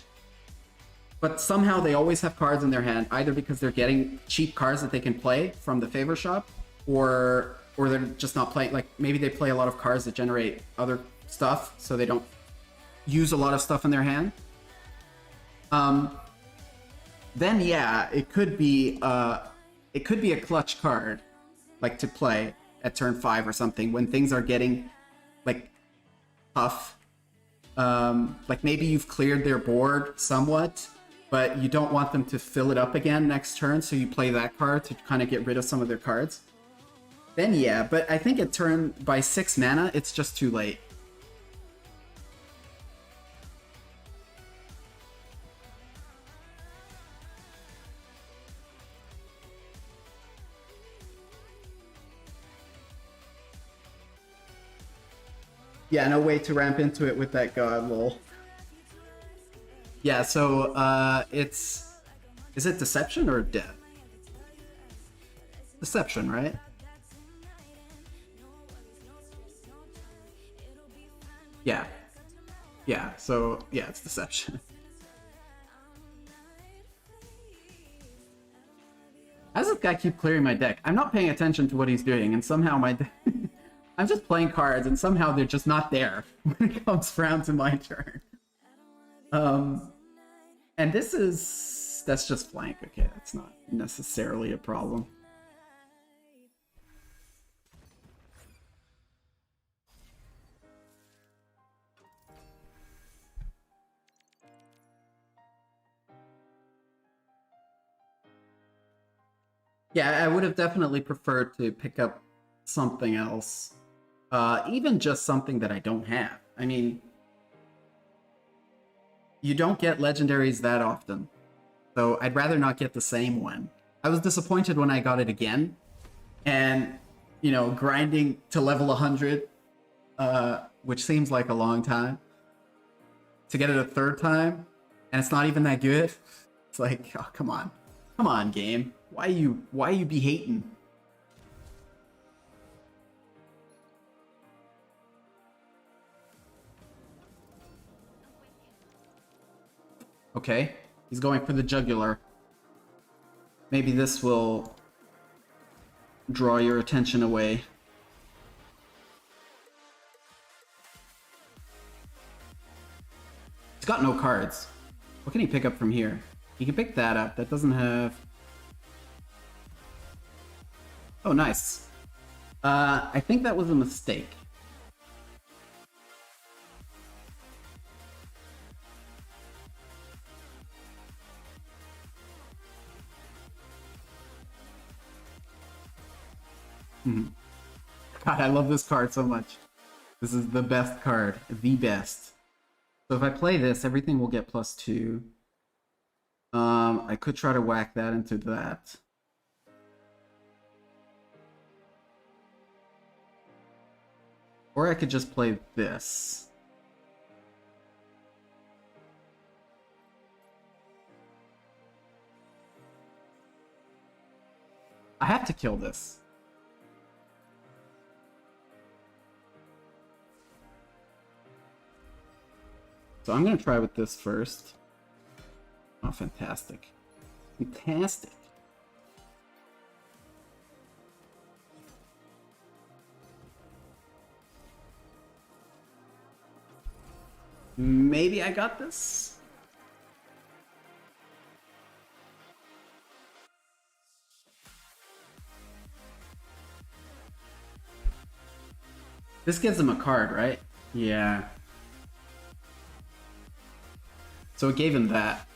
but somehow they always have cards in their hand, either because they're getting cheap cards that they can play from the favor shop, or they're just not playing. Like, maybe they play a lot of cards that generate other stuff, so they don't use a lot of stuff in their hand. then yeah, it could be a clutch card, like to play at turn 5 or something when things are getting like tough. Like maybe you've cleared their board somewhat, but you don't want them to fill it up again next turn, so you play that card to kind of get rid of some of their cards. Then yeah, but I think at turn by 6 mana, it's just too late. Yeah, no way to ramp into it with that god, lol. Yeah, so it's... Is it Deception or Death? Deception, right? Yeah. Yeah, so yeah, it's Deception. How does this guy keep clearing my deck? I'm not paying attention to what he's doing, and somehow my deck... I'm just playing cards, and somehow they're just not there when it comes around to my turn. And this is... That's just flank. Okay, that's not necessarily a problem. Yeah, I would have definitely preferred to pick up something else. Even just something that I don't have. I mean, you don't get legendaries that often. So I'd rather not get the same one. I was disappointed when I got it again. And, you know, grinding to level 100, which seems like a long time, to get it a third time, and it's not even that good. It's like, oh, come on. Come on, game. Why you be hating? Okay, he's going for the jugular. Maybe this will draw your attention away. He's got no cards. What can he pick up from here? He can pick that up. That doesn't have... Oh, nice. I think that was a mistake. God, I love this card so much. This is the best card. The best. So if I play this, everything will get +2. I could try to whack that into that. Or I could just play this. I have to kill this. So I'm gonna try with this first. Oh, fantastic. Fantastic. Maybe I got this? This gives him a card, right? Yeah. So it gave him that.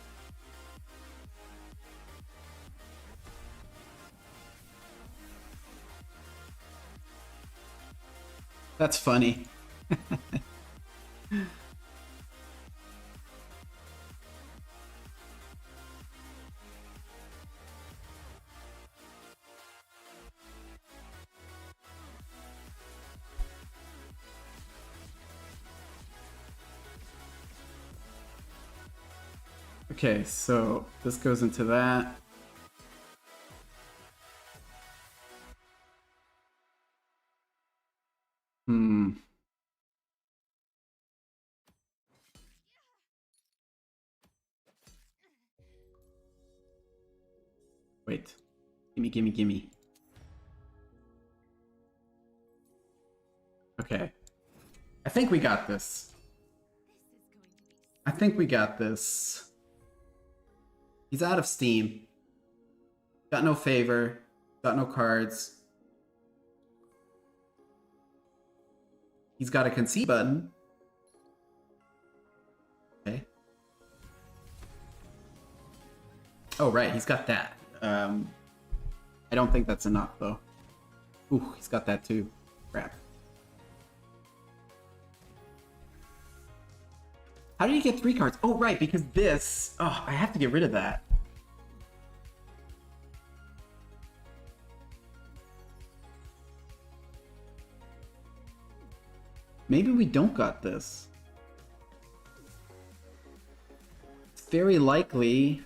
That's funny. Okay, so this goes into that. Wait. Gimme. Okay. I think we got this. I think we got this. He's out of steam. Got no favor. Got no cards. He's got a concede button. Okay. Oh, right. He's got that. I don't think that's enough, though. Ooh, he's got that, too. Crap. How do you get 3 cards? Oh, right, because this... Oh, I have to get rid of that. Maybe we don't got this. It's very likely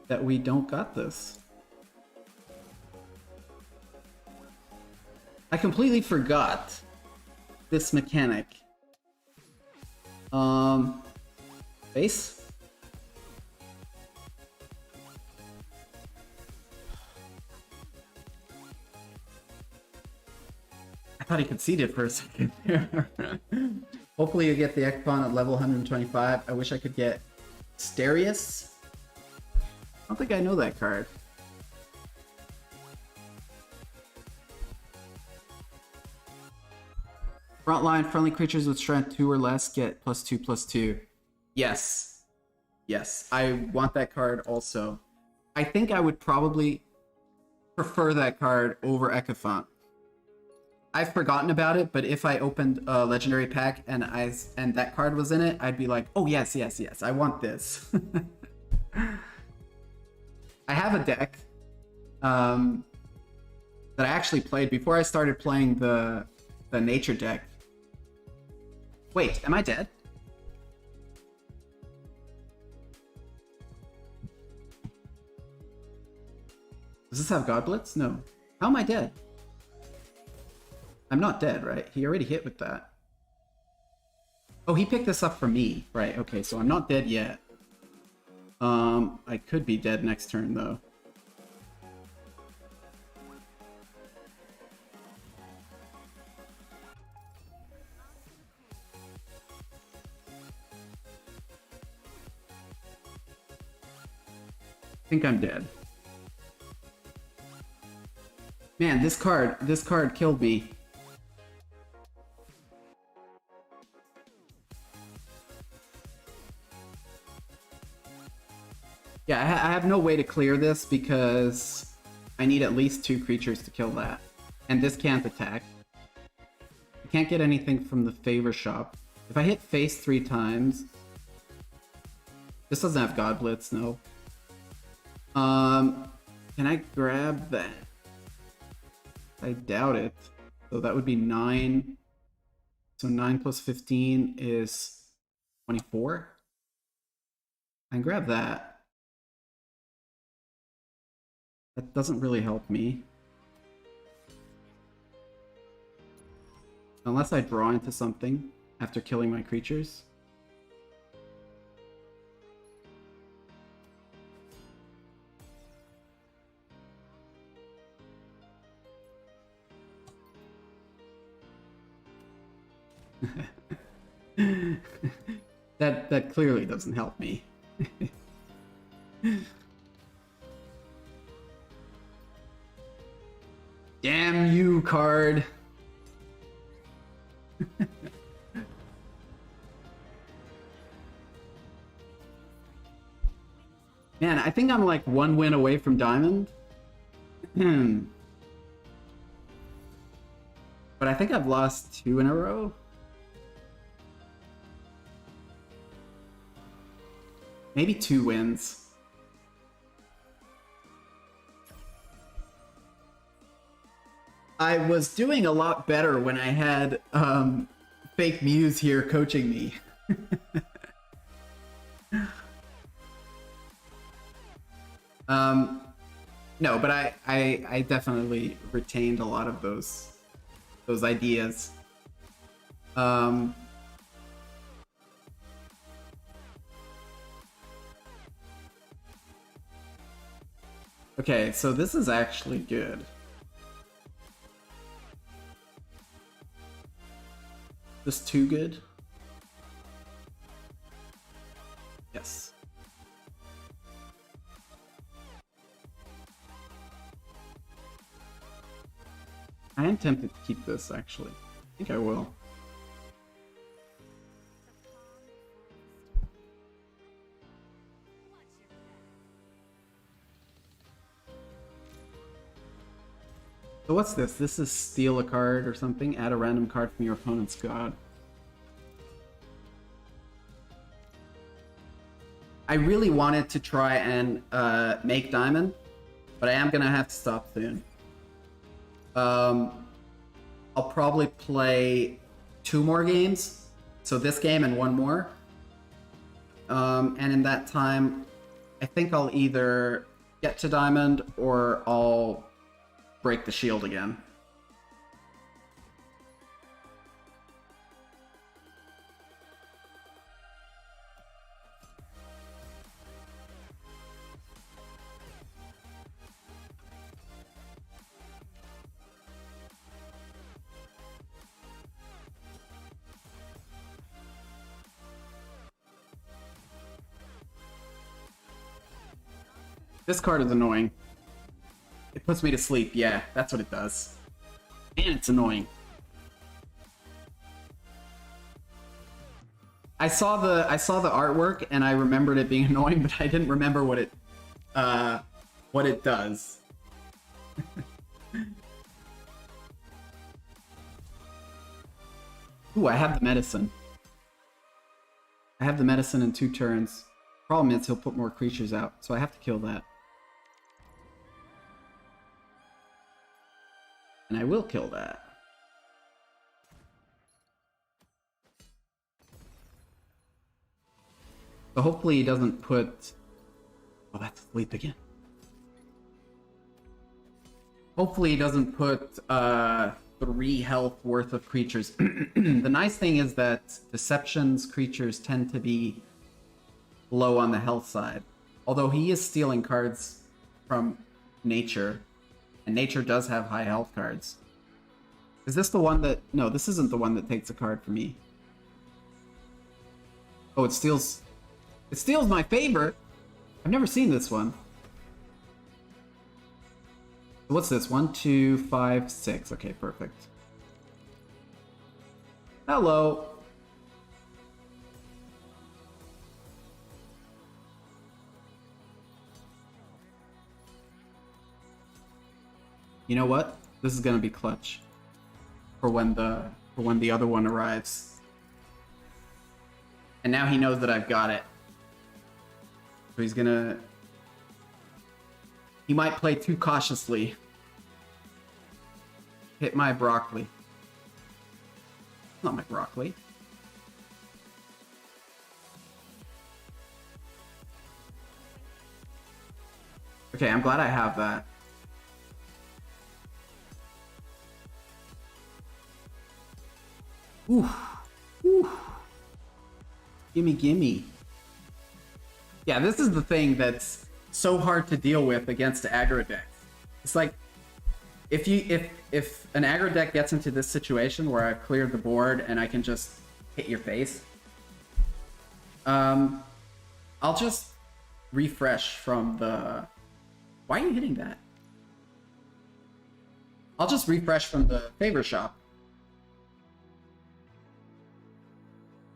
that we don't got this. I completely forgot this mechanic. Base? I thought he conceded for a second there. Hopefully you get the Ekpon at level 125. I wish I could get Sterius. I don't think I know that card. Frontline, friendly creatures with strength 2 or less get +2/+2. Yes. Yes, I want that card also. I think I would probably prefer that card over Ekifont. I've forgotten about it, but if I opened a legendary pack and that card was in it, I'd be like, oh yes, yes, yes, I want this. I have a deck that I actually played before I started playing the nature deck. Wait, am I dead? Does this have God Blitz? No. How am I dead? I'm not dead, right? He already hit with that. Oh, he picked this up for me. Right, okay, so I'm not dead yet. I could be dead next turn, though. I think I'm dead. Man, this card killed me. Yeah, I have no way to clear this because I need at least 2 creatures to kill that. And this can't attack. I can't get anything from the favor shop. If I hit face 3 times... This doesn't have God Blitz, no. Can I grab that? I doubt it. So that would be 9. So 9 plus 15 is 24. I can grab that. That doesn't really help me. Unless I draw into something after killing my creatures. That clearly doesn't help me. Damn you, card. Man, I think I'm like 1 win away from Diamond. But I think I've lost 2 in a row. Maybe 2 wins. I was doing a lot better when I had Fake Muse here coaching me. No, but I definitely retained a lot of those ideas. Okay, so this is actually good. This too good? Yes. I am tempted to keep this, actually. I think I will. So what's this? This is steal a card or something. Add a random card from your opponent's god. I really wanted to try and make diamond, but I am gonna have to stop soon. I'll probably play 2 more games, so this game and 1 more. And in that time, I think I'll either get to diamond or I'll break the shield again. This card is annoying. It puts me to sleep. Yeah, that's what it does. And it's annoying. I saw the artwork and I remembered it being annoying, but I didn't remember what it does. Ooh, I have the medicine. I have the medicine in 2 turns. Problem is he'll put more creatures out, so I have to kill that. And I will kill that. So hopefully he doesn't put... Oh, that's sleep again. Hopefully he doesn't put 3 health worth of creatures. The nice thing is that Deception's creatures tend to be low on the health side. Although he is stealing cards from nature. And nature does have high health cards. Is this the one that... No, this isn't the one that takes a card from me. Oh, it steals... It steals my favor! I've never seen this one. What's this? 1, 2, 5, 6. Okay, perfect. Hello! You know what? This is gonna be clutch for when the other one arrives. And now he knows that I've got it. So he's gonna... He might play too cautiously. Hit my broccoli. Not my broccoli. Okay, I'm glad I have that. Ooh. Ooh. Gimme, gimme. Yeah, this is the thing that's so hard to deal with against aggro decks. It's like, if an aggro deck gets into this situation where I've cleared the board and I can just hit your face, I'll just refresh from the... Why are you hitting that? I'll just refresh from the favor shop.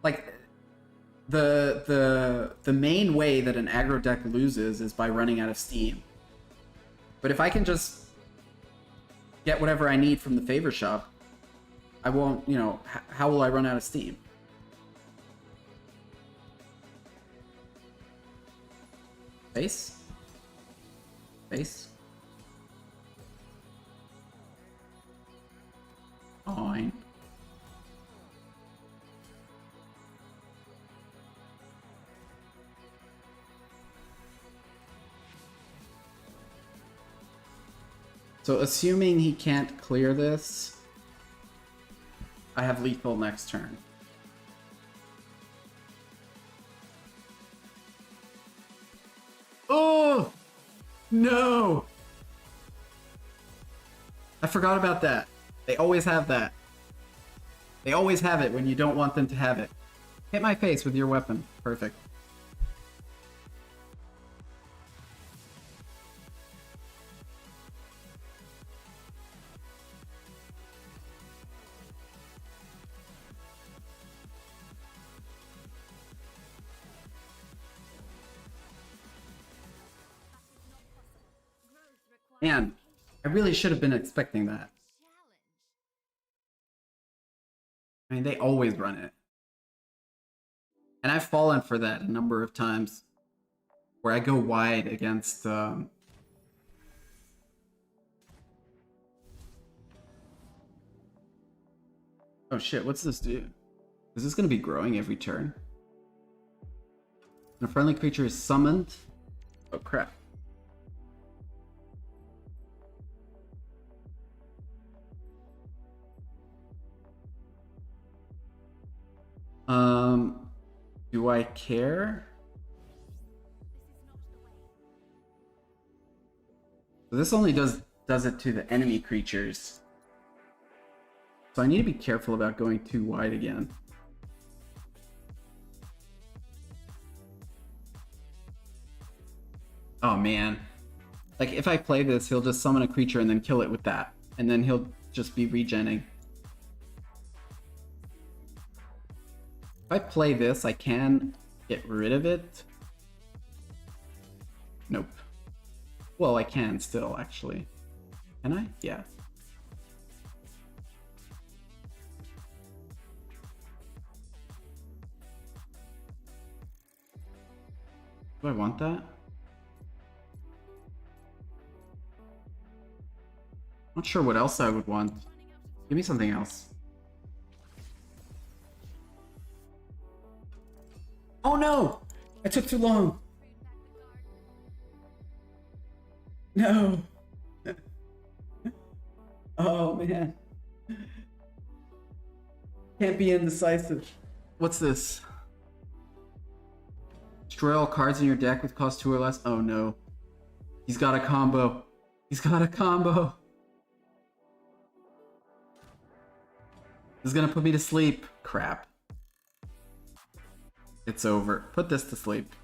Like, the main way that an aggro deck loses is by running out of steam. But if I can just get whatever I need from the favor shop, I won't, you know, how will I run out of steam? Face? Face? Fine. So assuming he can't clear this, I have lethal next turn. Oh! No! I forgot about that. They always have that. They always have it when you don't want them to have it. Hit my face with your weapon. Perfect. Man, I really should have been expecting that. I mean, they always run it. And I've fallen for that a number of times. Where I go wide against... Oh shit, what's this do? Is this going to be growing every turn? When a friendly creature is summoned... Oh crap. Do I care? So this only does it to the enemy creatures. So I need to be careful about going too wide again. Oh man. Like if I play this, he'll just summon a creature and then kill it with that. And then he'll just be regenning. If I play this, I can get rid of it. Nope. Well, I can still, actually. Can I? Yeah. Do I want that? Not sure what else I would want. Give me something else. Oh no! I took too long! No! Oh man. Can't be indecisive. What's this? Destroy all cards in your deck with cost 2 or less. Oh no. He's got a combo. He's got a combo. This is gonna put me to sleep. Crap. It's over. Put this to sleep.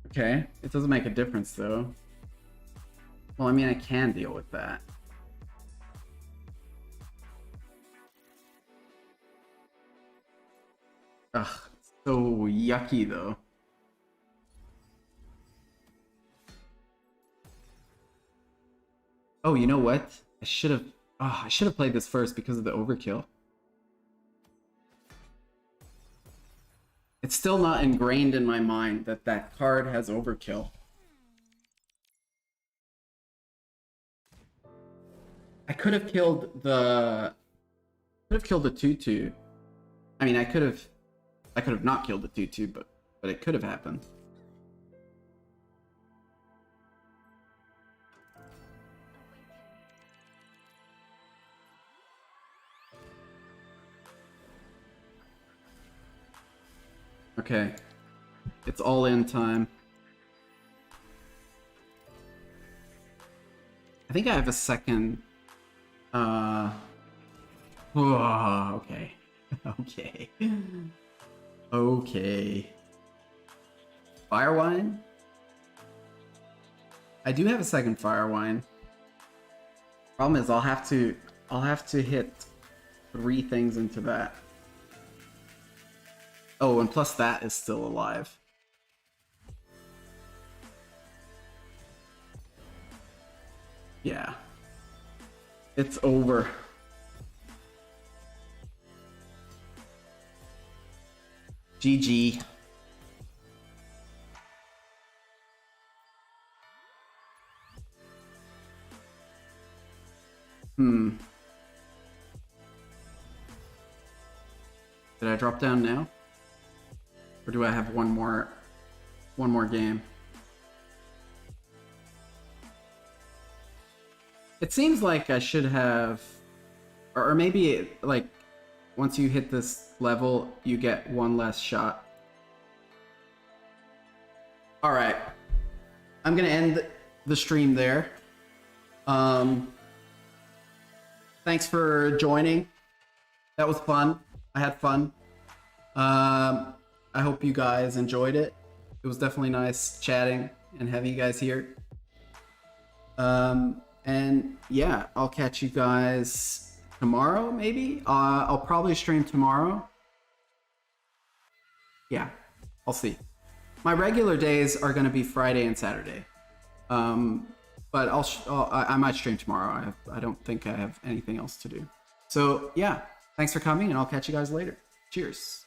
Okay, it doesn't make a difference though. Well, I mean, I can deal with that. Ugh, it's so yucky though. Oh, you know what? I should have played this first because of the overkill. It's still not ingrained in my mind that that card has overkill. I could have killed the 2/2. I mean, I could have not killed the 2/2, but it could have happened. Okay. It's all in time. I think I have a second. Okay. Okay. Okay. Firewine? I do have a second Firewine. Problem is I'll have to hit 3 things into that. Oh, and plus that is still alive. Yeah. It's over. GG. Did I drop down now? Or do I have one more game? It seems like I should have, or maybe like once you hit this level, you get one less shot. All right, I'm gonna end the stream there. Thanks for joining. That was fun. I had fun. I hope you guys enjoyed it. It was definitely nice chatting and having you guys here. And yeah, I'll catch you guys tomorrow, maybe. I'll probably stream tomorrow. Yeah, I'll see. My regular days are going to be Friday and Saturday. But I might stream tomorrow. I don't think I have anything else to do. So yeah, thanks for coming, and I'll catch you guys later. Cheers.